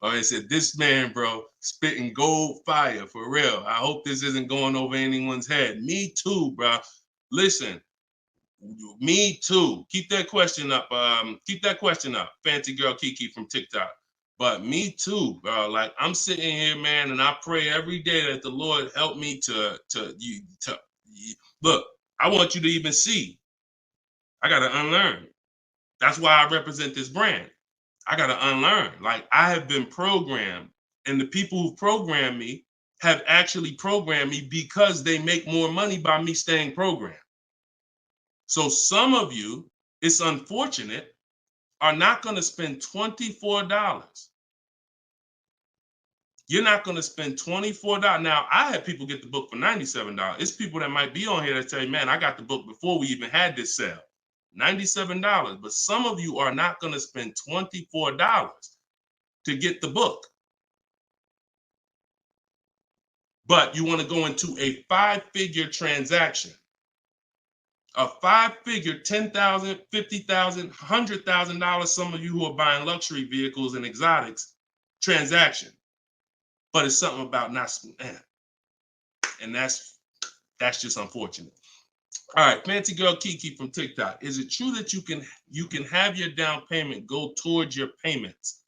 Oh, it said, this man, bro, spitting gold fire for real. I hope this isn't going over anyone's head. Me too, bro. Listen, me too. Keep that question up. Fancy girl Kiki from TikTok. But me too, bro. Like, I'm sitting here, man, and I pray every day that the Lord help me to look. I want you to even see. I gotta unlearn. That's why I represent this brand. I got to unlearn. Like, I have been programmed, and the people who programmed me have actually programmed me because they make more money by me staying programmed. So some of you, it's unfortunate, are not going to spend $24. You're not going to spend $24. Now, I had people get the book for $97. It's people that might be on here that say, man, I got the book before we even had this sale. $97, but some of you are not going to spend $24 to get the book. But you want to go into a 5-figure transaction, a 5-figure, $10,000, $50,000, $100,000. Some of you who are buying luxury vehicles and exotics transaction, but it's something about not, and that's just unfortunate. All right, fancy girl Kiki from TikTok. Is it true that you can have your down payment go towards your payments?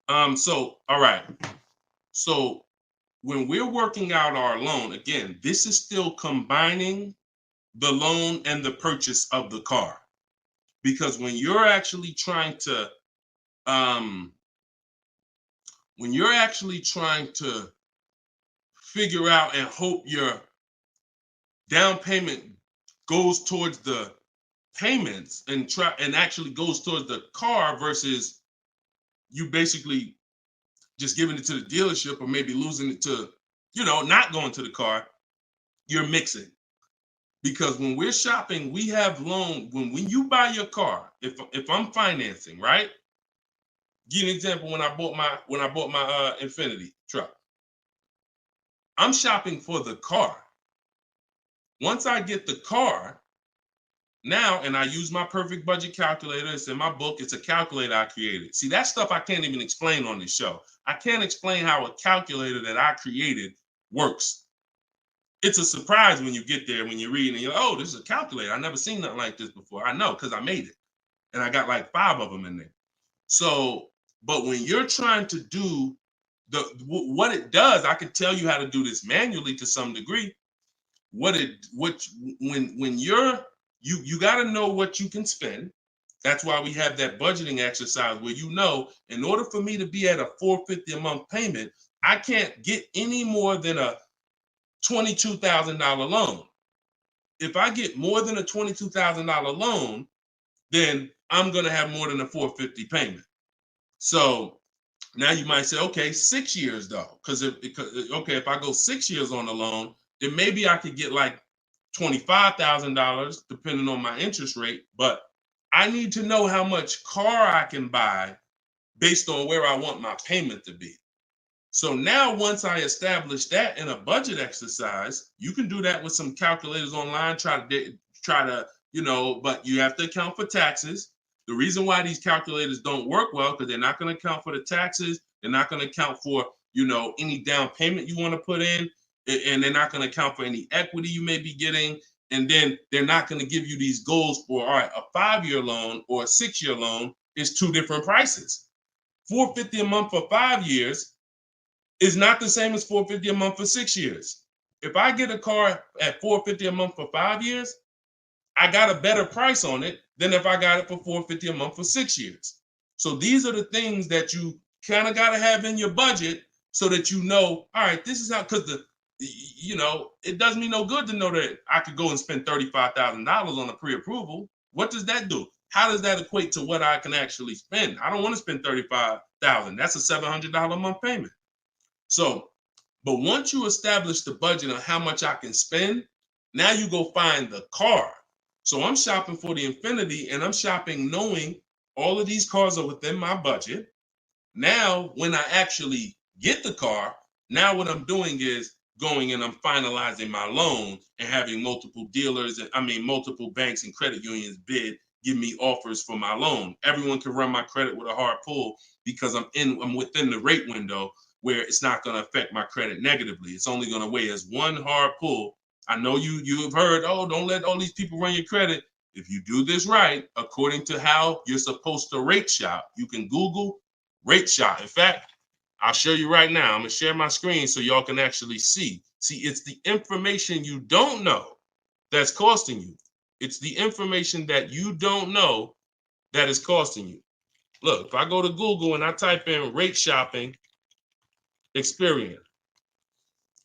So all right. So when we're working out our loan, again, this is still combining the loan and the purchase of the car. Because when you're actually trying to figure out and hope your down payment goes towards the payments and actually goes towards the car versus you basically just giving it to the dealership or maybe losing it to, not going to the car, you're mixing. Because when we're shopping, we have loan. When you buy your car, if I'm financing, right? Give you an example. When I bought my Infiniti truck, I'm shopping for the car. Once I get the car, now, and I use my perfect budget calculator. It's in my book. It's a calculator I created. See, that stuff I can't even explain on this show. I can't explain how a calculator that I created works. It's a surprise when you get there, when you're reading and you're like, oh, this is a calculator. I've never seen nothing like this before. I know, because I made it. And I got like 5 of them in there. So, but when you're trying to do what it does, I can tell you how to do this manually to some degree. When you got to know what you can spend. That's why we have that budgeting exercise where in order for me to be at a $450 a month payment, I can't get any more than a $22,000 loan. If I get more than a $22,000 loan, then I'm going to have more than a $450 payment. So now you might say, okay, 6 years though, because if I go 6 years on the loan, then maybe I could get like $25,000 depending on my interest rate. But I need to know how much car I can buy based on where I want my payment to be. So now once I establish that in a budget exercise, you can do that with some calculators online, try to, but you have to account for taxes. The reason why these calculators don't work well, because they're not going to account for the taxes. They're not going to account for, any down payment you want to put in, and they're not going to account for any equity you may be getting. And then they're not going to give you these goals for, all right, a 5-year loan or a 6-year loan is 2 different prices. $450 a month for 5 years is not the same as $450 a month for 6 years. If I get a car at $450 a month for 5 years, I got a better price on it than if I got it for $450 a month for 6 years. So these are the things that you kind of got to have in your budget so that all right, this is how, because it does me no good to know that I could go and spend $35,000 on a pre-approval. What does that do? How does that equate to what I can actually spend? I don't want to spend $35,000. That's a $700 a month payment. So, but once you establish the budget on how much I can spend, now you go find the car. So I'm shopping for the Infiniti, and I'm shopping knowing all of these cars are within my budget. Now, when I actually get the car, now what I'm doing is going and I'm finalizing my loan and having multiple dealers, multiple banks and credit unions give me offers for my loan. Everyone can run my credit with a hard pull because I'm within the rate window where it's not going to affect my credit negatively. It's only going to weigh as one hard pull. I know you have heard, oh, don't let all these people run your credit. If you do this right, according to how you're supposed to rate shop, you can Google rate shop. In fact, I'll show you right now. I'm going to share my screen so y'all can actually see. See, it's the information you don't know that's costing you. It's the information that you don't know that is costing you. Look, if I go to Google and I type in rate shopping, Experian.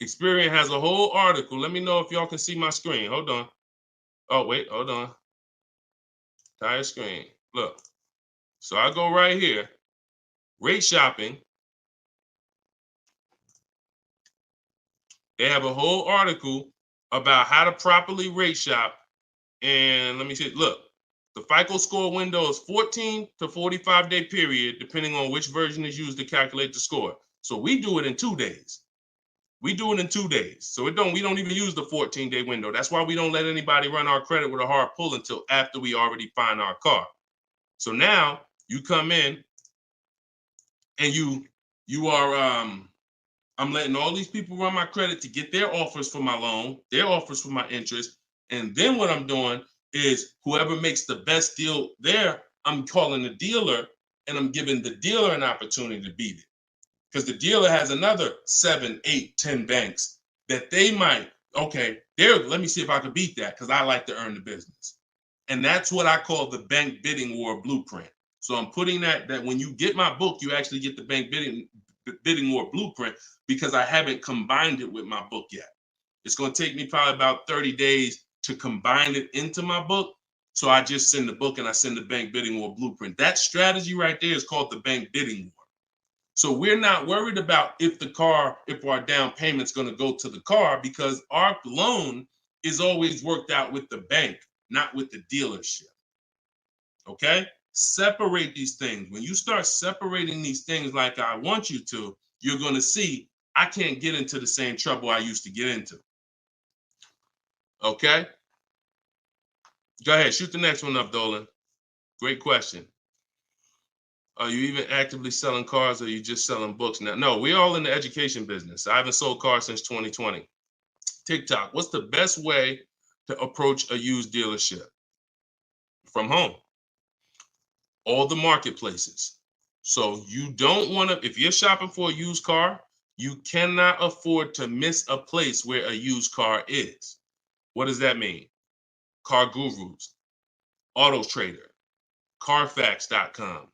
Experian has a whole article. Let me know if y'all can see my screen. Hold on. Oh, wait, hold on. Entire screen. Look. So I go right here. Rate shopping. They have a whole article about how to properly rate shop. And let me see. Look, the FICO score window is 14 to 45-day period, depending on which version is used to calculate the score. So we do it in 2 days. We do it in 2 days. So we don't even use the 14-day window. That's why we don't let anybody run our credit with a hard pull until after we already find our car. So now you come in and you are I'm letting all these people run my credit to get their offers for my loan, their offers for my interest. And then what I'm doing is whoever makes the best deal there, I'm calling the dealer and I'm giving the dealer an opportunity to beat it. Because the dealer has another 7, 8, 10 banks that they might, let me see if I can beat that because I like to earn the business. And that's what I call the bank bidding war blueprint. So I'm putting that when you get my book, you actually get the bank bidding war blueprint because I haven't combined it with my book yet. It's going to take me probably about 30 days to combine it into my book. So I just send the book and I send the bank bidding war blueprint. That strategy right there is called the bank bidding war. So we're not worried about if our down payment's going to go to the car, because our loan is always worked out with the bank, not with the dealership. Okay? Separate these things. When you start separating these things like I want you to, you're going to see I can't get into the same trouble I used to get into. Okay? Go ahead. Shoot the next one up, Dolan. Great question. Are you even actively selling cars, or are you just selling books now? No, we're all in the education business. I haven't sold cars since 2020. TikTok, what's the best way to approach a used dealership? From home. All the marketplaces. So you don't want to, if you're shopping for a used car, you cannot afford to miss a place where a used car is. What does that mean? Car Gurus, Auto Trader, Carfax.com,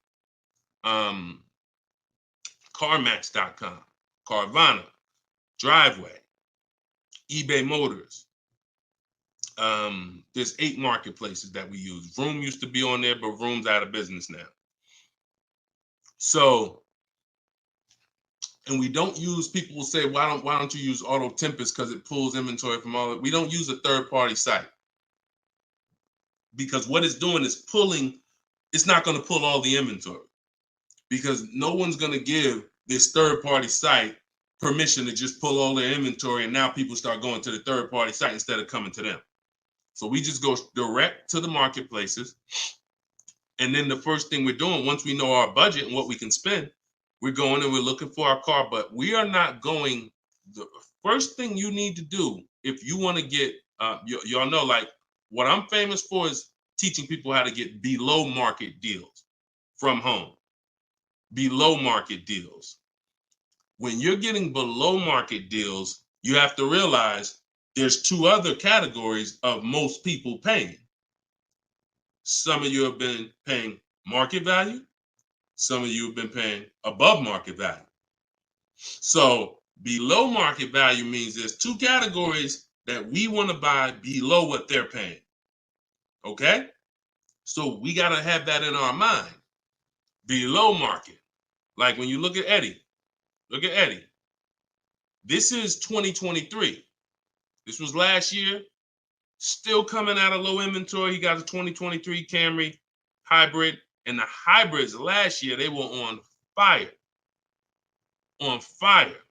CarMax.com, Carvana, Driveway, eBay Motors. There's 8 marketplaces that we use. Vroom used to be on there, but Vroom's out of business now. So, and we don't use, people will say, why don't you use Auto Tempest because it pulls inventory from all of it. We don't use a third-party site, because what it's doing is pulling, it's not going to pull all the inventory, because no one's going to give this third-party site permission to just pull all their inventory, and now people start going to the third-party site instead of coming to them. So we just go direct to the marketplaces. And then the first thing we're doing, once we know our budget and what we can spend, we're going and we're looking for our car. But we are not going, the first thing you need to do if you want to get, y'all know, like, what I'm famous for is teaching people how to get below market deals from home. Below market deals. When you're getting below market deals, you have to realize there's 2 other categories of most people paying. Some of you have been paying market value. Some of you have been paying above market value. So below market value means there's 2 categories that we want to buy below what they're paying. Okay? So we got to have that in our mind. Below market. Like when you look at Eddie. Look at Eddie. This is 2023. This was last year. Still coming out of low inventory. He got a 2023 Camry hybrid. And the hybrids last year, they were on fire. On fire.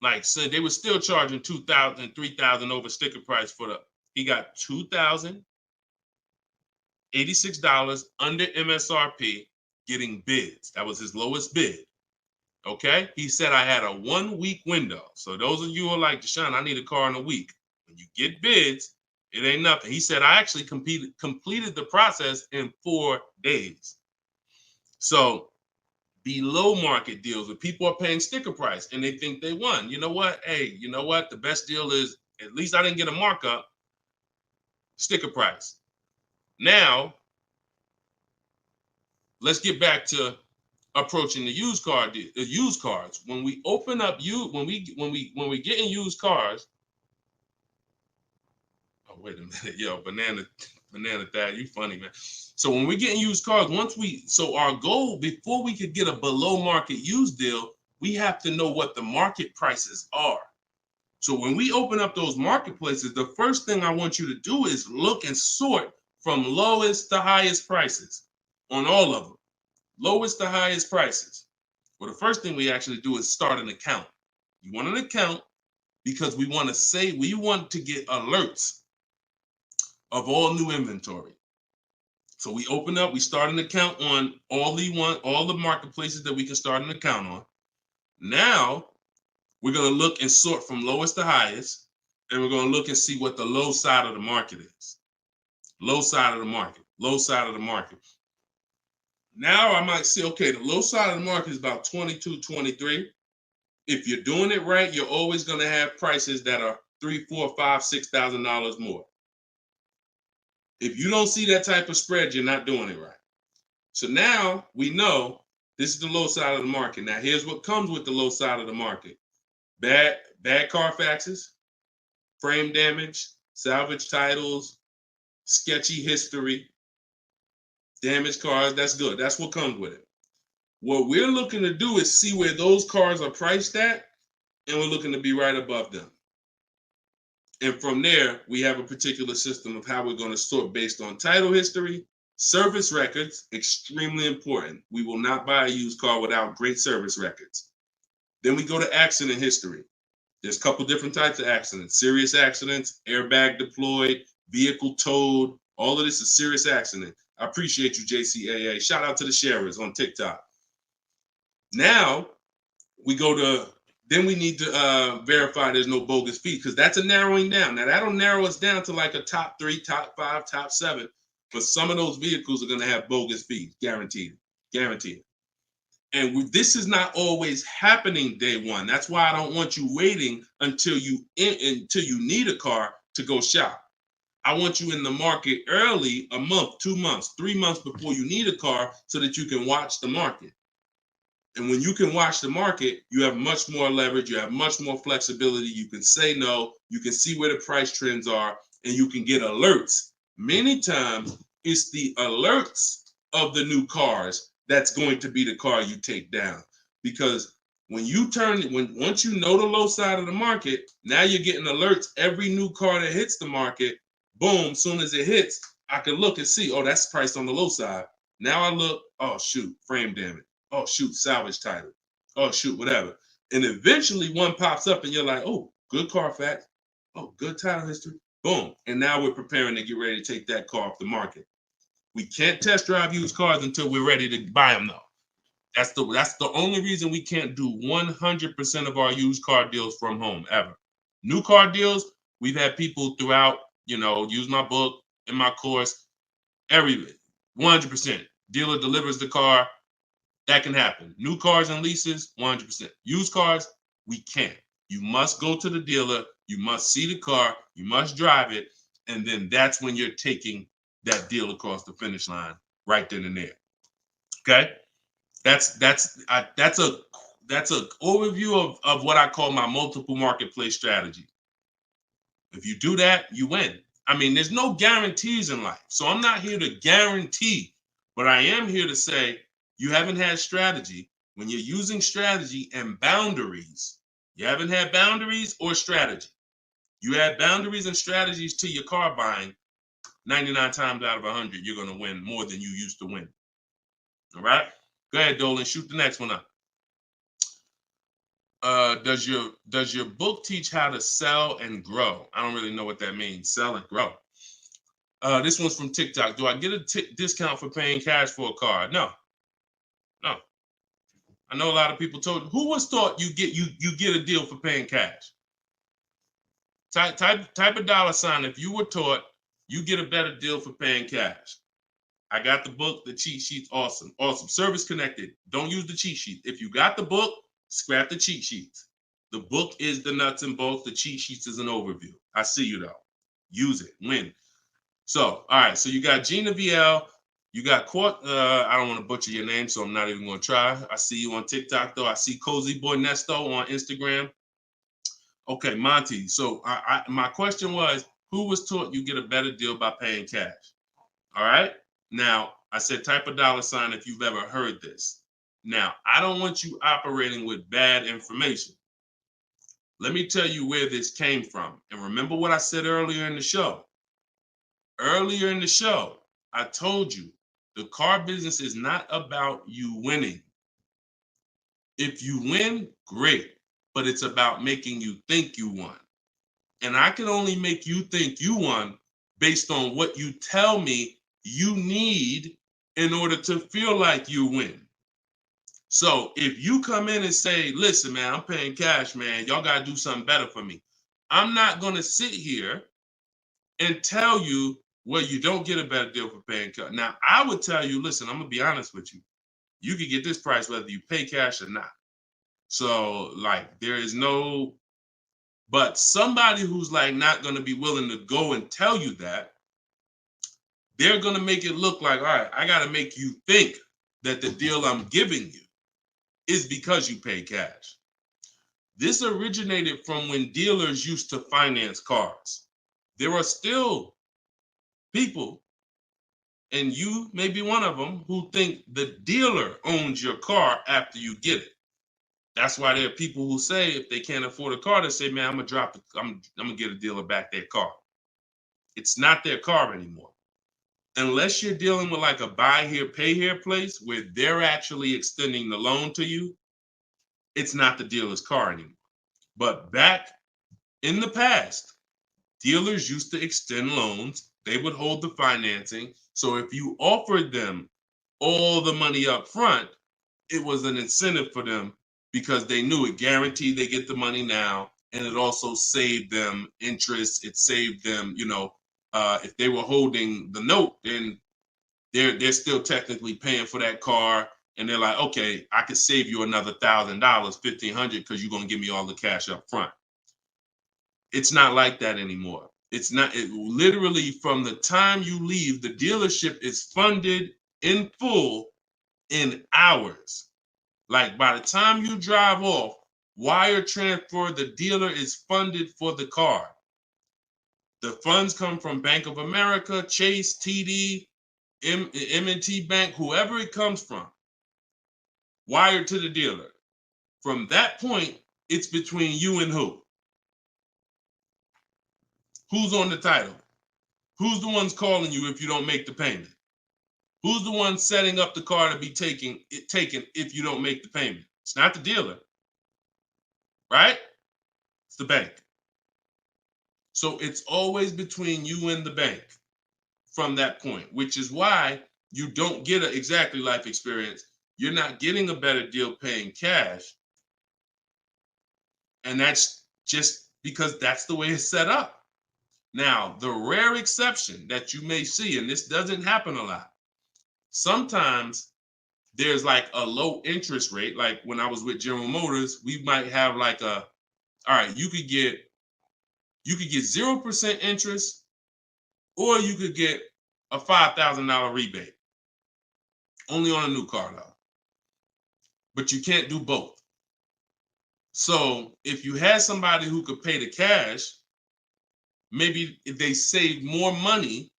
Like, so they were still charging $2,000, $3,000 over sticker price for the, he got $2,086 under MSRP getting bids. That was his lowest bid. Okay? He said, I had a 1-week window. So those of you who are like, Deshone, I need a car in a week. When you get bids, it ain't nothing. He said, I actually completed the process in 4 days. So below market deals where people are paying sticker price and they think they won. You know what? Hey, you know what? The best deal is, at least I didn't get a markup, sticker price. Now, let's get back to approaching the used cars. When we open up when we get in used cars. Oh, wait a minute, yo, banana dad, you funny, man. So when we get in used cars, so our goal before we could get a below market used deal, we have to know what the market prices are. So when we open up those marketplaces, the first thing I want you to do is look and sort from lowest to highest prices on all of them. Lowest to highest prices. Well, the first thing we actually do is start an account. You want an account because we want to get alerts of all new inventory. So we start an account on all the marketplaces that we can start an account on. Now we're going to look and sort from lowest to highest, and we're going to look and see what the low side of the market is. Low side of the market, low side of the market. Now I might say, okay, the low side of the market is about 22, 23. If you're doing it right, you're always going to have prices that are $3,000, $4,000, $5,000, $6,000 more. If you don't see that type of spread, you're not doing it right. So now we know this is the low side of the market. Now here's what comes with the low side of the market. Bad Carfaxes, frame damage, salvage titles, sketchy history, Damaged cars, that's good. That's what comes with it. What we're looking to do is see where those cars are priced at, and we're looking to be right above them. And from there, we have a particular system of how we're going to sort based on title history, service records, extremely important. We will not buy a used car without great service records. Then we go to accident history. There's a couple different types of accidents: serious accidents, airbag deployed, vehicle towed. All of this is serious accident. I appreciate you, JCAA. Shout out to the sharers on TikTok. Now we go to, then we need to verify there's no bogus fees, because that's a narrowing down. Now that'll narrow us down to like a top 3, top 5, top 7. But some of those vehicles are going to have bogus fees, guaranteed, guaranteed. And this is not always happening day one. That's why I don't want you waiting until you need a car to go shop. I want you in the market early, a month, 2 months, 3 months before you need a car, so that you can watch the market. And when you can watch the market, you have much more leverage. You have much more flexibility. You can say no. You can see where the price trends are, and you can get alerts. Many times, it's the alerts of the new cars that's going to be the car you take down. Because when you once you know the low side of the market, now you're getting alerts. Every new car that hits the market, boom, soon as it hits, I can look and see, oh, that's priced on the low side. Now I look, oh, shoot, frame damage. Oh, shoot, salvage title. Oh, shoot, whatever. And eventually one pops up and you're like, oh, good Carfax. Oh, good title history. Boom. And now we're preparing to get ready to take that car off the market. We can't test drive used cars until we're ready to buy them, though. That's the only reason we can't do 100% of our used car deals from home, ever. New car deals, we've had people throughout, use my book, in my course, everything. 100%. Dealer delivers the car. That can happen. New cars and leases, 100%. Used cars, we can't. You must go to the dealer. You must see the car. You must drive it. And then that's when you're taking that deal across the finish line right then and there. Okay? That's a overview of what I call my multiple marketplace strategy. If you do that, you win. I mean, there's no guarantees in life. So I'm not here to guarantee, but I am here to say, you haven't had strategy. When you're using strategy and boundaries, you haven't had boundaries or strategy. You add boundaries and strategies to your car buying, 99 times out of 100, you're going to win more than you used to win. All right? Go ahead, Dolan. Shoot the next one up. Does your book teach how to sell and grow? I don't really know what that means. Sell and grow. This one's from TikTok. Do I get a discount for paying cash for a car? No. I know a lot of people told. Who was taught you get a deal for paying cash? Type a $sign if you were taught you get a better deal for paying cash. I got the book, the cheat sheets, awesome. Service connected. Don't use the cheat sheet. If you got the book, scrap the cheat sheets. The book is the nuts and bolts. The cheat sheets is an overview. I see you though. Use it. Win. So, all right. So you got Gina VL. You got I don't want to butcher your name, so I'm not even going to try. I see you on TikTok, though. I see Cozy Boy Nesto on Instagram. Okay, Monty. So my question was, who was taught you get a better deal by paying cash? All right. Now, I said type a $sign if you've ever heard this. Now, I don't want you operating with bad information. Let me tell you where this came from. And remember what I said earlier in the show. Earlier in the show, I told you, the car business is not about you winning. If you win, great, but it's about making you think you won. And I can only make you think you won based on what you tell me you need in order to feel like you win. So if you come in and say, listen, man, I'm paying cash, man, y'all got to do something better for me. I'm not going to sit here and tell you, well, you don't get a better deal for paying cash. Now, I would tell you, listen, I'm going to be honest with you. You can get this price whether you pay cash or not. So, like, there is no, but somebody who's like not going to be willing to go and tell you that, they're going to make it look like, all right, I got to make you think that the deal I'm giving you is because you pay cash. This originated from when dealers used to finance cars. There are still people And you may be one of them who think the dealer owns your car after you get it. That's why there are people who say if they can't afford a car, they say, man, I'm gonna get a dealer back their car. It's not their car anymore. Unless you're dealing with like a buy here, pay here place where they're actually extending the loan to you, it's not the dealer's car anymore. But back in the past, dealers used to extend loans. They would hold the financing. So if you offered them all the money up front, it was an incentive for them because they knew it guaranteed they get the money now. And it also saved them interest. It saved them, if they were holding the note, then they're still technically paying for that car. And they're like, okay, I could save you another $1,000, $1,500 because you're going to give me all the cash up front. It's not like that anymore. It's not. It literally from the time you leave, the dealership is funded in full in hours. Like by the time you drive off, wire transfer, the dealer is funded for the car. The funds come from Bank of America, Chase, TD, M&T Bank, whoever it comes from, wired to the dealer. From that point, it's between you and who? Who's on the title? Who's the ones calling you if you don't make the payment? Who's the one setting up the car to be taken if you don't make the payment? It's not the dealer, right? It's the bank. So it's always between you and the bank from that point, which is why you don't get an exactly life experience. You're not getting a better deal paying cash. And that's just because that's the way it's set up. Now, the rare exception that you may see, and this doesn't happen a lot, sometimes there's like a low interest rate. Like when I was with General Motors, we might have like all right, you could get 0% interest, or you could get a $5,000 rebate. Only on a new car though. But you can't do both. So if you had somebody who could pay the cash, maybe if they save more money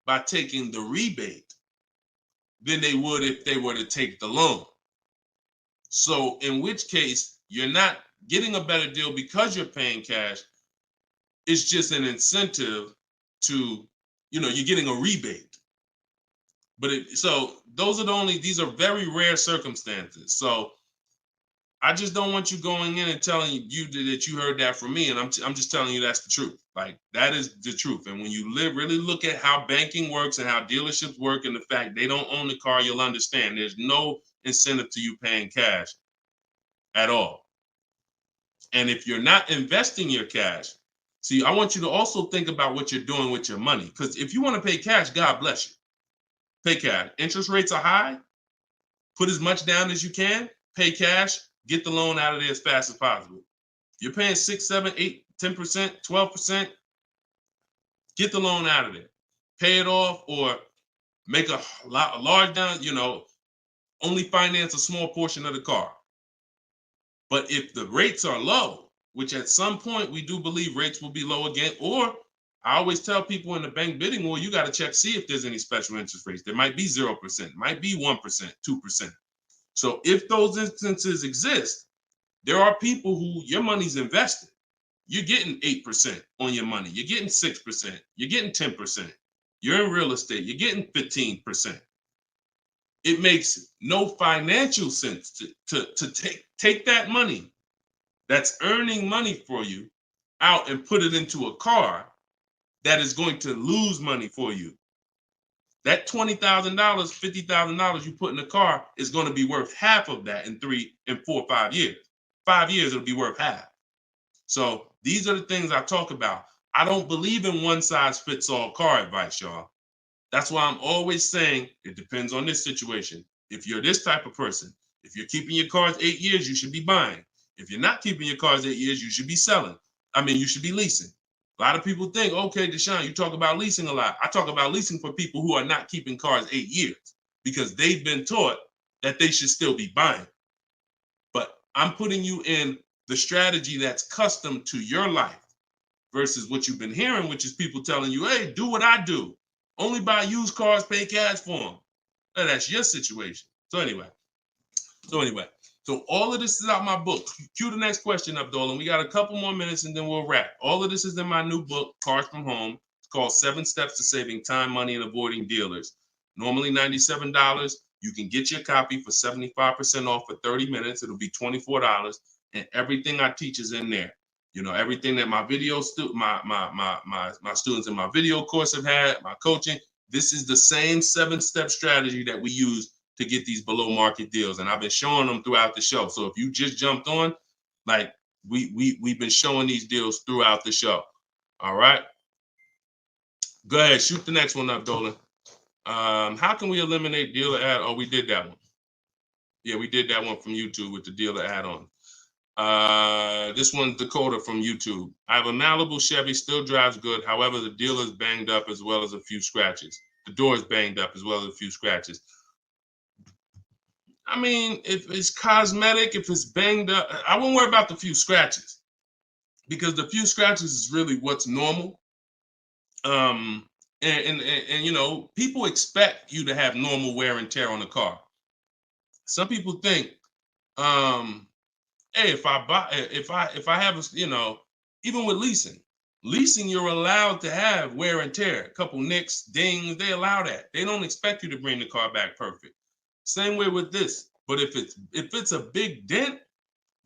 by taking the rebate than they would if they were to take the loan. So in which case, you're not getting a better deal because you're paying cash. It's just an incentive to, you're getting a rebate. But so those are these are very rare circumstances. So I just don't want you going in and telling you that you heard that from me. And I'm just telling you that's the truth. Like that is the truth. And when you really look at how banking works and how dealerships work and the fact they don't own the car, you'll understand there's no incentive to you paying cash at all. And if you're not investing your cash, see, I want you to also think about what you're doing with your money. Because if you want to pay cash, God bless you. Pay cash. Interest rates are high. Put as much down as you can. Pay cash. Get the loan out of there as fast as possible. You're paying 6, 7, 8, 10%, 12%. Get the loan out of there. Pay it off or make a large down, only finance a small portion of the car. But if the rates are low, which at some point we do believe rates will be low again, or I always tell people in the bank bidding war, you got to check, see if there's any special interest rates. There might be 0%, might be 1%, 2%. So if those instances exist, there are people who your money's invested. You're getting 8% on your money. You're getting 6%. You're getting 10%. You're in real estate. You're getting 15%. It makes no financial sense to take that money that's earning money for you out and put it into a car that is going to lose money for you. That $20,000, $50,000 you put in the car is going to be worth half of that in 3 and 4, 5 years. 5 years, it'll be worth half. So these are the things I talk about. I don't believe in one size fits all car advice, y'all. That's why I'm always saying it depends on this situation. If you're this type of person, if you're keeping your cars 8 years, you should be buying. If you're not keeping your cars 8 years, you should be selling. You should be leasing. A lot of people think, okay, Deshone, you talk about leasing a lot. I talk about leasing for people who are not keeping cars 8 years because they've been taught that they should still be buying. But I'm putting you in the strategy that's custom to your life versus what you've been hearing, which is people telling you, hey, do what I do. Only buy used cars, pay cash for them. Now, that's your situation. So anyway, so all of this is out my book. Cue the next question up, Dolan. We got a couple more minutes and then we'll wrap. All of this is in my new book, Cars from Home. It's called 7 Steps to Saving Time, Money, and Avoiding Dealers. Normally $97. You can get your copy for 75% off for 30 minutes. It'll be $24. And everything I teach is in there. You know, everything that my video my students in my video course have had, my coaching. This is the same 7-step strategy that we use to get these below market deals. And I've been showing them throughout the show. So if you just jumped on, like we've been showing these deals throughout the show. All right. Go ahead, shoot the next one up, Dolan. How can we eliminate dealer ad? Oh, we did that one. Yeah, we did that one from YouTube with the dealer add-on. This one's Dakota from YouTube. I have a Malibu Chevy, still drives good. However, the dealer is banged up as well as a few scratches. The door is banged up as well as a few scratches. I mean, if it's cosmetic, if it's banged up, I won't worry about the few scratches because the few scratches is really what's normal. And you know, people expect you to have normal wear and tear on the car. Some people think, hey, if I have a, you know, even with leasing, you're allowed to have wear and tear, a couple nicks, dings, they allow that. They don't expect you to bring the car back perfect. Same way with this. But if it's a big dent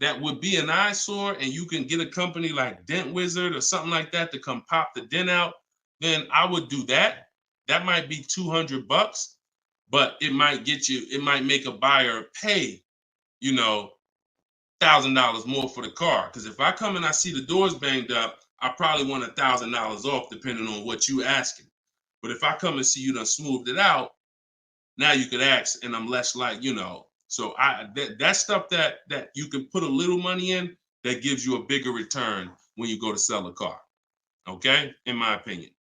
that would be an eyesore and you can get a company like Dent Wizard or something like that to come pop the dent out, then I would do that. That might be $200, but it might make a buyer pay, you know, $1,000 more for the car. Because if I come and I see the doors banged up, I probably want $1,000 off depending on what you asking. But if I come and see you done smoothed it out, now you could ask, and I'm less like, you know. So that stuff that you can put a little money in that gives you a bigger return when you go to sell a car. Okay, in my opinion.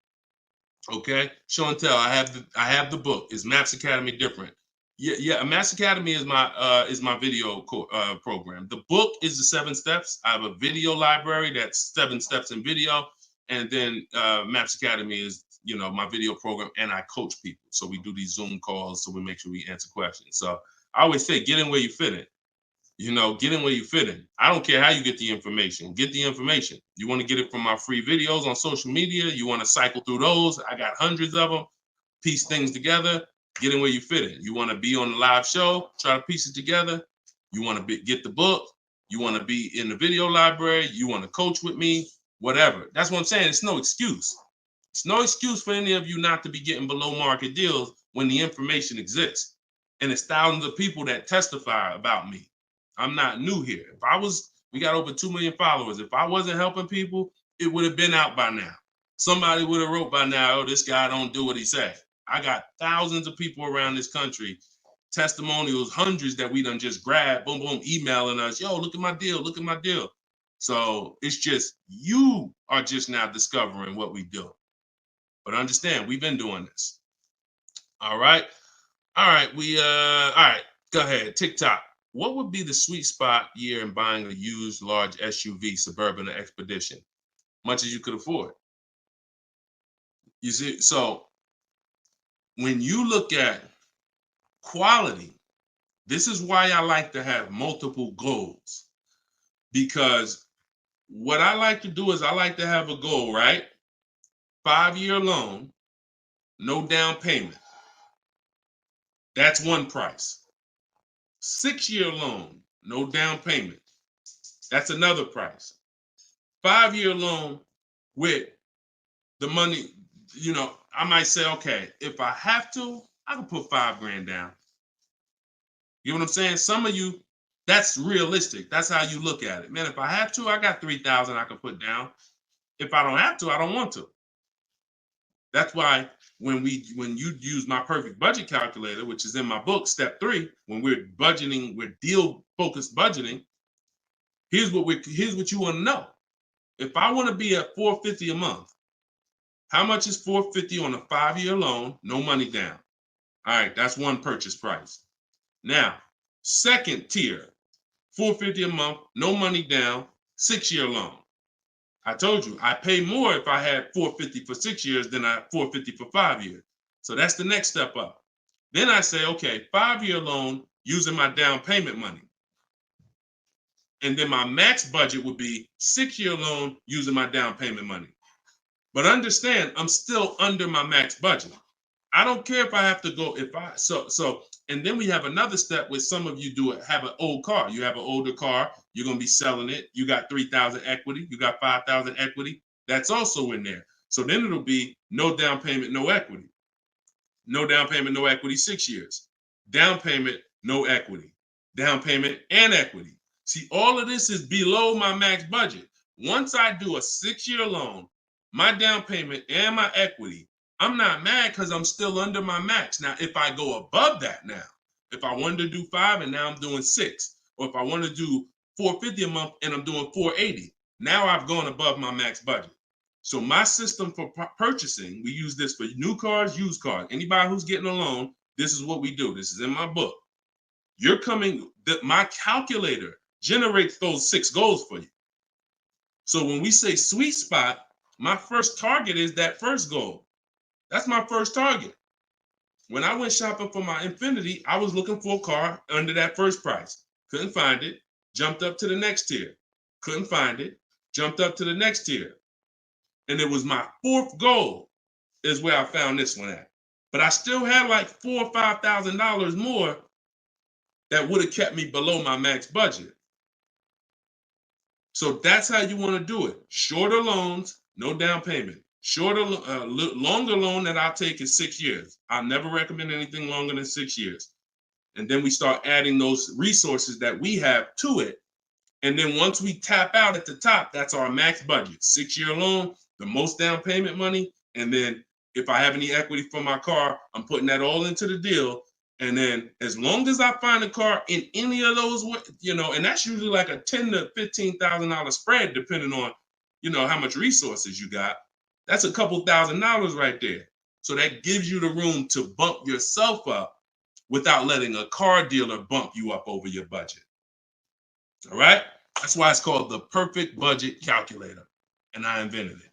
Okay, show and tell. I have the book. Is Maps Academy different? Yeah. Maps Academy is my video program. The book is the 7 steps. I have a video library that's 7 steps in video, and then Maps Academy is, you know, my video program, and I coach people. So we do these Zoom calls, so we make sure we answer questions. So I always say, get in where you fit in. You know, get in where you fit in. I don't care how you get the information. Get the information. You want to get it from my free videos on social media. You want to cycle through those. I got hundreds of them. Piece things together. Get in where you fit in. You want to be on the live show. Try to piece it together. You want to get the book. You want to be in the video library. You want to coach with me. Whatever. That's what I'm saying. It's no excuse. It's no excuse for any of you not to be getting below market deals when the information exists. And it's thousands of people that testify about me. I'm not new here. We got over 2 million followers. If I wasn't helping people, it would have been out by now. Somebody would have wrote by now, oh, this guy don't do what he said. I got thousands of people around this country, testimonials, hundreds that we done just grabbed, boom, boom, emailing us, yo, look at my deal, look at my deal. So it's just, you are just now discovering what we do. But understand, we've been doing this. All right. All right. All right. Go ahead. TikTok. What would be the sweet spot year in buying a used large SUV, Suburban or Expedition? Much as you could afford. You see, so when you look at quality, this is why I like to have multiple goals. Because what I like to do is I like to have a goal, right? 5-year loan, no down payment. That's one price. 6-year loan, no down payment. That's another price. 5-year loan with the money, you know, I might say, okay, if I have to, I can put $5,000 down. You know what I'm saying? Some of you, that's realistic. That's how you look at it. Man, if I have to, I got $3,000 I can put down. If I don't have to, I don't want to. That's why when you use my perfect budget calculator, which is in my book, step 3, when we're budgeting, we're deal focused budgeting. Here's what you want to know. If I want to be at $450 a month, how much is $450 on a 5-year loan, no money down? All right, that's one purchase price. Now, second tier, $450 a month, no money down, 6-year loan. I told you, I pay more if I had $450 for 6 years than I $450 for 5 years. So that's the next step up. Then I say, okay, 5-year loan using my down payment money. And then my max budget would be 6-year loan using my down payment money. But understand, I'm still under my max budget. I don't care if I have to go, and then we have another step where some of you have an old car. You have an older car, you're going to be selling it. You got 3,000 equity, you got 5,000 equity. That's also in there. So then it'll be no down payment, no equity. No down payment, no equity, 6 years. Down payment, no equity. Down payment and equity. See, all of this is below my max budget. Once I do a 6-year loan, my down payment and my equity, I'm not mad because I'm still under my max. Now, if I go above that now, if I wanted to do 5 and now I'm doing 6, or if I want to do $450 a month and I'm doing $480, now I've gone above my max budget. So my system for purchasing, we use this for new cars, used cars. Anybody who's getting a loan, this is what we do. This is in my book. My calculator generates those 6 goals for you. So when we say sweet spot, my first target is that first goal. That's my first target. When I went shopping for my Infiniti, I was looking for a car under that first price. Couldn't find it. Jumped up to the next tier. Couldn't find it. Jumped up to the next tier. And it was my 4th goal is where I found this one at. But I still had like $4,000 or $5,000 more that would have kept me below my max budget. So that's how you want to do it. Shorter loans, no down payment. Longer loan that I'll take is 6 years. I'll never recommend anything longer than 6 years. And then we start adding those resources that we have to it. And then once we tap out at the top, that's our max budget. 6-year loan, the most down payment money. And then if I have any equity for my car, I'm putting that all into the deal. And then as long as I find a car in any of those, and that's usually like a $10,000 to $15,000 spread, depending on, how much resources you got. That's a couple $1,000s right there. So that gives you the room to bump yourself up without letting a car dealer bump you up over your budget. All right? That's why it's called the perfect budget calculator. And I invented it.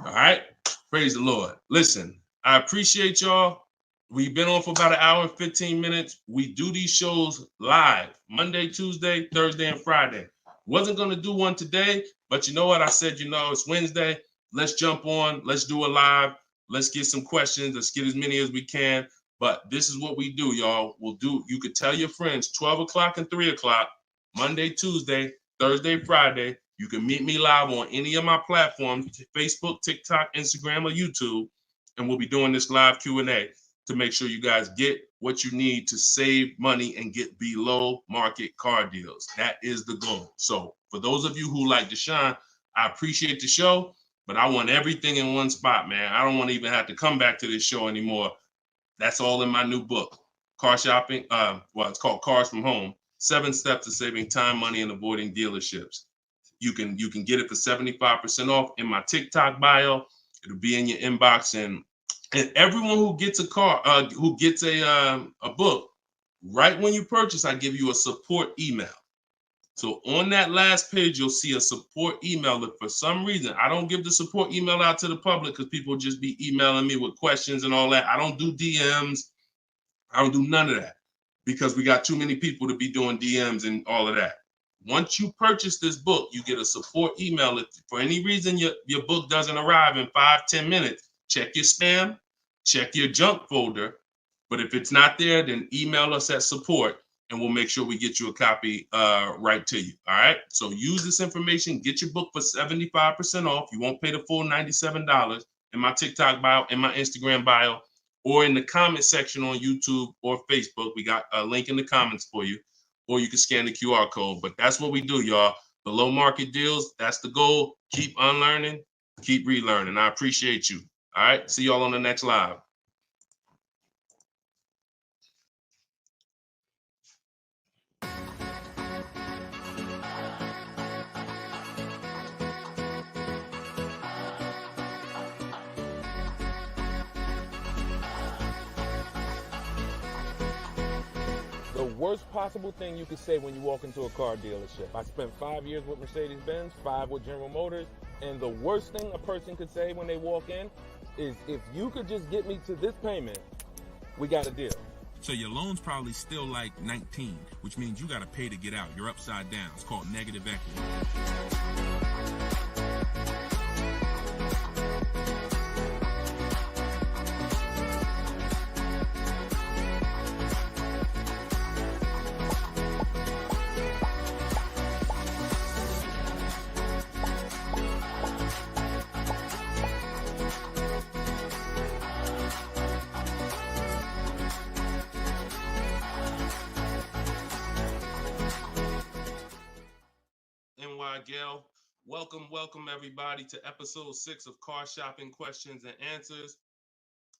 All right? Praise the Lord. Listen, I appreciate y'all. We've been on for about 1 hour and 15 minutes. We do these shows live Monday, Tuesday, Thursday, and Friday. Wasn't going to do one today, but you know what? I said, it's Wednesday. Let's jump on. Let's do a live. Let's get some questions. Let's get as many as we can. But this is what we do, y'all. You could tell your friends 12 o'clock and 3 o'clock, Monday, Tuesday, Thursday, Friday. You can meet me live on any of my platforms, Facebook, TikTok, Instagram, or YouTube. And we'll be doing this live Q&A to make sure you guys get what you need to save money and get below market car deals. That is the goal. So for those of you who like Deshone, I appreciate the show, but I want everything in one spot, man. I don't want to even have to come back to this show anymore. That's all in my new book, Car Shopping. It's called Cars from Home, 7 Steps to Saving Time, Money, and Avoiding Dealerships. You can get it for 75% off in my TikTok bio. It'll be in your inbox, and everyone who gets a car, who gets a book, right when you purchase, I give you a support email. So on that last page, you'll see a support email. If for some reason I don't give the support email out to the public because people just be emailing me with questions and all that, I don't do DMs. I don't do none of that because we got too many people to be doing DMs and all of that. Once you purchase this book, you get a support email. If for any reason your book doesn't arrive in 5-10 minutes, check your spam, check your junk folder. But if it's not there, then email us at support and we'll make sure we get you a copy right to you. All right. So use this information, get your book for 75% off. You won't pay the full $97 in my TikTok bio, in my Instagram bio, or in the comment section on YouTube or Facebook. We got a link in the comments for you, or you can scan the QR code. But that's what we do, y'all. Below market deals. That's the goal. Keep unlearning, keep relearning. I appreciate you. All right. See y'all on the next live. The worst possible thing you could say when you walk into a car dealership. I spent 5 years with Mercedes-Benz, 5 with General Motors, and the worst thing a person could say when they walk in is if you could just get me to this payment, we got a deal. So your loan's probably still like 19, which means you got to pay to get out. You're upside down. It's called negative equity. Gail, welcome everybody to episode 6 of Car Shopping Questions and Answers.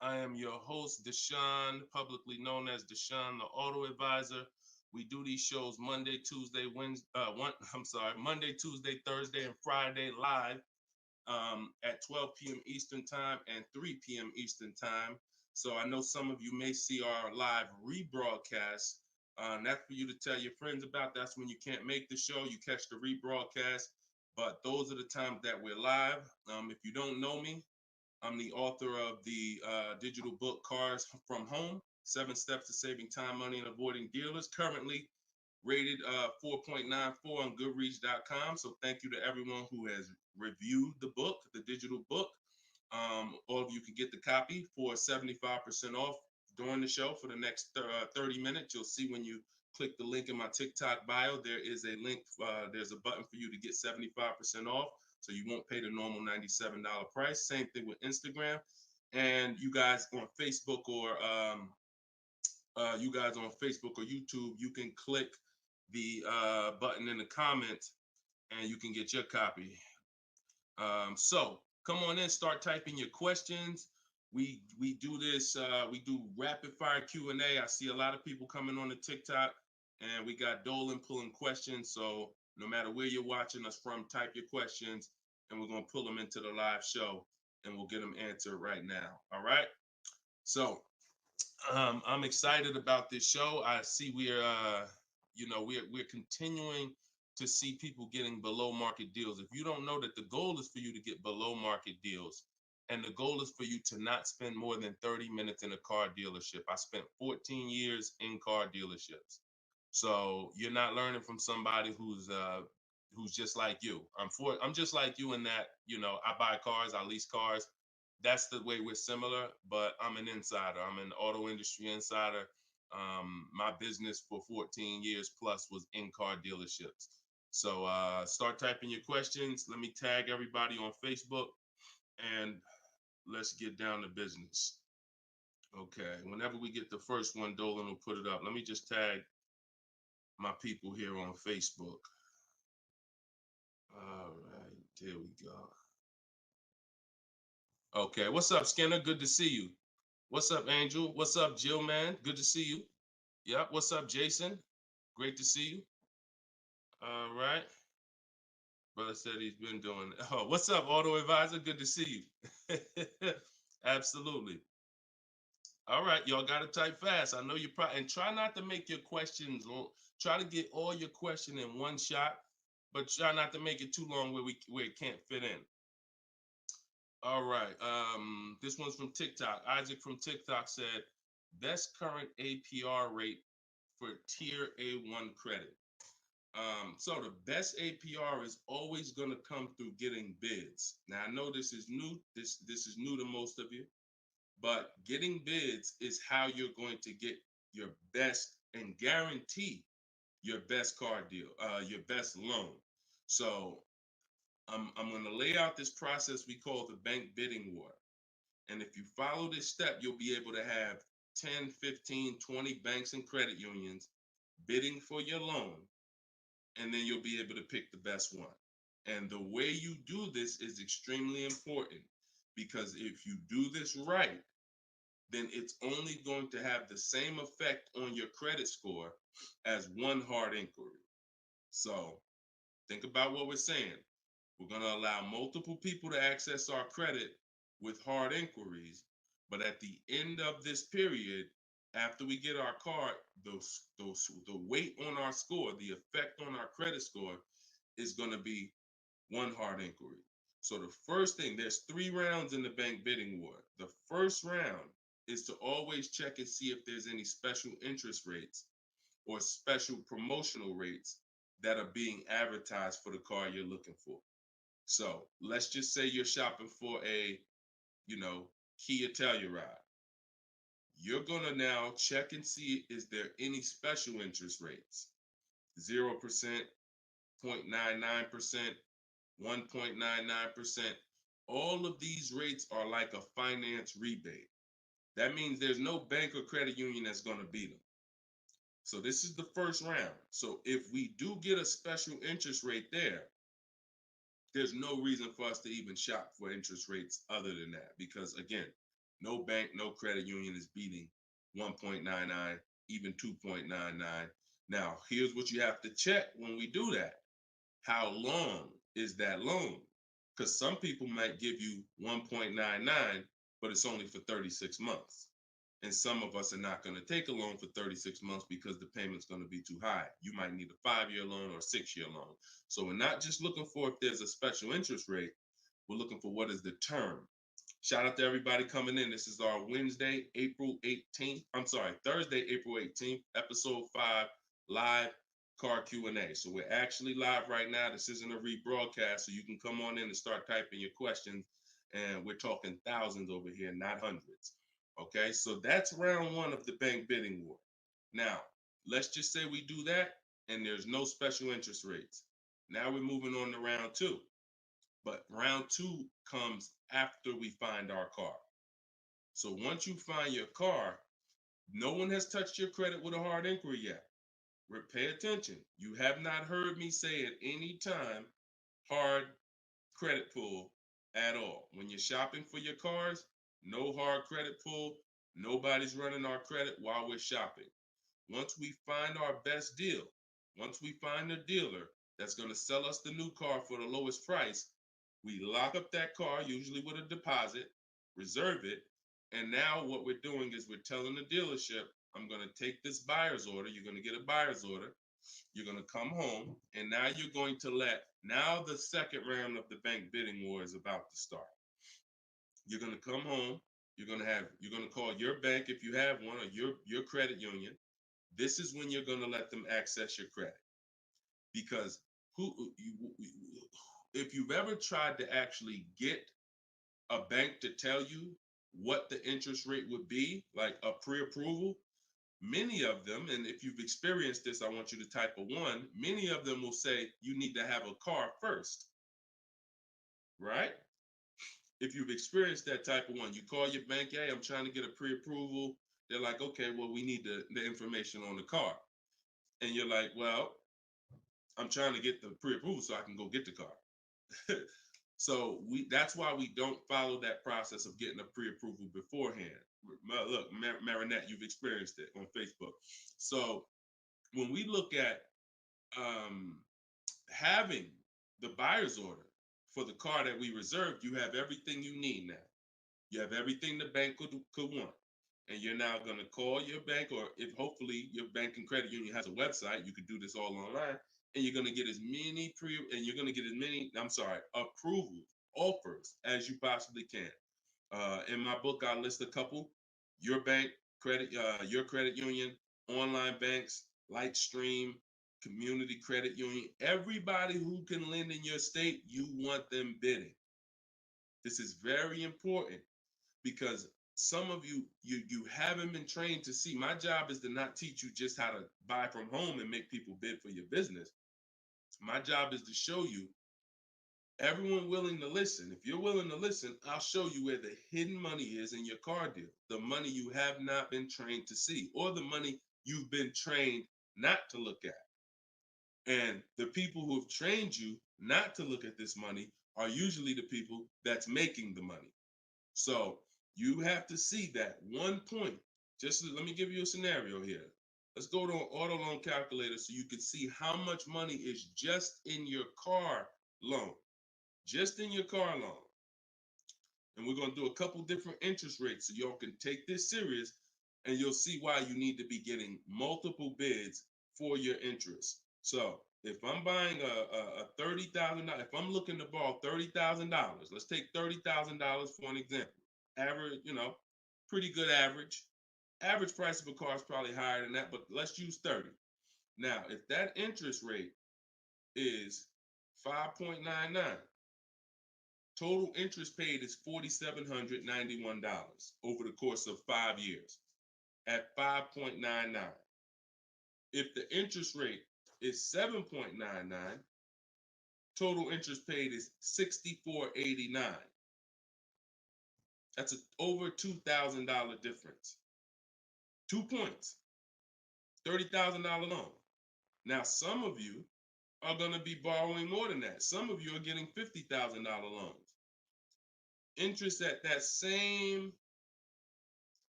I am your host, Deshone, publicly known as Deshone the Auto Advisor. We do these shows Monday, Tuesday, Thursday, and Friday live at 12 p.m. Eastern Time and 3 p.m. Eastern Time. So I know some of you may see our live rebroadcast. That's for you to tell your friends about. That's when you can't make the show, you catch the rebroadcast. But those are the times that we're live. If you don't know me, I'm the author of the digital book Cars from Home, 7 Steps to Saving Time, Money, and Avoiding Dealers, currently rated 4.94 on Goodreads.com. So thank you to everyone who has reviewed the book, the digital book. All of you can get the copy for 75% off during the show for the next 30 minutes. You'll see when you click the link in my TikTok bio, there is a link, there's a button for you to get 75% off. So you won't pay the normal $97 price. Same thing with Instagram. And you guys on Facebook or YouTube, you can click the button in the comments and you can get your copy. So come on in, start typing your questions. We do this, we do rapid fire Q&A. I see a lot of people coming on the TikTok, and we got Dolan pulling questions. So no matter where you're watching us from, type your questions and we're going to pull them into the live show and we'll get them answered right now. All right. So I'm excited about this show. I see we're continuing to see people getting below market deals. If you don't know that the goal is for you to get below market deals, and the goal is for you to not spend more than 30 minutes in a car dealership. I spent 14 years in car dealerships. So you're not learning from somebody who's just like you. I'm just like you in that, I buy cars, I lease cars. That's the way we're similar, but I'm an insider. I'm an auto industry insider. My business for 14 years plus was in car dealerships. So start typing your questions. Let me tag everybody on Facebook and let's get down to business. Okay, whenever we get the first one, Dolan will put it up. Let me just tag my people here on Facebook. All right, there we go. Okay, what's up, Skinner? Good to see you. What's up, Angel? What's up, Jill, man? Good to see you. Yep, what's up, Jason? Great to see you. All right. Brother said he's been doing. Oh, what's up, Auto Advisor? Good to see you. Absolutely. All right, y'all got to type fast. I know you probably, and try not to make your questions long. Try to get all your question in one shot, but try not to make it too long where it can't fit in. All right. This one's from TikTok. Isaac from TikTok said, best current APR rate for tier A1 credit. So the best APR is always going to come through getting bids. Now I know this is new. This is new to most of you, but getting bids is how you're going to get your best and guarantee your best car deal, your best loan. So I'm going to lay out this process we call the bank bidding war. And if you follow this step, you'll be able to have 10, 15, 20 banks and credit unions bidding for your loan. And then you'll be able to pick the best one. And the way you do this is extremely important, because if you do this right, then it's only going to have the same effect on your credit score as one hard inquiry. So think about what we're saying. We're going to allow multiple people to access our credit with hard inquiries, but at the end of this period, after we get our car, the weight on our score, the effect on our credit score is going to be one hard inquiry. So the first thing, there's 3 rounds in the bank bidding war. The first round is to always check and see if there's any special interest rates or special promotional rates that are being advertised for the car you're looking for. So let's just say you're shopping for a, Kia Telluride. You're gonna now check and see, is there any special interest rates? 0%, 0.99%, 1.99%. All of these rates are like a finance rebate. That means there's no bank or credit union that's gonna beat them. So this is the first round. So if we do get a special interest rate there's no reason for us to even shop for interest rates other than that. Because again, no bank, no credit union is beating 1.99, even 2.99. Now, here's what you have to check when we do that. How long is that loan? Because some people might give you 1.99, but it's only for 36 months. And some of us are not going to take a loan for 36 months because the payment's going to be too high. You might need a 5-year loan or a 6-year loan. So we're not just looking for if there's a special interest rate, we're looking for what is the term. Shout out to everybody coming in. This is our Thursday, April 18th, episode 5, live car Q&A. So we're actually live right now. This isn't a rebroadcast, so you can come on in and start typing your questions. And we're talking thousands over here, not hundreds. Okay, so that's round 1 of the bank bidding war. Now, let's just say we do that and there's no special interest rates. Now we're moving on to round 2. But round 2 comes after we find our car. So once you find your car, no one has touched your credit with a hard inquiry yet. Pay attention. You have not heard me say at any time hard credit pull at all. When you're shopping for your cars, no hard credit pull. Nobody's running our credit while we're shopping. Once we find our best deal, once we find a dealer that's going to sell us the new car for the lowest price, we lock up that car, usually with a deposit, reserve it. And now what we're doing is we're telling the dealership, I'm going to take this buyer's order. You're going to get a buyer's order. You're going to come home. And now you're going to now the second round of the bank bidding war is about to start. You're going to come home. You're going to call your bank if you have one, or your credit union. This is when you're going to let them access your credit. Because if you've ever tried to actually get a bank to tell you what the interest rate would be, like a pre-approval, many of them, and if you've experienced this, I want you to type a 1, many of them will say you need to have a car first, right? If you've experienced that type of 1, you call your bank, hey, I'm trying to get a pre-approval. They're like, okay, well, we need the information on the car. And you're like, well, I'm trying to get the pre-approval so I can go get the car. So that's why we don't follow that process of getting a pre-approval beforehand. Look, Marinette, you've experienced it on Facebook. So when we look at having the buyer's order for the car that we reserved, you have everything you need now. You have everything the bank could want. And you're now going to call your bank, or if hopefully your bank and credit union has a website, you could do this all online. And you're going to get as many approvals, offers as you possibly can. In my book, I list a couple: your bank, your credit union, online banks, Lightstream, community credit union, everybody who can lend in your state, you want them bidding. This is very important because some of you haven't been trained to see. My job is to not teach you just how to buy from home and make people bid for your business. My job is to show you everyone willing to listen. If you're willing to listen, I'll show you where the hidden money is in your car deal. The money you have not been trained to see, or the money you've been trained not to look at. And the people who have trained you not to look at this money are usually the people that's making the money. So you have to see that one point. Let me give you a scenario here. Let's go to an auto loan calculator so you can see how much money is just in your car loan. Just in your car loan. And we're going to do a couple different interest rates so y'all can take this serious, and you'll see why you need to be getting multiple bids for your interest. So if I'm buying a $30,000, if I'm looking to borrow $30,000, let's take $30,000 for an example. Average, pretty good average. Average price of a car is probably higher than that, but let's use 30. Now, if that interest rate is 5.99, total interest paid is $4,791 over the course of 5 years at 5.99. If the interest rate is 7.99, total interest paid is $64.89. That's over $2,000 difference. 2 points, $30,000 loan. Now, some of you are going to be borrowing more than that. Some of you are getting $50,000 loans. Interest at that same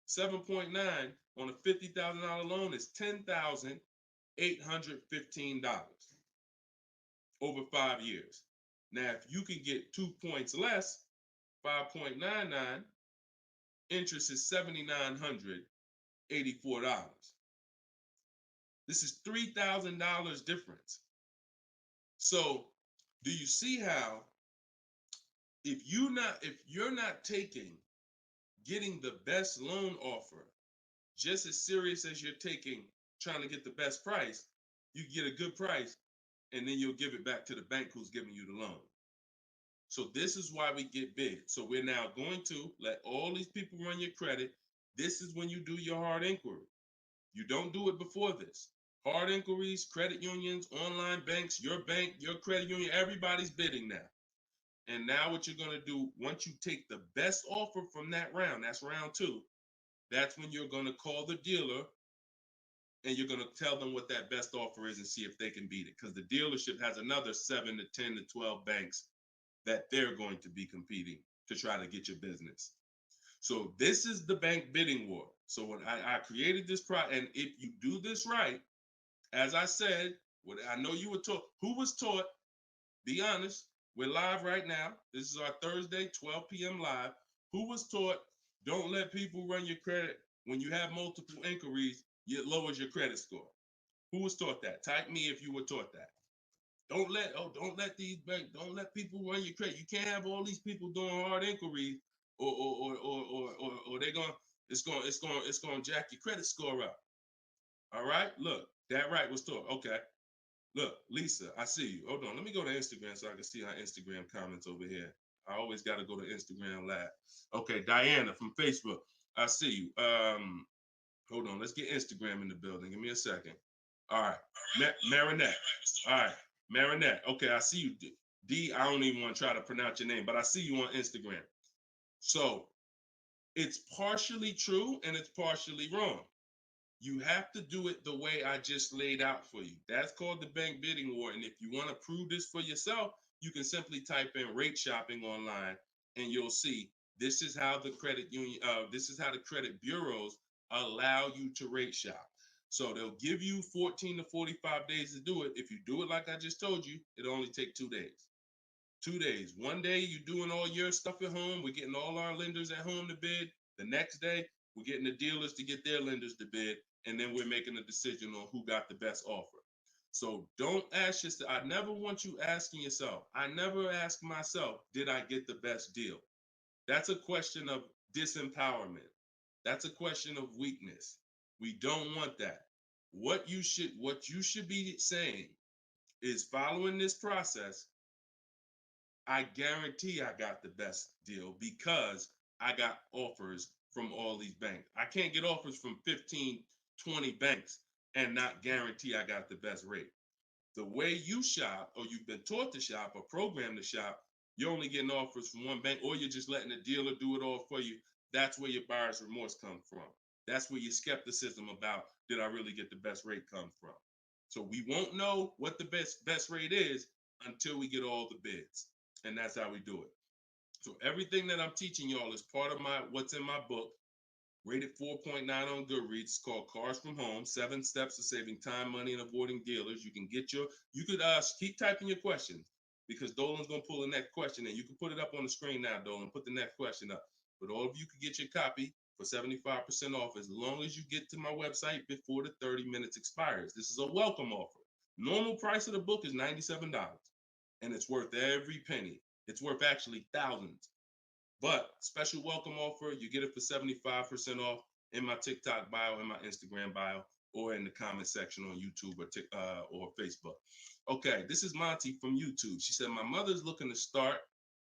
7.9 on a $50,000 loan is $10,815 over 5 years. Now, if you can get 2 points less, 5.99, interest is $7,984. This is $3,000 difference. So, do you see how if you're not getting the best loan offer just as serious as you're taking trying to get the best price, you get a good price and then you'll give it back to the bank who's giving you the loan. So this is why we get big. So we're now going to let all these people run your credit. This is when you do your hard inquiry. You don't do it before this. Hard inquiries, credit unions, online banks, your bank, your credit union, everybody's bidding now. And now what you're going to do, once you take the best offer from that round, that's round 2, that's when you're going to call the dealer and you're going to tell them what that best offer is and see if they can beat it. Because the dealership has another 7 to 10 to 12 banks that they're going to be competing to try to get your business. So this is the bank bidding war. So when I created this product, and if you do this right, as I said, what I know you were taught, who was taught, be honest, we're live right now. This is our Thursday, 12 p.m. live. Who was taught, don't let people run your credit. When you have multiple inquiries, it lowers your credit score. Who was taught that? Type me if you were taught that. Don't let these banks, don't let people run your credit. You can't have all these people doing hard inquiries or they're going, it's going to jack your credit score up. All right, look, that right was taught. Okay. Look, Lisa, I see you. Hold on. Let me go to Instagram so I can see our Instagram comments over here. I always got to go to Instagram Live. Okay, Diana from Facebook. I see you. Hold on. Let's get Instagram in the building. Give me a second. All right. Marinette. All right. Marinette. Okay, I see you. D, I don't even want to try to pronounce your name, but I see you on Instagram. So it's partially true and it's partially wrong. You have to do it the way I just laid out for you. That's called the bank bidding war. And if you want to prove this for yourself, you can simply type in rate shopping online and you'll see this is how the credit union, this is how the credit bureaus allow you to rate shop. So they'll give you 14 to 45 days to do it. If you do it like I just told you, it'll only take 2 days. 2 days. One day you're doing all your stuff at home. We're getting all our lenders at home to bid. The next day, we're getting the dealers to get their lenders to bid. And then we're making a decision on who got the best offer. So don't ask yourself. I never want you asking yourself. I never ask myself, did I get the best deal? That's a question of disempowerment. That's a question of weakness. We don't want that. What you should be saying is, following this process, I guarantee I got the best deal because I got offers from all these banks. I can't get offers from 15, 20 banks and not guarantee I got the best rate. The way you shop, or you've been taught to shop or programmed to shop, you're only getting offers from one bank, or you're just letting the dealer do it all for you. That's where your buyer's remorse comes from. That's where your skepticism about, did I really get the best rate, come from. So we won't know what the best rate is until we get all the bids. And that's how we do it. So everything that I'm teaching y'all is part of what's in my book, rated 4.9 on Goodreads. It's called Cars from Home, 7 Steps to Saving Time, Money, and Avoiding Dealers. You could keep typing your questions because Dolan's going to pull the next question and you can put it up on the screen now, Dolan. Put the next question up. But all of you can get your copy for 75% off as long as you get to my website before the 30 minutes expires. This is a welcome offer. Normal price of the book is $97, and it's worth every penny. It's worth actually thousands. But special welcome offer, you get it for 75% off in my TikTok bio, in my Instagram bio, or in the comment section on YouTube or Facebook. Okay, this is Monty from YouTube. She said, my mother's looking to start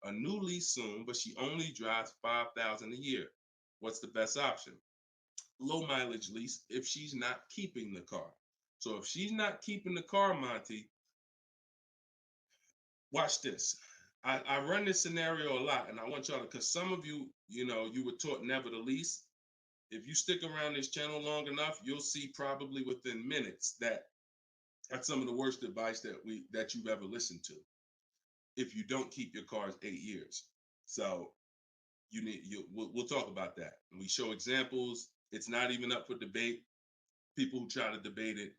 a new lease soon, but she only drives 5,000 a year. What's the best option? Low mileage lease if she's not keeping the car. So if she's not keeping the car, Monty, watch this. I run this scenario a lot, and I want y'all to, because some of you, you were taught never to lease. If you stick around this channel long enough, you'll see probably within minutes that that's some of the worst advice that you've ever listened to. If you don't keep your cars 8 years, so we'll talk about that. And we show examples. It's not even up for debate. People who try to debate it,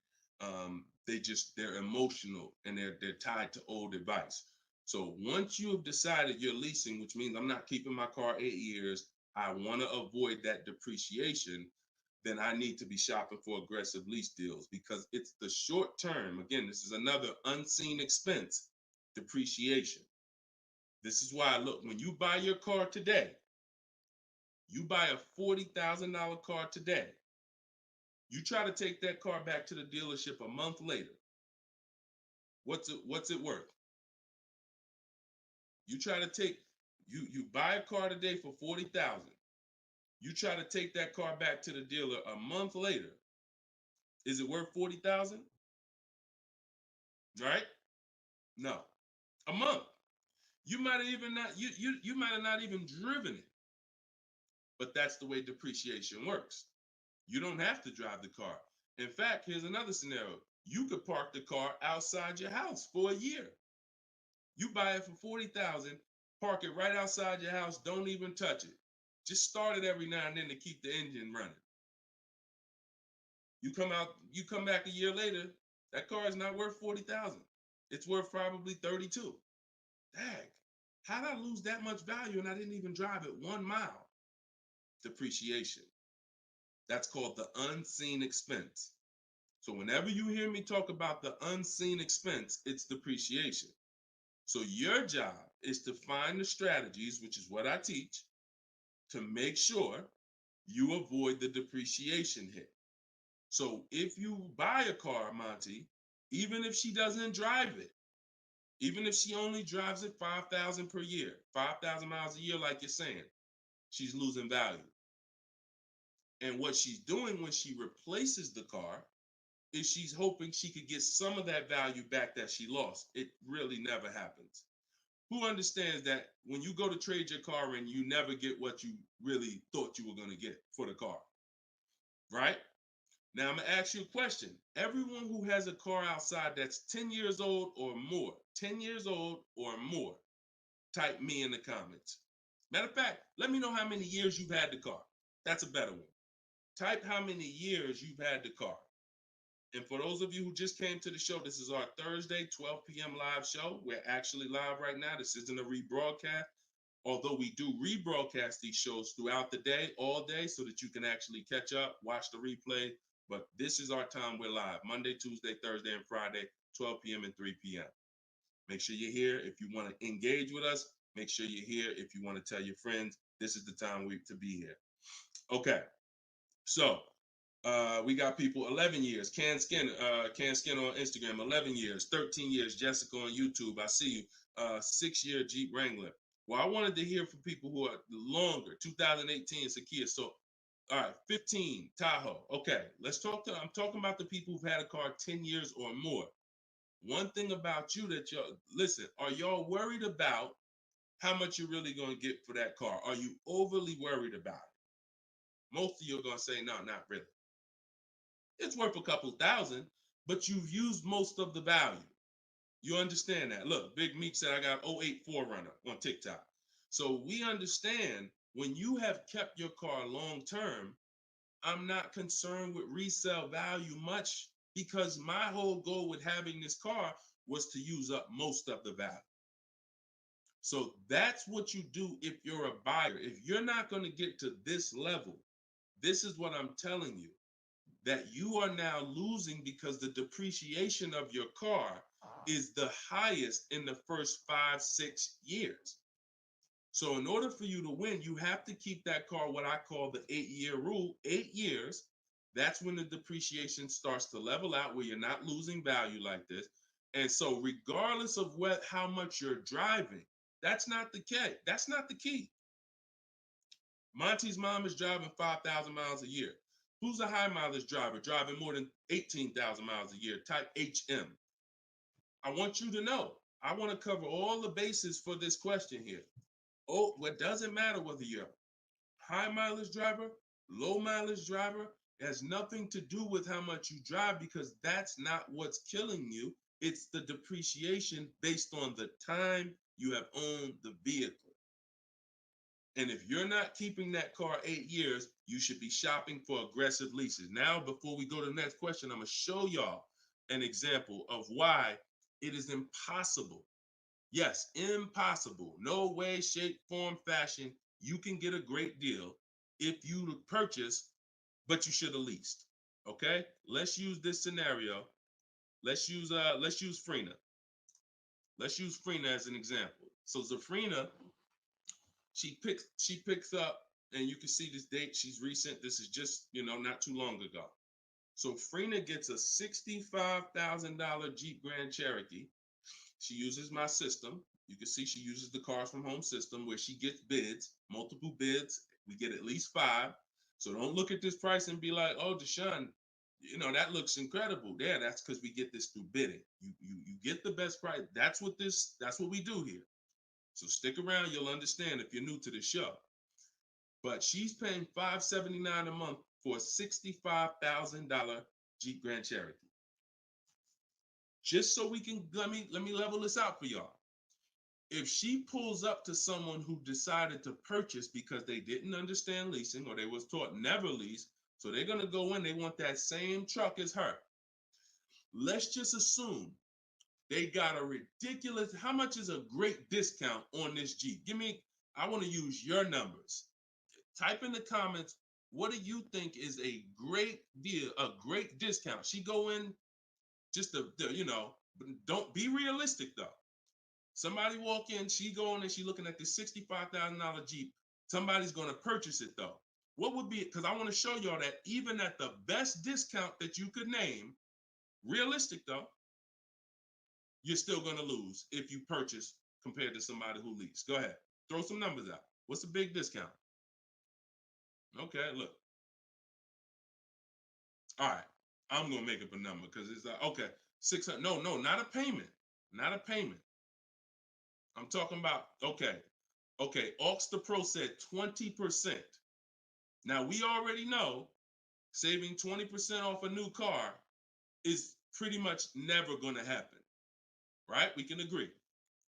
they're emotional and they're tied to old advice. So once you have decided you're leasing, which means I'm not keeping my car 8 years, I want to avoid that depreciation, then I need to be shopping for aggressive lease deals, because it's the short term. Again, this is another unseen expense, depreciation. This is why, look, when you buy your car today, you buy a $40,000 car today, you try to take that car back to the dealership a month later, what's it worth? You try to take, you buy a car today for $40,000. You try to take that car back to the dealer a month later. Is it worth $40,000? Right? No. A month. You might have even not you might have not even driven it. But that's the way depreciation works. You don't have to drive the car. In fact, here's another scenario. You could park the car outside your house for a year. You buy it for $40,000, park it right outside your house, don't even touch it. Just start it every now and then to keep the engine running. You come back a year later, that car is not worth $40,000. It's worth probably $32,000. Dang, how did I lose that much value and I didn't even drive it 1 mile? Depreciation. That's called the unseen expense. So whenever you hear me talk about the unseen expense, it's depreciation. So your job is to find the strategies, which is what I teach, to make sure you avoid the depreciation hit. So if you buy a car, Monty, even if she doesn't drive it, even if she only drives it 5,000 per year, 5,000 miles a year, like you're saying, she's losing value. And what she's doing when she replaces the car is she's hoping she could get some of that value back that she lost. It really never happens. Who understands that when you go to trade your car in, you never get what you really thought you were going to get for the car, right? Now I'm going to ask you a question. Everyone who has a car outside that's 10 years old or more, 10 years old or more, type me in the comments. Matter of fact, let me know how many years you've had the car. That's a better one. Type how many years you've had the car. And for those of you who just came to the show, this is our Thursday, 12 p.m. live show. We're actually live right now. This isn't a rebroadcast, although we do rebroadcast these shows throughout the day, all day, so that you can actually catch up, watch the replay. But this is our time. We're live Monday, Tuesday, Thursday, and Friday, 12 p.m. and 3 p.m. Make sure you're here. If you want to engage with us, make sure you're here. If you want to tell your friends, this is the time to be here. Okay. So we got people 11 years. Can Skin on Instagram, 11 years, 13 years. Jessica on YouTube, I see you. 6-year Jeep Wrangler. Well, I wanted to hear from people who are longer. 2018 Sakia. So, all right, 15 Tahoe. Okay, I'm talking about the people who've had a car 10 years or more. One thing about you that listen, are y'all worried about how much you're really going to get for that car? Are you overly worried about it? Most of you are going to say, no, not really. It's worth a couple thousand, but you've used most of the value. You understand that? Look, Big Meek said I got 08 4Runner on TikTok. So we understand when you have kept your car long term, I'm not concerned with resale value much, because my whole goal with having this car was to use up most of the value. So that's what you do if you're a buyer. If you're not going to get to this level, this is what I'm telling you. that you are now losing because the depreciation of your car is the highest in the first 5-6 years. So in order for you to win, you have to keep that car, what I call the 8-year rule. 8 years, that's when the depreciation starts to level out, where you're not losing value like this. And so regardless of how much you're driving, that's not the key. That's not the key. Monty's mom is driving 5,000 miles a year. Who's a high mileage driver driving more than 18,000 miles a year, type HM? I want you to know, I want to cover all the bases for this question here. Oh, what doesn't matter whether you're a high mileage driver, low mileage driver, it has nothing to do with how much you drive, because that's not what's killing you. It's the depreciation based on the time you have owned the vehicle. And if you're not keeping that car 8 years, you should be shopping for aggressive leases. Now, before we go to the next question, I'm going to show y'all an example of why it is impossible. Yes, impossible. No way, shape, form, fashion. You can get a great deal if you purchase, but you should have leased. Okay? Let's use this scenario. Let's use Frina. Let's use Frina as an example. So Zafrina, she picks up, and you can see this date. She's recent. This is just, not too long ago. So Frina gets a $65,000 Jeep Grand Cherokee. She uses my system. You can see she uses the Cars from Home system, where she gets bids, multiple bids. We get at least 5. So don't look at this price and be like, oh, Deshone, that looks incredible. Yeah, that's because we get this through bidding. You get the best price. That's what we do here. So stick around, you'll understand if you're new to the show. But she's paying $579 a month for a $65,000 Jeep Grand Cherokee. Just so we can, let me level this out for y'all. If she pulls up to someone who decided to purchase because they didn't understand leasing, or they was taught never lease, so they're gonna go in, they want that same truck as her. Let's just assume they got a ridiculous, how much is a great discount on this Jeep? I want to use your numbers. Type in the comments, what do you think is a great deal, a great discount? She go in just don't be realistic though. Somebody walk in, she go in and she looking at this $65,000 Jeep. Somebody's going to purchase it though. What would be, because I want to show y'all that even at the best discount that you could name, realistic though, you're still going to lose if you purchase compared to somebody who leased. Go ahead. Throw some numbers out. What's a big discount? Okay, look. All right. I'm going to make up a number because it's like, okay, 600. No, not a payment. Not a payment. I'm talking about, okay. Aux the Pro said 20%. Now, we already know saving 20% off a new car is pretty much never going to happen, right? We can agree.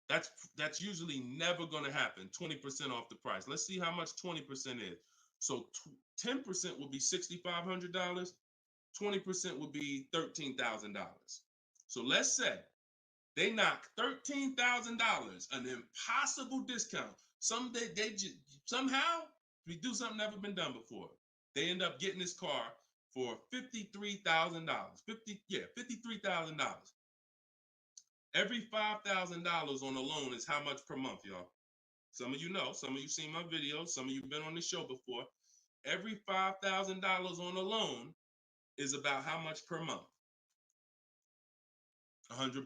That's usually never going to happen, 20% off the price. Let's see how much 20% is. So 10% would be $6,500. 20% would be $13,000. So let's say they knock $13,000, an impossible discount. Somehow we do something never been done before. They end up getting this car for $53,000. $53,000. Every $5,000 on a loan is how much per month, y'all? Some of you know, some of you seen my videos, some of you been on the show before. Every $5,000 on a loan is about how much per month? $100.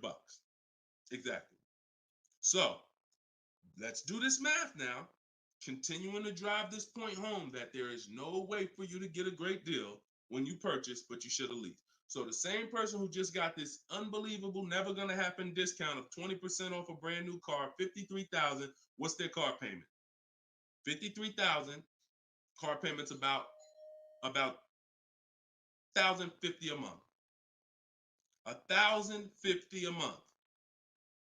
Exactly. So let's do this math now. Continuing to drive this point home that there is no way for you to get a great deal when you purchase, but you should have leased. So the same person who just got this unbelievable, never gonna happen discount of 20% off a brand new car, $53,000, what's their car payment? $53,000, car payment's about $1,050 a month. $1,050 a month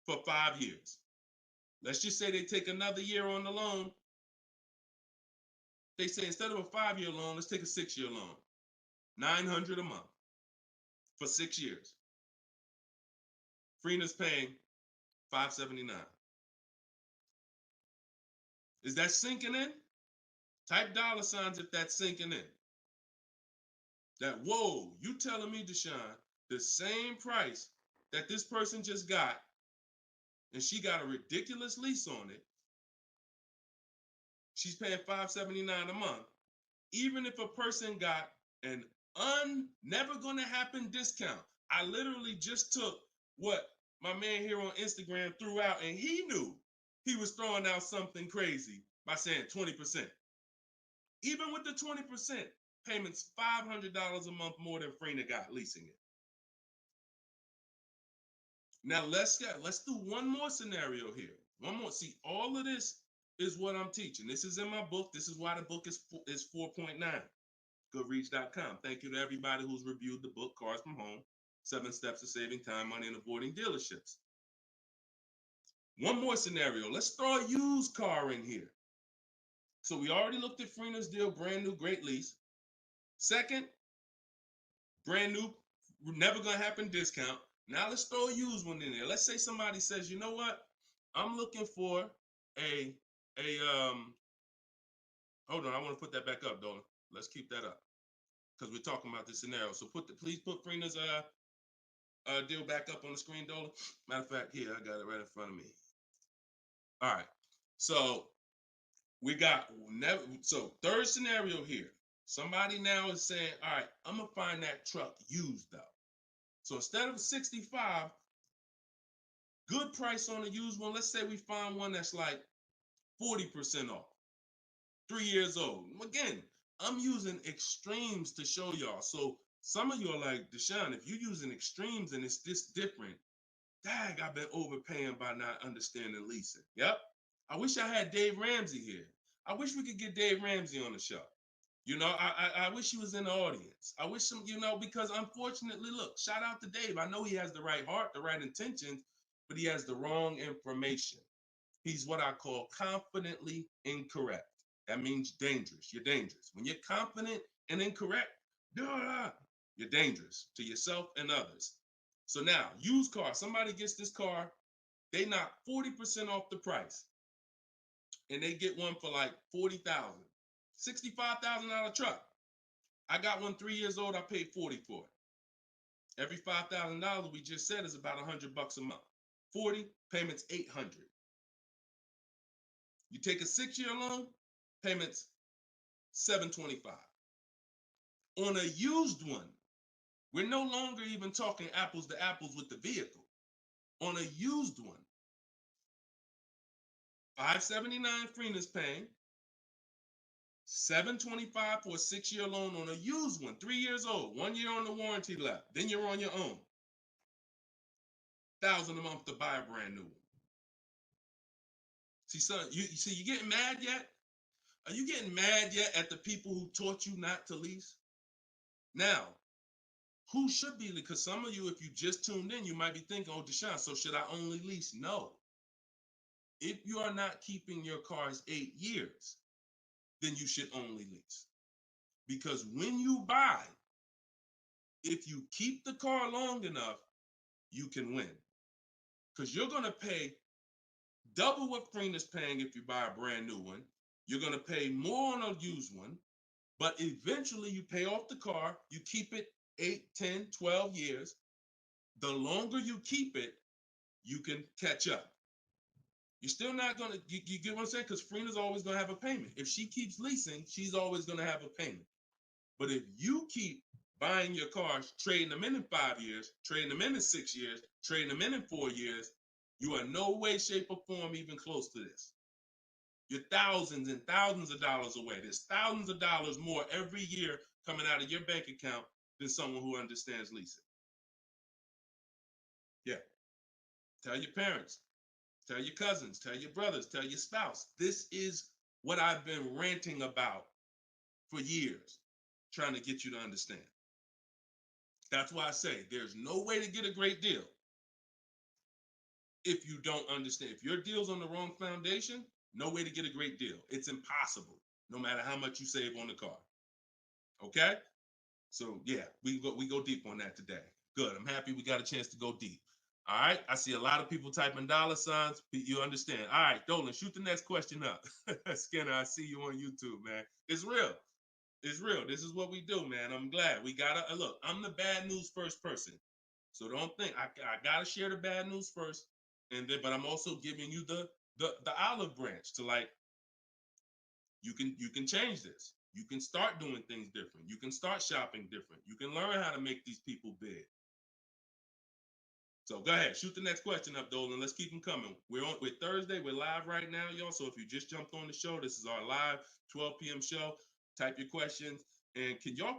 for 5 years. Let's just say they take another year on the loan. They say instead of a 5-year loan, let's take a 6-year loan. $900 a month for 6 years. Freena's paying $579. Is that sinking in? Type $ if that's sinking in. that, whoa, you telling me, Deshone, the same price that this person just got, and she got a ridiculous lease on it, she's paying $579 a month. Even if a person got an never gonna happen discount. I literally just took what my man here on Instagram threw out, and he knew he was throwing out something crazy by saying 20%. Even with the 20%, payments $500 a month more than Freener got leasing it. Now let's do one more scenario here. One more. See, all of this is what I'm teaching. This is in my book. This is why the book is 4.9. Goodreads.com. Thank you to everybody who's reviewed the book, Cars from Home, 7 Steps to Saving Time, Money, and Avoiding Dealerships. One more scenario. Let's throw a used car in here. So we already looked at Freener's deal, brand new, great lease. Second, brand new, never gonna happen discount. Now let's throw a used one in there. Let's say somebody says, you know what? I'm looking for hold on, I want to put that back up, Dolan. Let's keep that up, because we're talking about this scenario. So please put Freener's deal back up on the screen, Dolan. Matter of fact, here, I got it right in front of me. All right. So we got third scenario here. Somebody now is saying, all right, I'm gonna find that truck used though. So instead of 65, good price on a used one. Let's say we find one that's like 40% off, 3 years old. Again, I'm using extremes to show y'all. So some of you are like, Deshone, if you're using extremes and it's this different, dang, I've been overpaying by not understanding leasing. Yep. I wish I had Dave Ramsey here. I wish we could get Dave Ramsey on the show. You know, I wish he was in the audience. I wish him, because unfortunately, look, shout out to Dave. I know he has the right heart, the right intentions, but he has the wrong information. He's what I call confidently incorrect. That means dangerous. You're dangerous. When you're confident and incorrect, you're dangerous to yourself and others. So now, used car, somebody gets this car, they knock 40% off the price, and they get one for like $40,000, $65,000 truck. I got one 3 years old, I paid $40 for it. Every $5,000 we just said is about $100 a month. 40, payments $800. You take a 6-year loan, payments $725. On a used one, we're no longer even talking apples to apples with the vehicle. On a used one, $579 Freener's paying, $725 for a 6-year loan on a used one, 3 years old, 1 year on the warranty left. Then you're on your own. $1,000 a month to buy a brand new one. See, son, you getting mad yet? Are you getting mad yet at the people who taught you not to lease? Now, who should be? Because some of you, if you just tuned in, you might be thinking, oh, Deshone, so should I only lease? No. If you are not keeping your cars 8 years, then you should only lease. Because when you buy, if you keep the car long enough, you can win. Because you're going to pay double what Freener's paying if you buy a brand new one. You're going to pay more on a used one, but eventually you pay off the car, you keep it 8, 10, 12 years. The longer you keep it, you can catch up. You're still not going to, you get what I'm saying? Because Freener's always going to have a payment. If she keeps leasing, she's always going to have a payment. But if you keep buying your cars, trading them in 5 years, trading them in 6 years, trading them in 4 years, you are no way, shape, or form even close to this. You're thousands and thousands of dollars away. There's thousands of dollars more every year coming out of your bank account than someone who understands leasing. Yeah. Tell your parents, tell your cousins, tell your brothers, tell your spouse. This is what I've been ranting about for years, trying to get you to understand. That's why I say there's no way to get a great deal if you don't understand. If your deal's on the wrong foundation, no way to get a great deal. It's impossible, no matter how much you save on the car. Okay? So yeah, we go deep on that today. Good. I'm happy we got a chance to go deep. All right. I see a lot of people typing $signs. You understand. All right, Dolan, shoot the next question up. Skinner, I see you on YouTube, man. It's real. It's real. This is what we do, man. I'm glad we gotta look. I'm the bad news first person, so don't think I gotta share the bad news first, and then but I'm also giving you the olive branch to like you can change this. You can start doing things different. You can start shopping different. You can learn how to make these people big. So go ahead, shoot the next question up, Dolan. Let's keep them coming. We're Thursday. We're live right now, y'all. So if you just jumped on the show, this is our live 12 p.m. show. Type your questions, and can y'all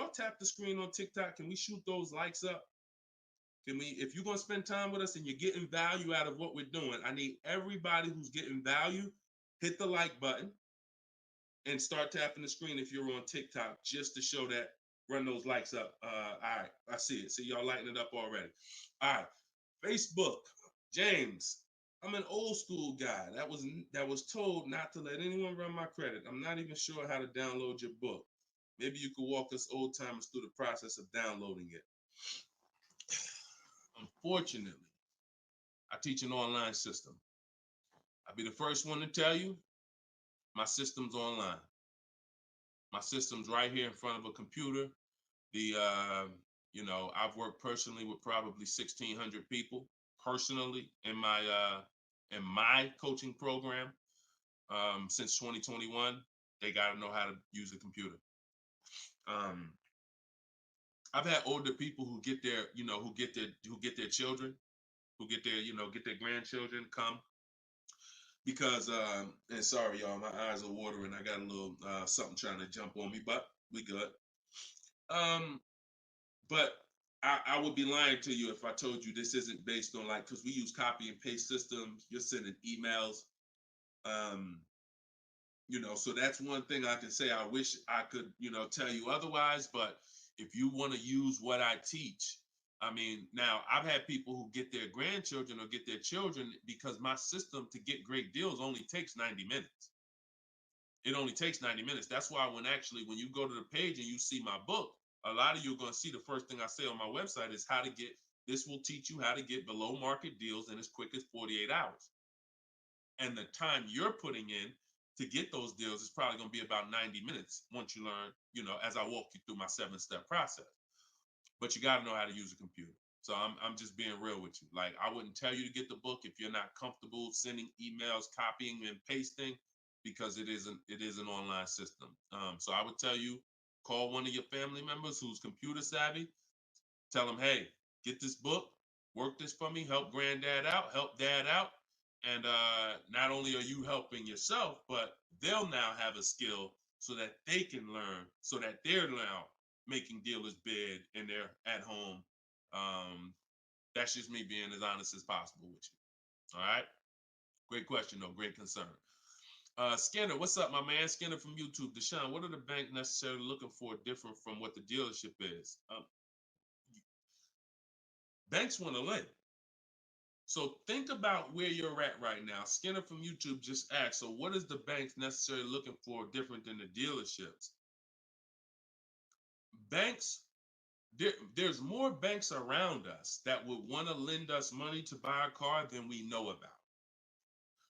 tap the screen on TikTok? Can we shoot those likes up? Can we? If you're gonna spend time with us and you're getting value out of what we're doing, I need everybody who's getting value hit the like button and start tapping the screen if you're on TikTok just to show that. Run those likes up. All right, I see it. See y'all lighting it up already. All right, Facebook, James. I'm an old school guy that was told not to let anyone run my credit. I'm not even sure how to download your book. Maybe you could walk us old timers through the process of downloading it. Unfortunately, I teach an online system. I'll be the first one to tell you my system's online. My system's right here in front of a computer. I've worked personally with probably 1,600 people personally in my coaching program since 2021. They got to know how to use a computer. I've had older people who get their children, who get their grandchildren come because and sorry y'all, my eyes are watering. I got a little something trying to jump on me, but we good. But I would be lying to you if I told you this isn't based on because we use copy and paste systems. You're sending emails. So that's one thing I can say. I wish I could, tell you otherwise. But if you want to use what I teach, I mean, now I've had people who get their grandchildren or get their children because my system to get great deals only takes 90 minutes. It only takes 90 minutes. That's why when you go to the page and you see my book, a lot of you are going to see the first thing I say on my website is this will teach you how to get below market deals in as quick as 48 hours. And the time you're putting in to get those deals is probably going to be about 90 minutes once you learn, as I walk you through my 7-step process. But you got to know how to use a computer. So I'm just being real with you. Like, I wouldn't tell you to get the book if you're not comfortable sending emails, copying and pasting, because it is an online system. So I would tell you, call one of your family members who's computer savvy. Tell them, hey, get this book, work this for me, help granddad out, help dad out. And not only are you helping yourself, but they'll now have a skill so that they can learn, so that they're now making dealers bid and they're at home. That's just me being as honest as possible with you. All right. Great question, though. Great concern. Skinner, what's up, my man? Skinner from YouTube. Deshone, what are the bank necessarily looking for different from what the dealership is? Banks want to lend. So think about where you're at right now. Skinner from YouTube just asked, so what is the banks necessarily looking for different than the dealerships? Banks, there's more banks around us that would want to lend us money to buy a car than we know about.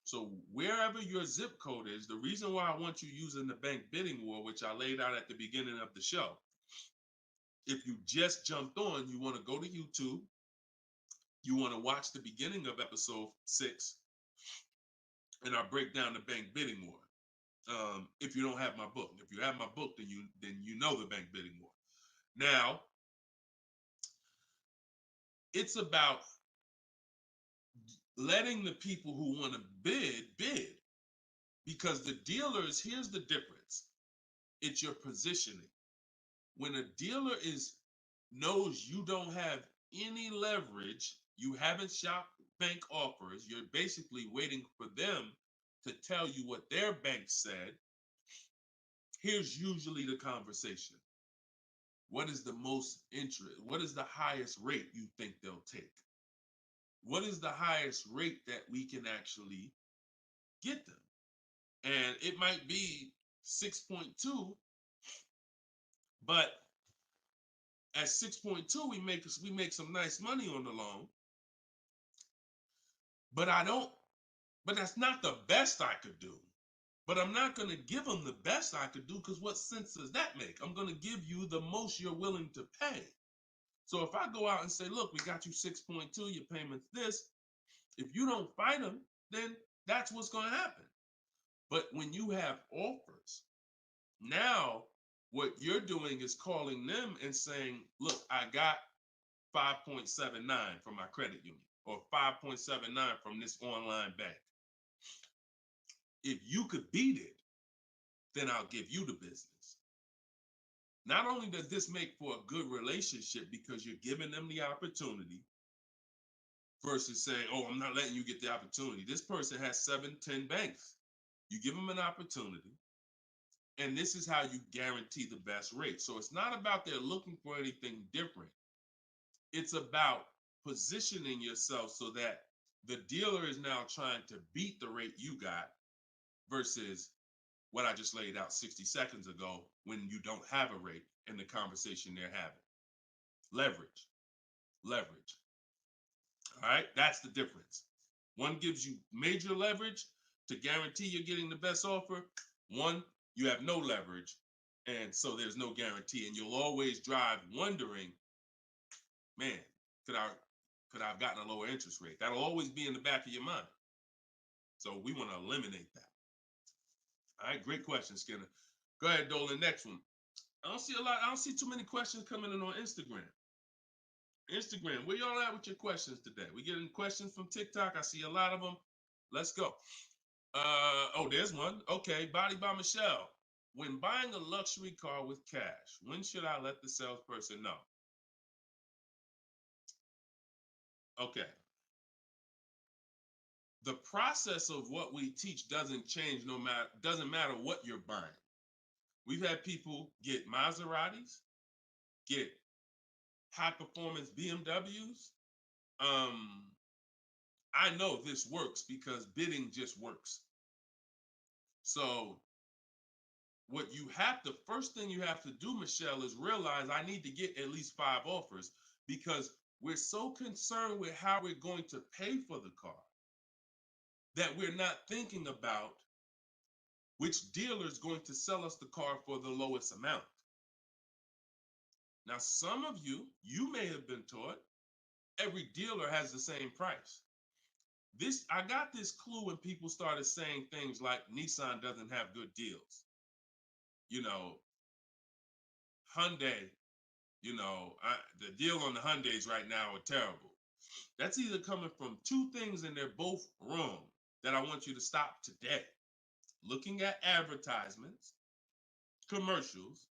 So wherever your zip code is, the reason why I want you using the bank bidding war, which I laid out at the beginning of the show, if you just jumped on, you want to go to YouTube, you want to watch the beginning of episode 6, and I break down the bank bidding war. If you don't have my book, if you have my book, then you know the bank bidding war. Now, it's about letting the people who want to bid, because the dealers, here's the difference. It's your positioning. When a dealer knows you don't have any leverage, you haven't shopped bank offers, you're basically waiting for them to tell you what their bank said. Here's usually the conversation. What is the most interest? What is the highest rate you think they'll take? What is the highest rate that we can actually get them? And it might be 6.2, but at 6.2, we make some nice money on the loan. But that's not the best I could do. But I'm not going to give them the best I could do, because what sense does that make? I'm going to give you the most you're willing to pay. So if I go out and say, look, we got you 6.2, your payment's this. If you don't fight them, then that's what's going to happen. But when you have offers, now what you're doing is calling them and saying, look, I got 5.79 from my credit union, or 5.79 from this online bank. If you could beat it, then I'll give you the business. Not only does this make for a good relationship because you're giving them the opportunity versus saying, oh, I'm not letting you get the opportunity. This person has 7, 10 banks. You give them an opportunity, and this is how you guarantee the best rate. So it's not about they're looking for anything different. It's about positioning yourself so that the dealer is now trying to beat the rate you got versus what I just laid out 60 seconds ago when you don't have a rate in the conversation they're having. Leverage. Leverage. All right, that's the difference. One gives you major leverage to guarantee you're getting the best offer. One, you have no leverage, and so there's no guarantee. And you'll always drive wondering, man, could I have gotten a lower interest rate? That'll always be in the back of your mind. So we want to eliminate that. All right, great question, Skinner. Go ahead, Dolan. Next one. I don't see too many questions coming in on Instagram. Instagram, where y'all at with your questions today? We getting questions from TikTok. I see a lot of them. Let's go. Oh, there's one. Okay, Body by Michelle. When buying a luxury car with cash, when should I let the salesperson know? Okay. The process of what we teach doesn't change doesn't matter what you're buying. We've had people get Maseratis, get high performance BMWs. I know this works because bidding just works. So first thing you have to do, Michelle, is realize I need to get at least 5 offers, because we're so concerned with how we're going to pay for the car that we're not thinking about which dealer is going to sell us the car for the lowest amount. Now, some of you may have been taught every dealer has the same price. I got this clue when people started saying things like Nissan doesn't have good deals. You know, Hyundai, the deal on the Hyundais right now are terrible. That's either coming from 2 things and they're both wrong that I want you to stop today. Looking at advertisements, commercials,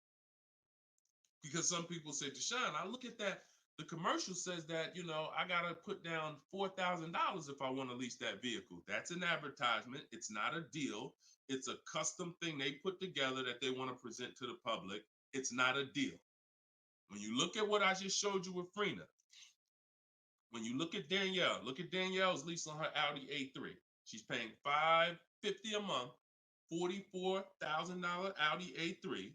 because some people say, Deshone, I look at that. The commercial says that, I got to put down $4,000 if I want to lease that vehicle. That's an advertisement. It's not a deal. It's a custom thing they put together that they want to present to the public. It's not a deal. When you look at what I just showed you with Frina, when you look at Danielle's lease on her Audi A3. She's paying $550 a month, $44,000 Audi A3.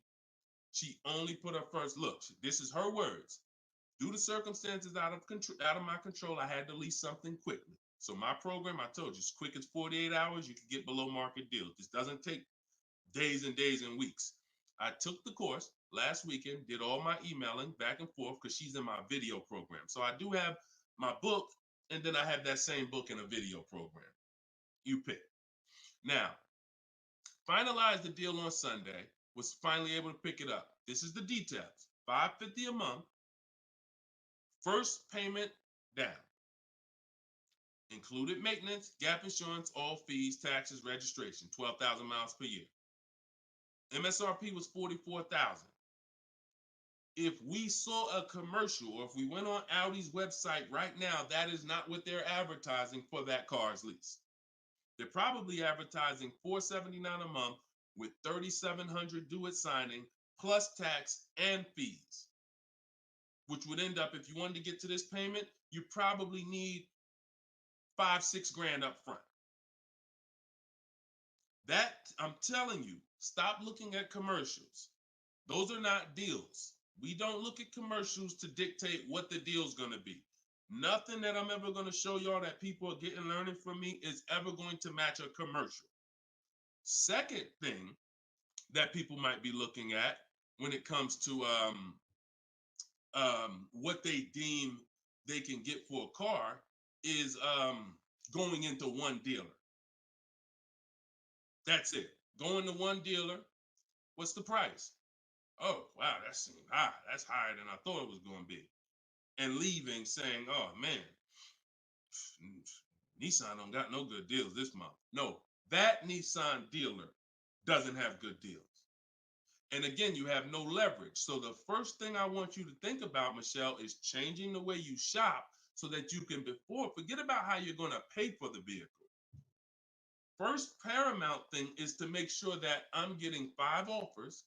She only put her first look. This is her words. Due to circumstances out of my control, I had to lease something quickly. So my program, I told you, as quick as 48 hours, you can get below market deals. This doesn't take days and days and weeks. I took the course last weekend, did all my emailing back and forth because she's in my video program. So I do have my book, and then I have that same book in a video program. You pick. Now, finalized the deal on Sunday, was finally able to pick it up. This is the details. $550 a month. First payment down. Included maintenance, gap insurance, all fees, taxes, registration, 12,000 miles per year. MSRP was $44,000. If we saw a commercial, or if we went on Audi's website right now, that is not what they're advertising for that car's lease. They're probably advertising $479 a month with $3,700 due at signing, plus tax and fees, which would end up, if you wanted to get to this payment, you probably need $5-6 grand up front. That, I'm telling you, stop looking at commercials. Those are not deals. We don't look at commercials to dictate what the deal's going to be. Nothing that I'm ever going to show y'all that people are learning from me is ever going to match a commercial. Second thing that people might be looking at when it comes to what they deem they can get for a car is going into one dealer. That's it. Going to one dealer. What's the price? Oh, wow, that seems high. That's higher than I thought it was going to be. And leaving saying, oh, man, Nissan don't got no good deals this month. No, that Nissan dealer doesn't have good deals. And again, you have no leverage. So the first thing I want you to think about, Michelle, is changing the way you shop so that you can forget about how you're going to pay for the vehicle. First paramount thing is to make sure that I'm getting 5 offers,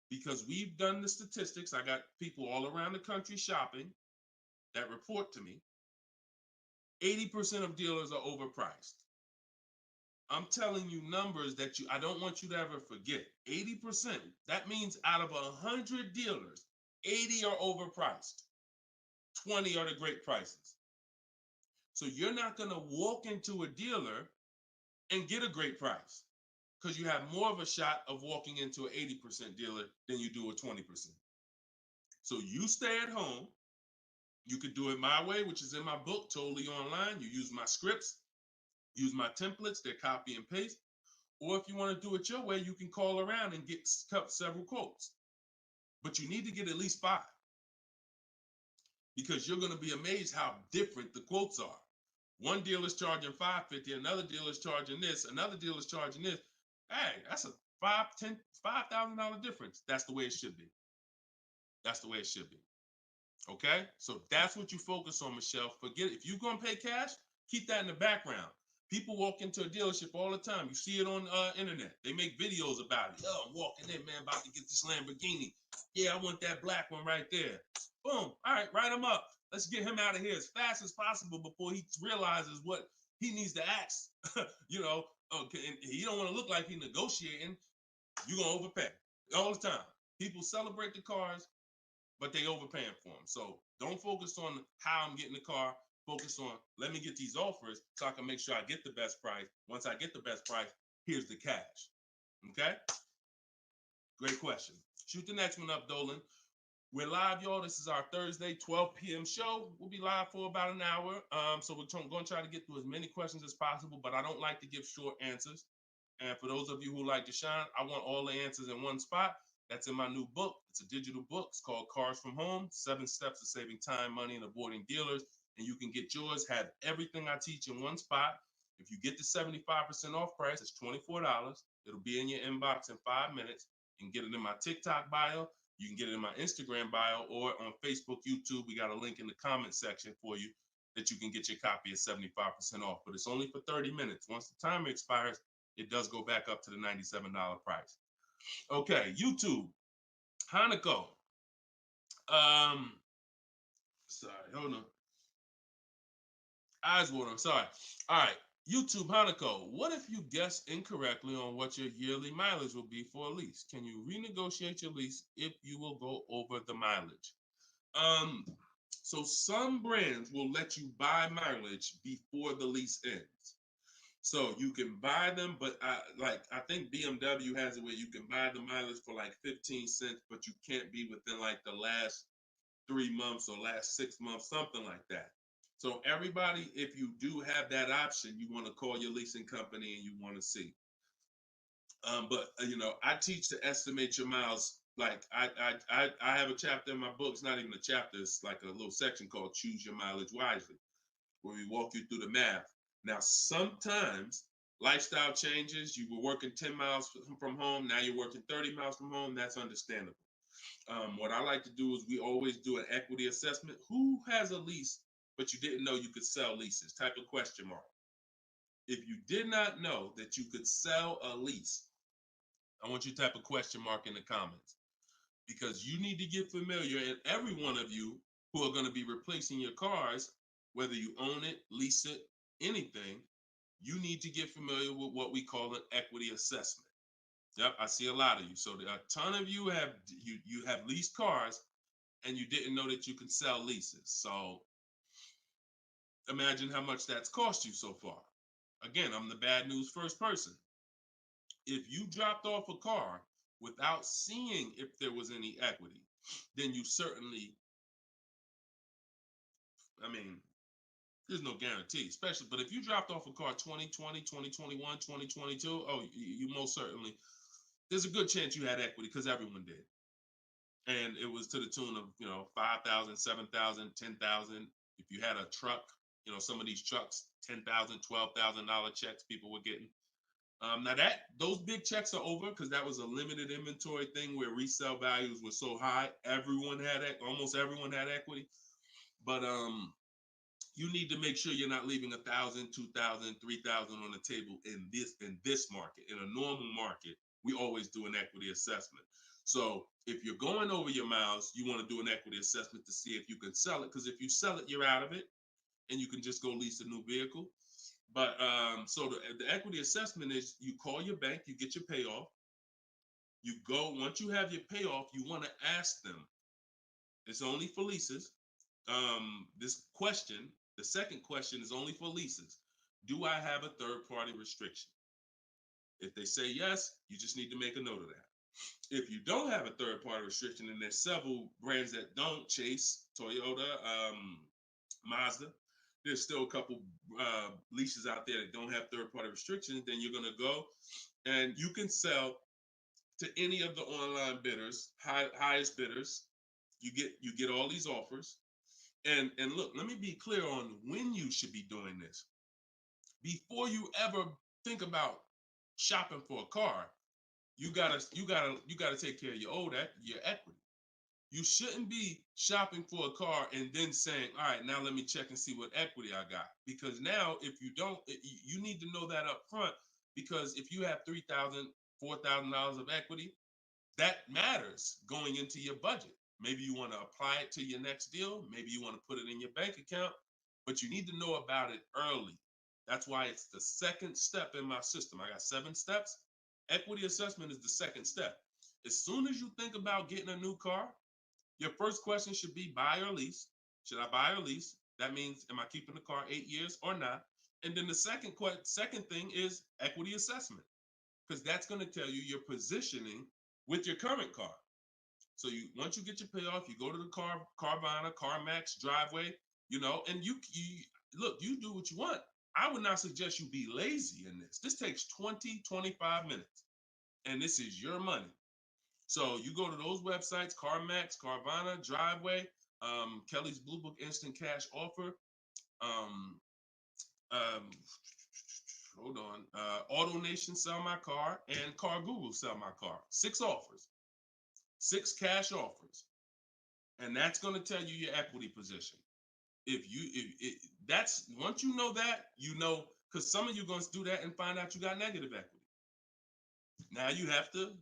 because we've done the statistics. I got people all around the country shopping that report to me. 80% of dealers are overpriced. I'm telling you numbers that I don't want you to ever forget. 80%. That means out of 100 dealers, 80 are overpriced. 20 are the great prices. So you're not going to walk into a dealer and get a great price, because you have more of a shot of walking into an 80% dealer than you do a 20%. So you stay at home. You could do it my way, which is in my book, totally online. You use my scripts, use my templates, they're copy and paste. Or if you want to do it your way, you can call around and get several quotes. But you need to get at least 5, because you're going to be amazed how different the quotes are. One dealer's charging $550, another dealer's charging this, another dealer's charging this. Hey, that's a $5,000 difference. That's the way it should be. That's the way it should be. Okay? So that's what you focus on, Michelle. Forget it. If you're going to pay cash, keep that in the background. People walk into a dealership all the time. You see it on internet. They make videos about it. Oh, I'm walking in, man, about to get this Lamborghini. Yeah, I want that black one right there. Boom. All right, write him up. Let's get him out of here as fast as possible before he realizes what he needs to ask. Okay, and he don't want to look like he's negotiating. You're going to overpay all the time. People celebrate the cars, but they overpaying for them. So don't focus on how I'm getting the car. Focus on, let me get these offers so I can make sure I get the best price. Once I get the best price, here's the cash. Okay? Great question. Shoot the next one up, Dolan. We're live, y'all. This is our Thursday, 12 p.m. show. We'll be live for about an hour. So we're going to try to get through as many questions as possible, but I don't like to give short answers. And for those of you who like to shine, I want all the answers in one spot. That's in my new book. It's a digital book. It's called Cars from Home, 7 Steps to Saving Time, Money, and Avoiding Dealers. And you can get yours, have everything I teach in one spot. If you get the 75% off price, it's $24. It'll be in your inbox in 5 minutes. You can get it in my TikTok bio. You can get it in my Instagram bio, or on Facebook, YouTube. We got a link in the comment section for you that you can get your copy at 75% off. But it's only for 30 minutes. Once the timer expires, it does go back up to the $97 price. Okay, YouTube, Hanako. Sorry, hold on. Eyes water, I'm sorry. All right, YouTube, Hanako. What if you guess incorrectly on what your yearly mileage will be for a lease? Can you renegotiate your lease if you will go over the mileage? So some brands will let you buy mileage before the lease ends. So you can buy them, but I think BMW has it where you can buy the mileage for like 15 cents, but you can't be within like the last 3 months or last 6 months, something like that. So everybody, if you do have that option, you want to call your leasing company and you want to see. But I teach to estimate your miles. Like I have a chapter in my book. It's not even a chapter. It's like a little section called Choose Your Mileage Wisely, where we walk you through the math. Now, sometimes lifestyle changes. You were working 10 miles from home. Now you're working 30 miles from home. That's understandable. What I like to do is we always do an equity assessment. Who has a lease, but you didn't know you could sell leases? Type of question mark. If you did not know that you could sell a lease, I want you to type a question mark in the comments, because you need to get familiar, and every one of you who are going to be replacing your cars, whether you own it, lease it, anything, you need to get familiar with what we call an equity assessment. Yep, I see a lot of you. So a ton of you have leased cars and you didn't know that you can sell leases. So imagine how much that's cost you so far. Again, I'm the bad news first person. If you dropped off a car without seeing if there was any equity, then you certainly, I mean, there's no guarantee, especially, but if you dropped off a car 2020, 2021, 2022, oh, you most certainly, there's a good chance you had equity because everyone did. And it was to the tune of, 5,000, 7,000, 10,000. If you had a truck, some of these trucks, $10,000, $12,000 checks people were getting. Now those big checks are over because that was a limited inventory thing where resale values were so high. Almost everyone had equity. But you need to make sure you're not leaving 1,000, 2,000, 3,000 on the table in this market. In a normal market, we always do an equity assessment. So if you're going over your miles, you want to do an equity assessment to see if you can sell it. Because if you sell it, you're out of it, and you can just go lease a new vehicle. But so the equity assessment is you call your bank, you get your payoff. You go, once you have your payoff, you want to ask them. It's only for leases. The second question is only for leases. Do I have a third party restriction? If they say yes, you just need to make a note of that. If you don't have a third party restriction, and there's several brands that don't, Chase, Toyota, Mazda, there's still a couple leases out there that don't have third party restrictions, then you're going to go and you can sell to any of the online bidders, highest bidders. You get all these offers. And look, let me be clear on when you should be doing this. Before you ever think about shopping for a car, you gotta take care of your equity. You shouldn't be shopping for a car and then saying, all right, now let me check and see what equity I got. Because now if you don't, you need to know that up front, because if you have $3,000, $4,000 of equity, that matters going into your budget. Maybe you want to apply it to your next deal. Maybe you want to put it in your bank account, but you need to know about it early. That's why it's the second step in my system. I got 7 steps. Equity assessment is the second step. As soon as you think about getting a new car, your first question should be buy or lease. Should I buy or lease? That means, am I keeping the car 8 years or not? And then the second thing is equity assessment, because that's going to tell you your positioning with your current car. So once you get your payoff, you go to the Carvana, CarMax, Driveway, and you look, you do what you want. I would not suggest you be lazy in this. This takes 20, 25 minutes, and this is your money. So you go to those websites, CarMax, Carvana, Driveway, Kelly's Blue Book Instant Cash Offer, hold on, AutoNation Sell My Car, and Car Google Sell My Car. 6 offers. 6 cash offers, and that's going to tell you your equity position. That's once you know that, because some of you are going to do that and find out you got negative equity. Now you have to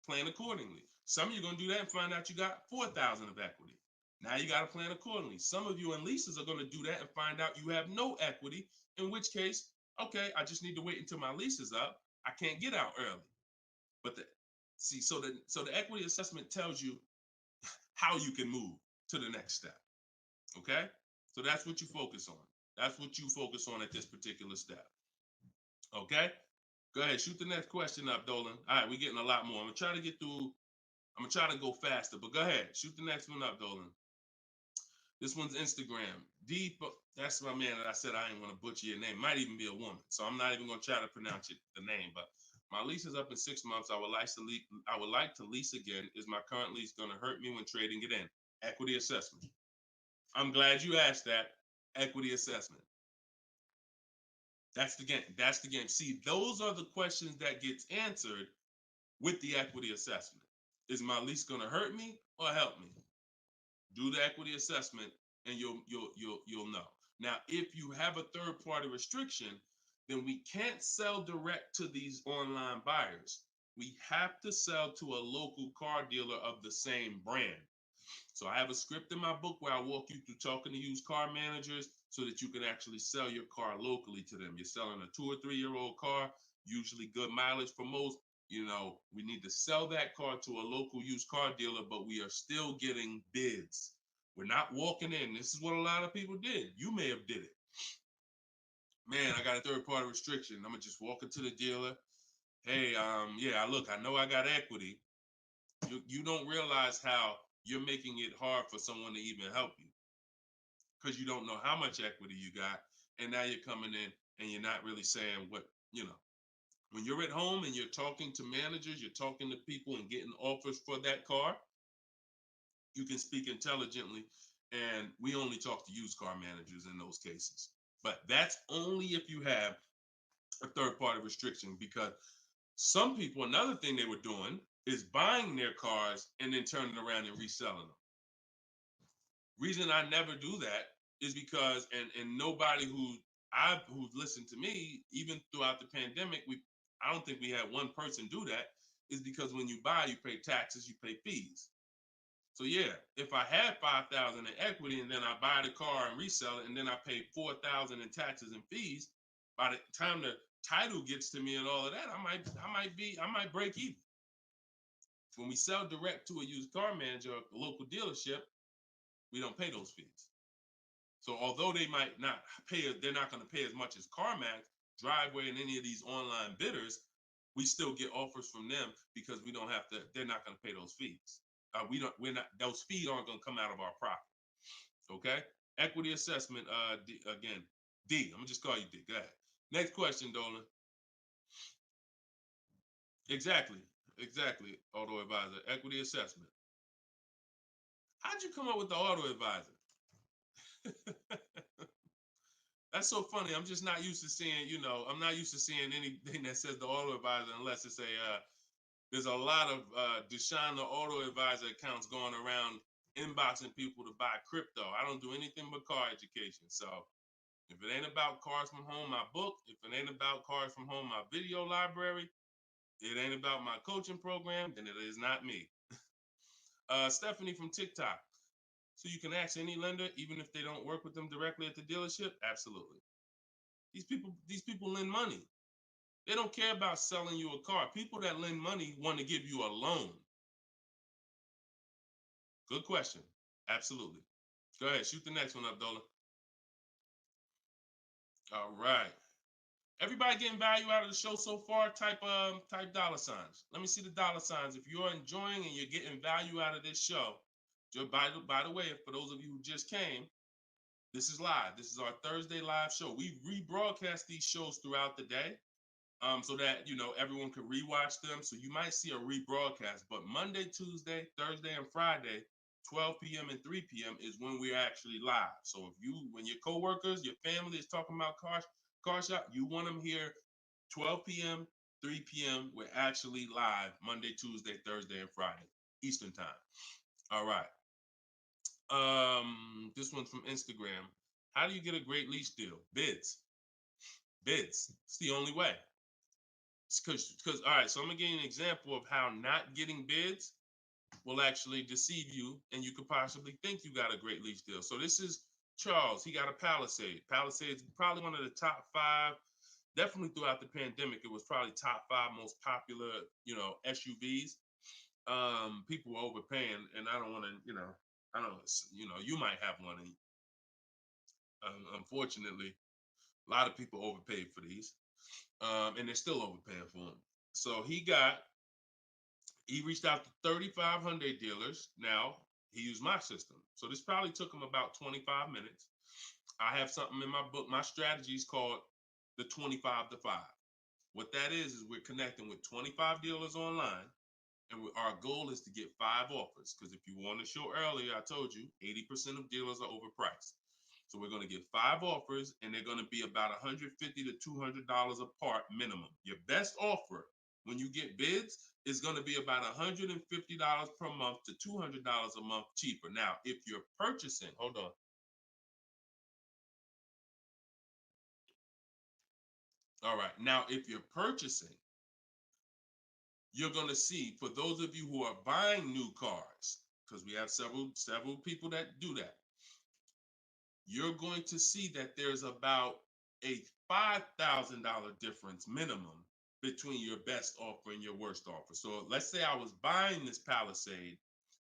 plan accordingly. Some of you are going to do that and find out you got 4,000 of equity. Now you got to plan accordingly. Some of you in leases are going to do that and find out you have no equity, in which case, okay, I just need to wait until my lease is up. I can't get out early. But so the equity assessment tells you how you can move to the next step. Okay? So that's what you focus on. That's what you focus on at this particular step. Okay? Go ahead, shoot the next question up, Dolan. All right, we're getting a lot more. I'm gonna try to get through. I'm gonna try to go faster, but go ahead, shoot the next one up, Dolan. This one's Instagram. That's my man that I said I didn't want to butcher your name. Might even be a woman, so I'm not even gonna try to pronounce the name, but my lease is up in 6 months. I would like to lease again. Is my current lease going to hurt me when trading it in? Equity assessment. I'm glad you asked that. Equity assessment. That's the game. That's the game. See, those are the questions that gets answered with the equity assessment. Is my lease going to hurt me or help me? Do the equity assessment, and you'll know. Now, if you have a third party restriction, then we can't sell direct to these online buyers. We have to sell to a local car dealer of the same brand. So I have a script in my book where I walk you through talking to used car managers so that you can actually sell your car locally to them. You're selling a 2 or 3 year old car, usually good mileage for most. We need to sell that car to a local used car dealer, but we are still getting bids. We're not walking in. This is what a lot of people did. You may have did it. Man, I got a third party restriction. I'm gonna just walk into the dealer. hey, yeah, look, I know I got equity. You don't realize how you're making it hard for someone to even help you because you don't know how much equity you got, and now you're coming in and you're not really saying what you know. When you're at home and you're talking to managers, you're talking to people and getting offers for that car, you can speak intelligently. And we only talk to used car managers in those cases. But that's only if you have a third party restriction, because some people, another thing they were doing is buying their cars and then turning around and reselling them. Reason I never do that is because, and nobody who's listened to me, even throughout the pandemic, I don't think we had one person do that, is because when you buy, you pay taxes, you pay fees. So yeah, if I had 5,000 in equity and then I buy the car and resell it and then I pay 4,000 in taxes and fees, by the time the title gets to me and all of that, I might break even. When we sell direct to a used car manager, a local dealership, we don't pay those fees. So although they might not pay, they're not going to pay as much as CarMax, Driveway, and any of these online bidders, we still get offers from them because we don't have to. They're not going to pay those fees. We're not. Those fees aren't going to come out of our profit. Okay. Equity assessment. Again, D. I'm gonna just call you D. Go ahead. Next question, Dolan. Exactly. Exactly. Auto advisor. Equity assessment. How'd you come up with the auto advisor? That's so funny. I'm just not used to seeing, I'm not used to seeing anything that says the auto advisor unless it's there's a lot of Deshone the Auto Advisor accounts going around inboxing people to buy crypto. I don't do anything but car education. So if it ain't about Cars from Home, my book, if it ain't about Cars from Home, my video library, it ain't about my coaching program, then it is not me. Stephanie from TikTok. So you can ask any lender, even if they don't work with them directly at the dealership? Absolutely. These people lend money. They don't care about selling you a car. People that lend money want to give you a loan. Good question. Absolutely. Go ahead. Shoot the next one up, Dola. All right. Everybody getting value out of the show so far? Type dollar signs. Let me see the dollar signs. If you're enjoying and you're getting value out of this show, by the way, for those of you who just came, this is live. This is our Thursday live show. We rebroadcast these shows throughout the day, so that everyone can rewatch them. So you might see a rebroadcast, but Monday, Tuesday, Thursday, and Friday, 12 p.m. and 3 p.m. is when we're actually live. So when your coworkers, your family is talking about car shop, you want them here 12 p.m., 3 p.m. We're actually live Monday, Tuesday, Thursday, and Friday, Eastern time. All right. This one's from Instagram. How do you get a great lease deal? Bids. It's the only way. Because all right, so I'm gonna give you an example of how not getting bids will actually deceive you, and you could possibly think you got a great lease deal. So this is Charles. He got a Palisade. Palisade is probably one of the top 5. Definitely throughout the pandemic, it was probably top 5 most popular, SUVs. People were overpaying, and I don't want to, I don't, you might have one. And unfortunately, a lot of people overpaid for these, and they're still overpaying for them. So he reached out to 3,500 dealers. Now he used my system. So this probably took him about 25 minutes. I have something in my book. My strategy is called the 25 to 5. What that is we're connecting with 25 dealers online. And our goal is to get 5 offers. Because if you want to show earlier, I told you 80% of dealers are overpriced. So we're going to get 5 offers, and they're going to be about $150 to $200 apart minimum. Your best offer when you get bids is going to be about $150 per month to $200 a month cheaper. Now, if you're purchasing, hold on. All right. Now, if you're purchasing, you're going to see, for those of you who are buying new cars, because we have several people that do that, you're going to see that there's about a $5,000 difference minimum between your best offer and your worst offer. So let's say I was buying this Palisade.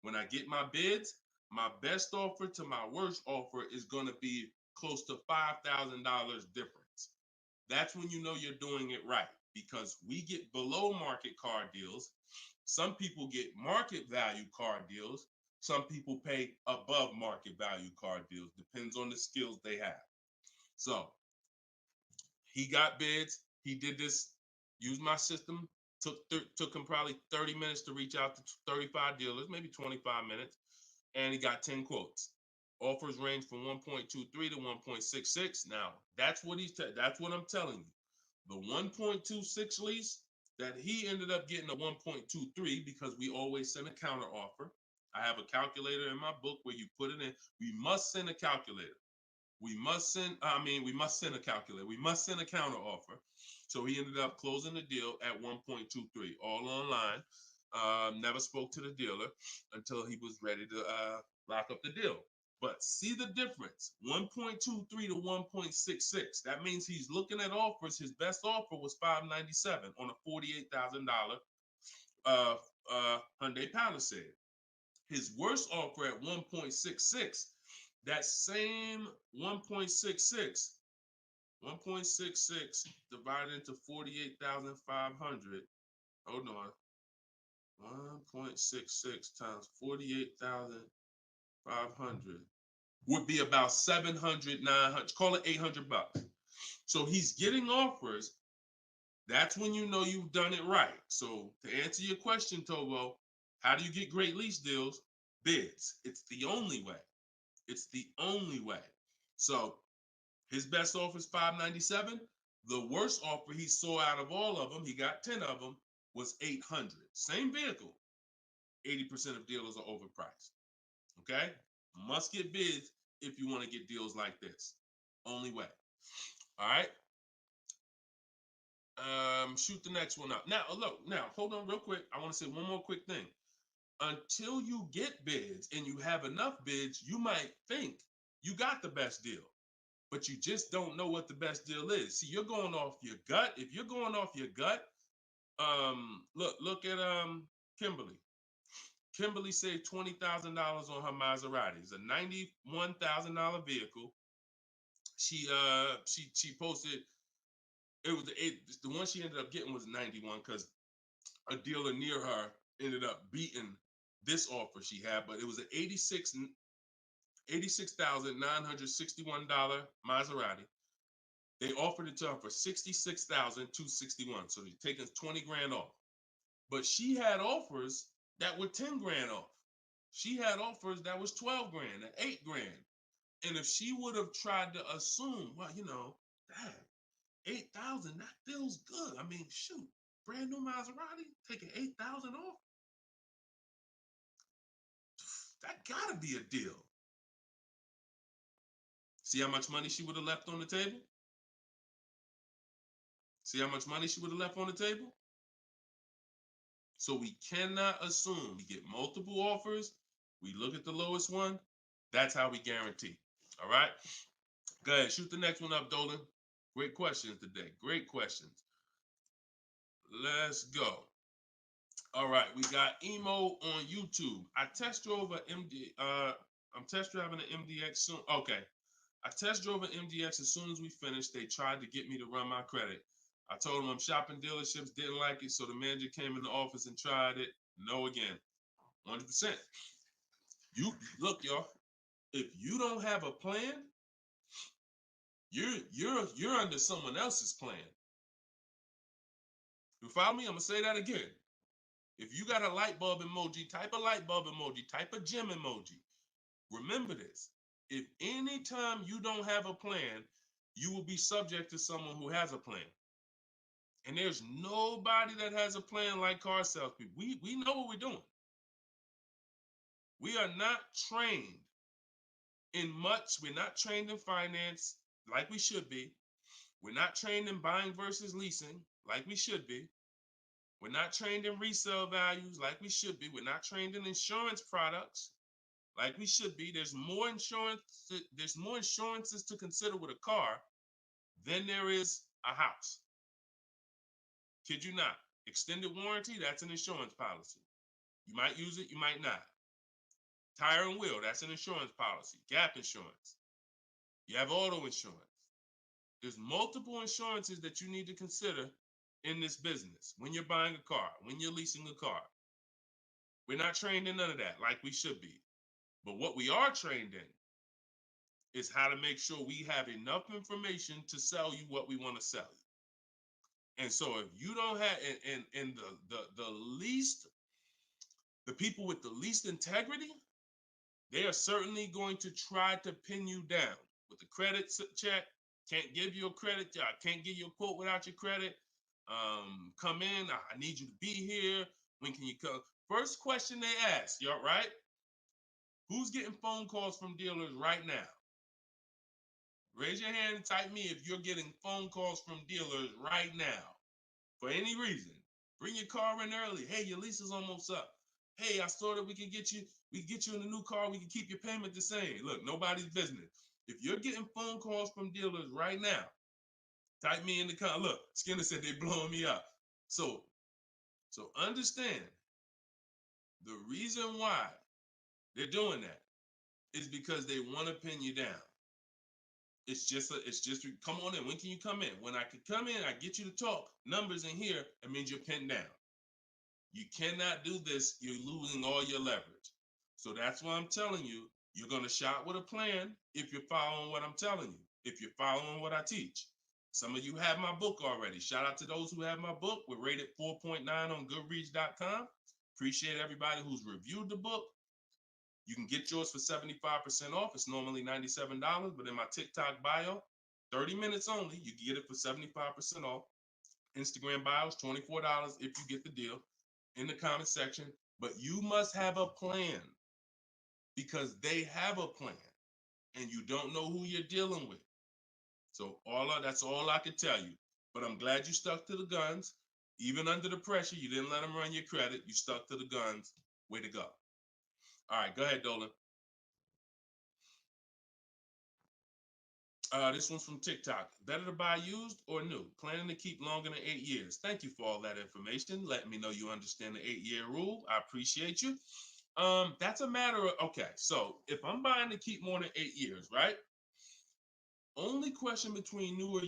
When I get my bids, my best offer to my worst offer is going to be close to $5,000 difference. That's when you know you're doing it right, because we get below market car deals. Some people get market value car deals. Some people pay above market value car deals. Depends on the skills they have. So he got bids. He did this, used my system. Took him probably 30 minutes to reach out to 35 dealers, maybe 25 minutes, and he got 10 quotes. Offers range from 1.23 to 1.66. Now, that's what that's what I'm telling you. The 1.26 lease that he ended up getting a 1.23 because we always send a counter offer. I have a calculator in my book where you put it in. We must send a calculator. We must send a calculator. We must send a counter offer. So he ended up closing the deal at 1.23, all online. Never spoke to the dealer until he was ready to lock up the deal. But see the difference, 1.23 to 1.66. That means he's looking at offers. His best offer was $597 on a $48,000 Hyundai Palisade. His worst offer at 1.66, that same 1.66 divided into 48,500. Hold on. 1.66 times 48,500 would be about 700, 900, call it $800. So he's getting offers. That's when you know you've done it right. So to answer your question, Tobo, how do you get great lease deals? Bids. It's the only way. It's the only way. So his best offer is $597. The worst offer he saw out of all of them, he got 10 of them, was $800. Same vehicle. 80% of dealers are overpriced. Okay? Must get bids if you want to get deals like this. Only way. All right? Shoot the next one up. Now, look, hold on real quick. I want to say one more quick thing. Until you get bids and you have enough bids, you might think you got the best deal, but you just don't know what the best deal is. See, you're going off your gut. If you're going off your gut, look at Kimberly. Kimberly saved $20,000 on her Maserati. It's a $91,000 vehicle. She posted, the one she ended up getting was 91 because a dealer near her ended up beating this offer she had, but it was an $86,961 Maserati. They offered it to her for $66,261. So they're taking 20 grand off. But she had offers that were 10 grand off. She had offers that was 12 grand and 8 grand. And if she would have tried to assume, well, damn, 8,000, that feels good. I mean, shoot, brand new Maserati, taking 8,000 off. That gotta be a deal. See how much money she would have left on the table? See how much money she would have left on the table? So we cannot assume. We get multiple offers. We look at the lowest one. That's how we guarantee. All right? Go ahead. Shoot the next one up, Dolan. Great questions today. Great questions. Let's go. All right. We got Emo on YouTube. I test drove an MD. I'm test driving an MDX soon. Okay. I test drove an MDX as soon as we finished. They tried to get me to run my credit. I told them I'm shopping dealerships, didn't like it, so the manager came in the office and tried it. No again. 100%. You look, y'all. If you don't have a plan, you're under someone else's plan. You follow me? I'm gonna say that again. If you got a light bulb emoji, type a light bulb emoji, type a gem emoji. Remember this. If anytime you don't have a plan, you will be subject to someone who has a plan. And there's nobody that has a plan like car salespeople. We know what we're doing. We are not trained in much. We're not trained in finance like we should be. We're not trained in buying versus leasing like we should be. We're not trained in resale values like we should be. We're not trained in insurance products like we should be. There's more insurances to consider with a car than there is a house. Kid you not. Extended warranty, that's an insurance policy. You might use it, you might not. Tire and wheel, that's an insurance policy. Gap insurance. You have auto insurance. There's multiple insurances that you need to consider in this business, when you're buying a car, when you're leasing a car. We're not trained in none of that like we should be. But what we are trained in is how to make sure we have enough information to sell you what we want to sell you. And so if you don't have, and the least, the people with the least integrity, they are certainly going to try to pin you down with the credit check. Can't give you a credit. I can't give you a quote without your credit. Come in. I need you to be here. When can you come? First question they ask, y'all, right? Who's getting phone calls from dealers right now? Raise your hand and type me if you're getting phone calls from dealers right now for any reason. Bring your car in early. Hey, your lease is almost up. Hey, I saw that we can get you in a new car. We can keep your payment the same. Look, nobody's business. If you're getting phone calls from dealers right now, type me in the comment. Look, Skinner said they blowing me up. So understand the reason why they're doing that is because they want to pin you down. It's just come on in. When can you come in? When I can come in, I get you to talk. Numbers in here, it means you're pinned down. You cannot do this. You're losing all your leverage. So that's why I'm telling you, you're going to shop with a plan if you're following what I'm telling you, if you're following what I teach. Some of you have my book already. Shout out to those who have my book. We're rated 4.9 on Goodreads.com. Appreciate everybody who's reviewed the book. You can get yours for 75% off. It's normally $97, but in my TikTok bio, 30 minutes only, you can get it for 75% off. Instagram bio is $24 if you get the deal in the comment section. But you must have a plan because they have a plan and you don't know who you're dealing with. So that's all I can tell you. But I'm glad you stuck to the guns. Even under the pressure, you didn't let them run your credit. You stuck to the guns. Way to go. All right, go ahead, Dolan. This one's from TikTok. Better to buy used or new? Planning to keep longer than 8 years. Thank you for all that information. Letting me know you understand the 8-year rule. I appreciate you. That's a matter of, okay, so if I'm buying to keep more than 8 years, right? Only question between new or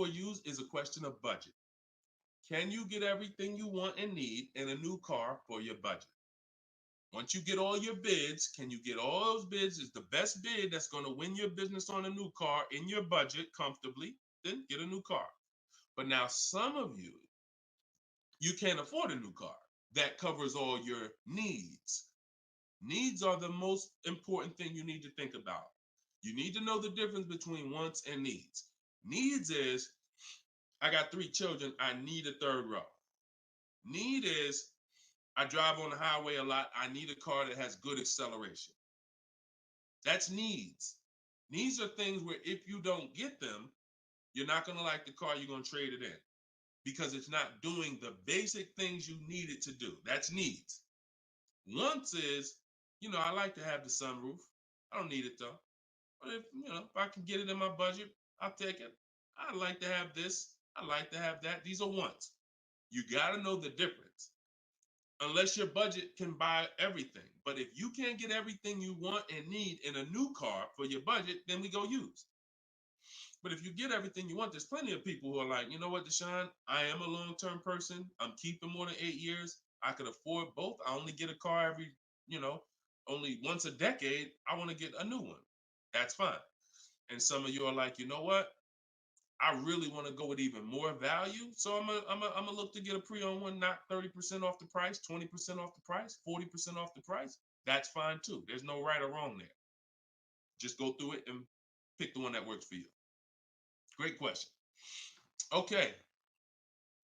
used is a question of budget. Can you get everything you want and need in a new car for your budget? Once you get all your bids, can you get all those bids? Is the best bid that's going to win your business on a new car in your budget comfortably, then get a new car. But now some of you can't afford a new car that covers all your needs. Needs are the most important thing you need to think about. You need to know the difference between wants and needs. Needs is, I got 3 children, I need a third row. Need is, I drive on the highway a lot. I need a car that has good acceleration. That's needs. Needs are things where if you don't get them, you're not going to like the car, you're going to trade it in because it's not doing the basic things you need it to do. That's needs. Wants is, I like to have the sunroof. I don't need it though. But if I can get it in my budget, I'll take it. I like to have this. I like to have that. These are wants. You got to know the difference. Unless your budget can buy everything. But if you can't get everything you want and need in a new car for your budget, then we go used. But if you get everything you want, there's plenty of people who are like, you know what, Deshone, I am a long-term person. I'm keeping more than 8 years. I could afford both. I only get a car every, only once a decade. I want to get a new one. That's fine. And some of you are like, you know what? I really want to go with even more value. So I'm gonna look to get a pre-owned one, not 30% off the price, 20% off the price, 40% off the price. That's fine too. There's no right or wrong there. Just go through it and pick the one that works for you. Great question. Okay.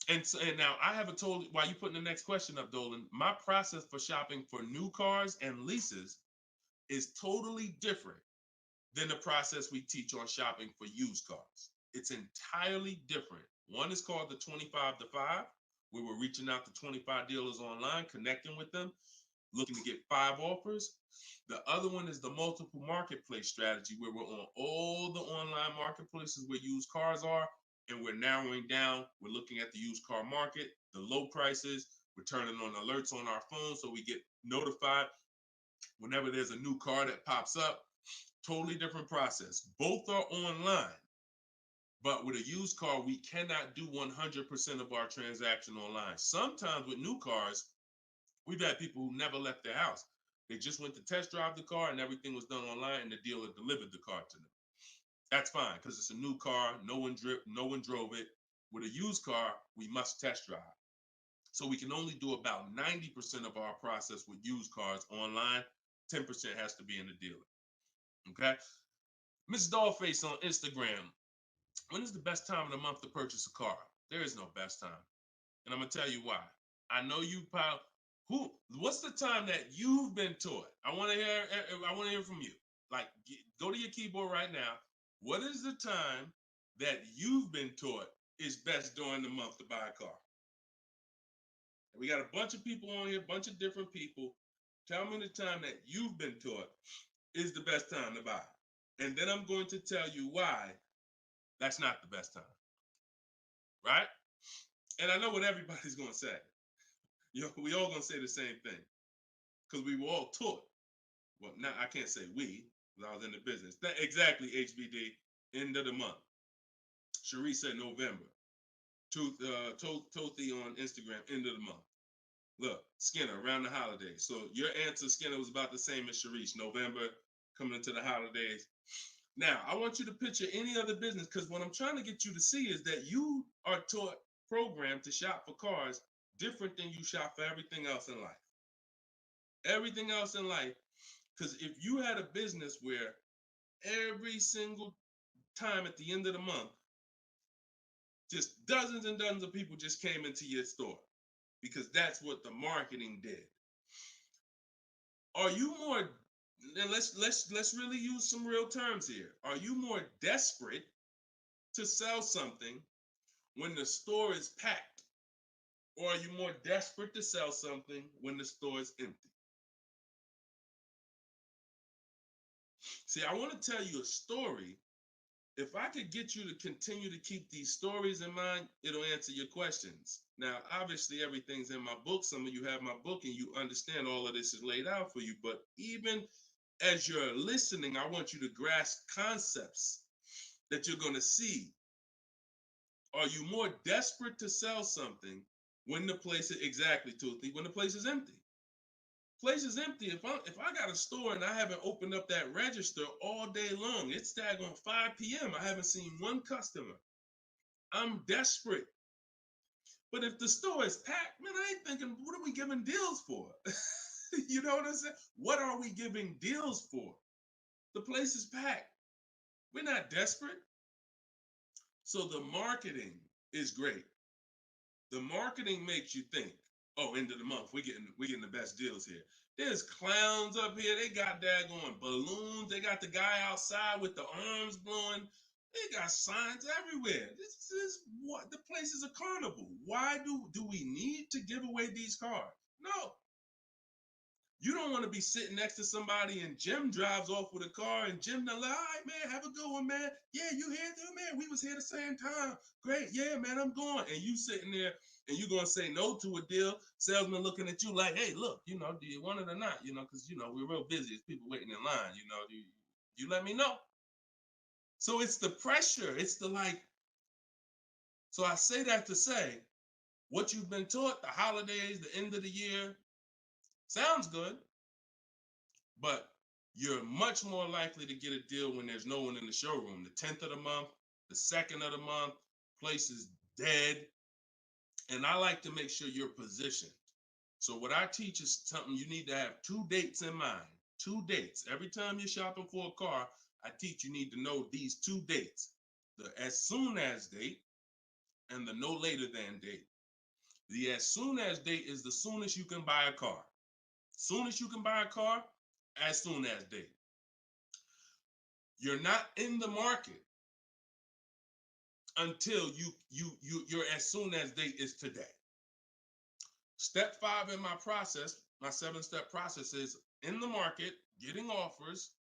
And now I have while you putting the next question up, Dolan, my process for shopping for new cars and leases is totally different than the process we teach on shopping for used cars. It's entirely different. One is called the 25 to 5, where we're reaching out to 25 dealers online, connecting with them, looking to get 5 offers. The other one is the multiple marketplace strategy, where we're on all the online marketplaces where used cars are, and we're narrowing down. We're looking at the used car market, the low prices. We're turning on alerts on our phone so we get notified whenever there's a new car that pops up. Totally different process. Both are online, But with a used car, we cannot do 100% of our transaction online. Sometimes with new cars, we've had people who never left their house. They just went to test drive the car and everything was done online and the dealer delivered the car to them. That's fine because it's a new car. No one drove it. With a used car, we must test drive. So we can only do about 90% of our process with used cars online. 10% has to be in the dealer. Okay. Miss Dollface on Instagram. When is the best time of the month to purchase a car? There is no best time. And I'm going to tell you why. I know you, pal. What's the time that you've been taught? I want to hear from you. Like, go to your keyboard right now. What is the time that you've been taught is best during the month to buy a car? And we got a bunch of people on here, a bunch of different people. Tell me the time that you've been taught is the best time to buy. And then I'm going to tell you why that's not the best time. Right? And I know what everybody's going to say. We all going to say the same thing because we were all taught. Well, now I can't say we because I was in the business. Exactly, HBD, end of the month. Cherie said November. Tothy on Instagram, end of the month. Look, Skinner, around the holidays. So your answer, Skinner, was about the same as Sharice. November, coming into the holidays. Now, I want you to picture any other business because what I'm trying to get you to see is that you are taught, programmed to shop for cars different than you shop for everything else in life. Everything else in life, because if you had a business where every single time at the end of the month, just dozens and dozens of people just came into your store because that's what the marketing did. Are you more, and let's really use some real terms here. Are you more desperate to sell something when the store is packed? Or are you more desperate to sell something when the store is empty? See, I want to tell you a story. If I could get you to continue to keep these stories in mind, it'll answer your questions. Now, obviously, everything's in my book. Some of you have my book and you understand all of this is laid out for you. But even as you're listening, I want you to grasp concepts that you're going to see. Are you more desperate to sell something when the place is exactly, Toothy, when the place is empty? Place is empty. If I got a store and I haven't opened up that register all day long, it's daggone 5 p.m. I haven't seen one customer. I'm desperate. But if the store is packed, man, I ain't thinking, what are we giving deals for? You know what I'm saying? What are we giving deals for? The place is packed. We're not desperate. So the marketing is great. The marketing makes you think, oh, end of the month, we're getting the best deals here. There's clowns up here. They got daggone balloons. They got the guy outside with the arms blowing. They got signs everywhere. This is what the place is a carnival. Why do we need to give away these cars? No. You don't want to be sitting next to somebody and Jim drives off with a car and Jim like, all right, man, have a good one, man. Yeah, you here too, man. We was here the same time. Great. Yeah, man, I'm going. And you sitting there and you going to say no to a deal. Salesman looking at you like, hey, look, do you want it or not? Because, we're real busy. It's people waiting in line. Do you let me know? So it's the pressure. It's the like. So I say that to say what you've been taught, the holidays, the end of the year, sounds good. But you're much more likely to get a deal when there's no one in the showroom. The 10th of the month, the 2nd of the month, place is dead. And I like to make sure you're positioned. So what I teach is something you need to have 2 dates in mind. 2 dates. Every time you're shopping for a car, I teach you need to know these 2 dates. The as soon as date and the no later than date. The as soon as date is the soonest you can buy a car. Soon as you can buy a car, as soon as date. You're not in the market until your as soon as date is today. Step 5 in my process, my 7-step process is in the market, getting offers.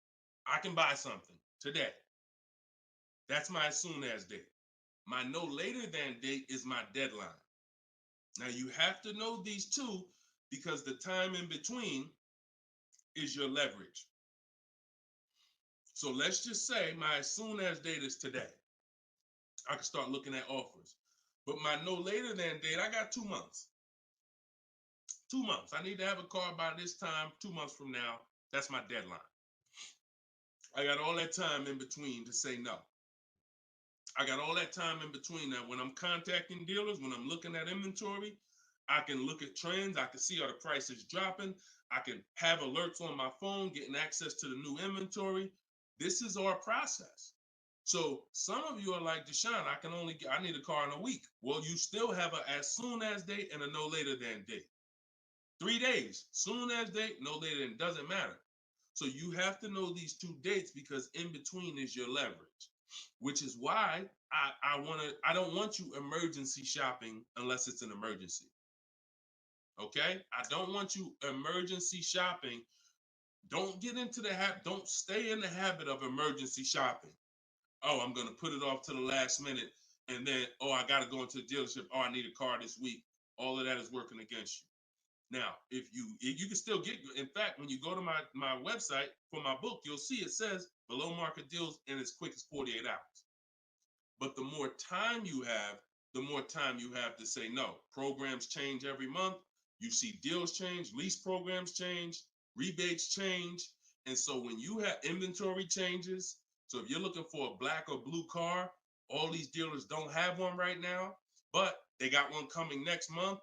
I can buy something today. That's my as soon as date. My no later than date is my deadline. Now you have to know these 2 because the time in between is your leverage. So let's just say my as soon as date is today. I can start looking at offers. But my no later than date, I got 2 months. 2 months. I need to have a car by this time, 2 months from now. That's my deadline. I got all that time in between to say no. I got all that time in between. Now, when I'm contacting dealers, when I'm looking at inventory, I can look at trends. I can see are the prices dropping. I can have alerts on my phone, getting access to the new inventory. This is our process. So some of you are like, Deshone, I need a car in a week. Well, you still have a as soon as date and a no later than date. 3 days, soon as date, no later than, doesn't matter. So you have to know these 2 dates because in between is your leverage, which is why I don't want you emergency shopping unless it's an emergency. Okay? I don't want you emergency shopping. Don't get into the habit, don't stay in the habit of emergency shopping. Oh, I'm going to put it off to the last minute. And then, oh, I got to go into the dealership. Oh, I need a car this week. All of that is working against you. Now, if you can still get, in fact, when you go to my website for my book, you'll see it says below market deals in as quick as 48 hours. But the more time you have, the more time you have to say no. Programs change every month. You see deals change, lease programs change, rebates change. And so when you have inventory changes, so if you're looking for a black or blue car, all these dealers don't have one right now, but they got one coming next month.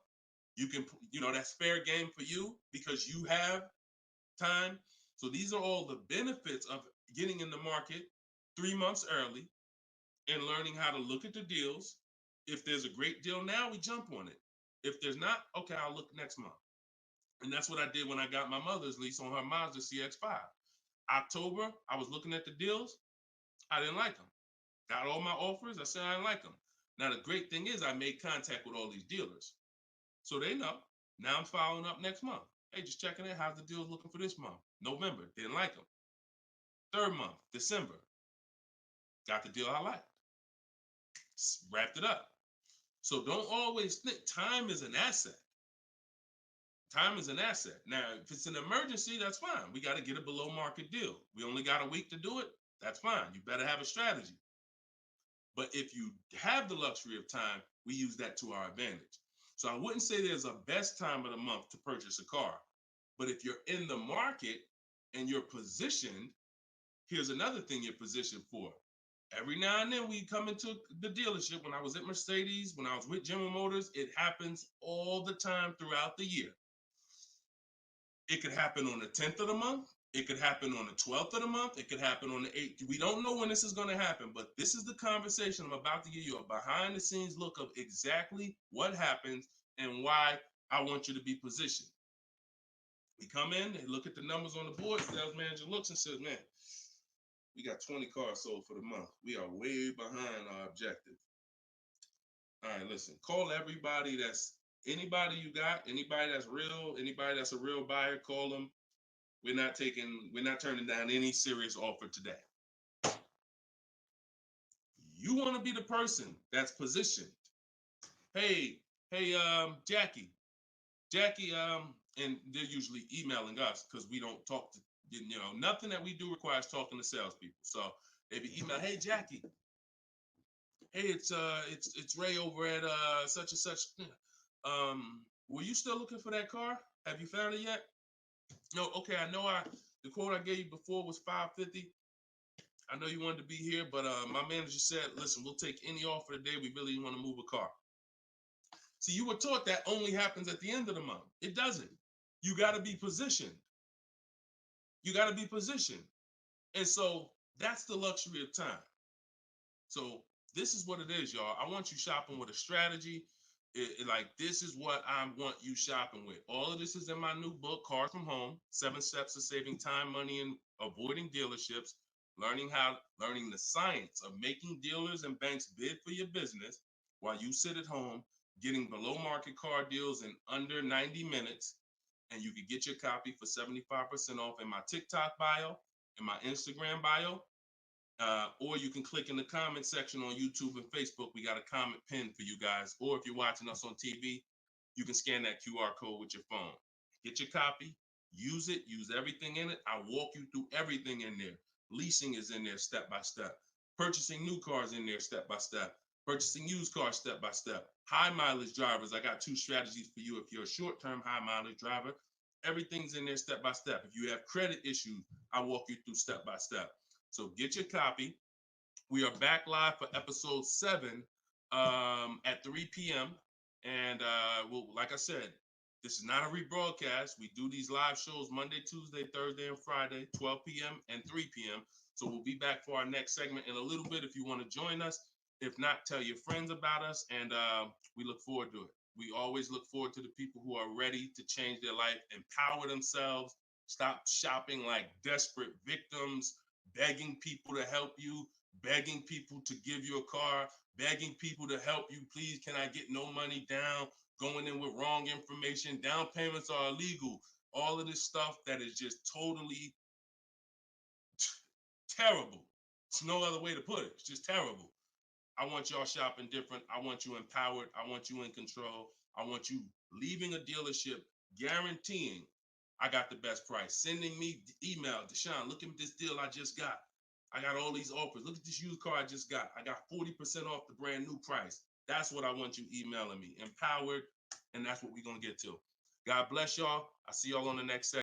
You can, that's fair game for you because you have time. So these are all the benefits of getting in the market 3 months early and learning how to look at the deals. If there's a great deal now, we jump on it. If there's not, okay, I'll look next month. And that's what I did when I got my mother's lease on her Mazda CX-5. October, I was looking at the deals. I didn't like them. Got all my offers. I said I didn't like them. Now, the great thing is I made contact with all these dealers. So they know. Now I'm following up next month. Hey, just checking in. How's the deals looking for this month? November, didn't like them. 3rd month, December, got the deal I liked. Wrapped it up. So don't always think time is an asset. Time is an asset. Now, if it's an emergency, that's fine. We got to get a below market deal. We only got a week to do it. That's fine. You better have a strategy. But if you have the luxury of time, we use that to our advantage. So I wouldn't say there's a best time of the month to purchase a car. But if you're in the market and you're positioned, here's another thing you're positioned for. Every now and then we come into the dealership. When I was at Mercedes, when I was with General Motors, it happens all the time throughout the year. It could happen on the 10th of the month. It could happen on the 12th of the month. It could happen on the 8th. We don't know when this is going to happen, but this is the conversation I'm about to give you a behind the scenes look of exactly what happens and why I want you to be positioned. We come in, they look at the numbers on the board. Sales manager looks and says, man, we got 20 cars sold for the month. We are way behind our objective. All right, listen, call everybody anybody you got, anybody that's real, anybody that's a real buyer, call them. We're not turning down any serious offer today. You want to be the person that's positioned. Hey, Jackie, and they're usually emailing us because we don't talk to, nothing that we do requires talking to salespeople. So they be email, hey Jackie, hey, it's Ray over at such and such. Were you still looking for that car? Have you found it yet? No, okay, I know the quote I gave you before was $550. I know you wanted to be here, but my manager said, listen, we'll take any offer today. We really want to move a car. See, you were taught that only happens at the end of the month. It doesn't. You got to be positioned. You got to be positioned. And so that's the luxury of time. So this is what it is, y'all. I want you shopping with a strategy. Like, this is what I want you shopping with. All of this is in my new book, Cars from Home, 7 Steps to Saving Time, Money, and Avoiding Dealerships. Learning the science of making dealers and banks bid for your business while you sit at home, getting below market car deals in under 90 minutes. And you can get your copy for 75% off in my TikTok bio, in my Instagram bio, or you can click in the comment section on YouTube and Facebook. We got a comment pinned for you guys. Or if you're watching us on TV, you can scan that QR code with your phone. Get your copy, use it, use everything in it. I'll walk you through everything in there. Leasing is in there step by step. Purchasing new cars in there step by step. Purchasing used cars step by step. High mileage drivers, I got 2 strategies for you. If you're a short-term high mileage driver, everything's in there step by step. If you have credit issues, I walk you through step by step. So get your copy. We are back live for episode 7 at 3 p.m. And well, like I said, this is not a rebroadcast. We do these live shows Monday, Tuesday, Thursday, and Friday, 12 p.m. and 3 p.m. So we'll be back for our next segment in a little bit if you want to join us. If not, tell your friends about us, and we look forward to it. We always look forward to the people who are ready to change their life, empower themselves, stop shopping like desperate victims, begging people to help you, begging people to give you a car, begging people to help you. Please, can I get no money down? Going in with wrong information. Down payments are illegal. All of this stuff that is just totally terrible. It's no other way to put it. It's just terrible. I want y'all shopping different. I want you empowered. I want you in control. I want you leaving a dealership guaranteeing I got the best price. Sending me email, Deshone, look at this deal I just got. I got all these offers. Look at this used car I just got. I got 40% off the brand new price. That's what I want you emailing me. Empowered, and that's what we're going to get to. God bless y'all. I'll see y'all on the next segment.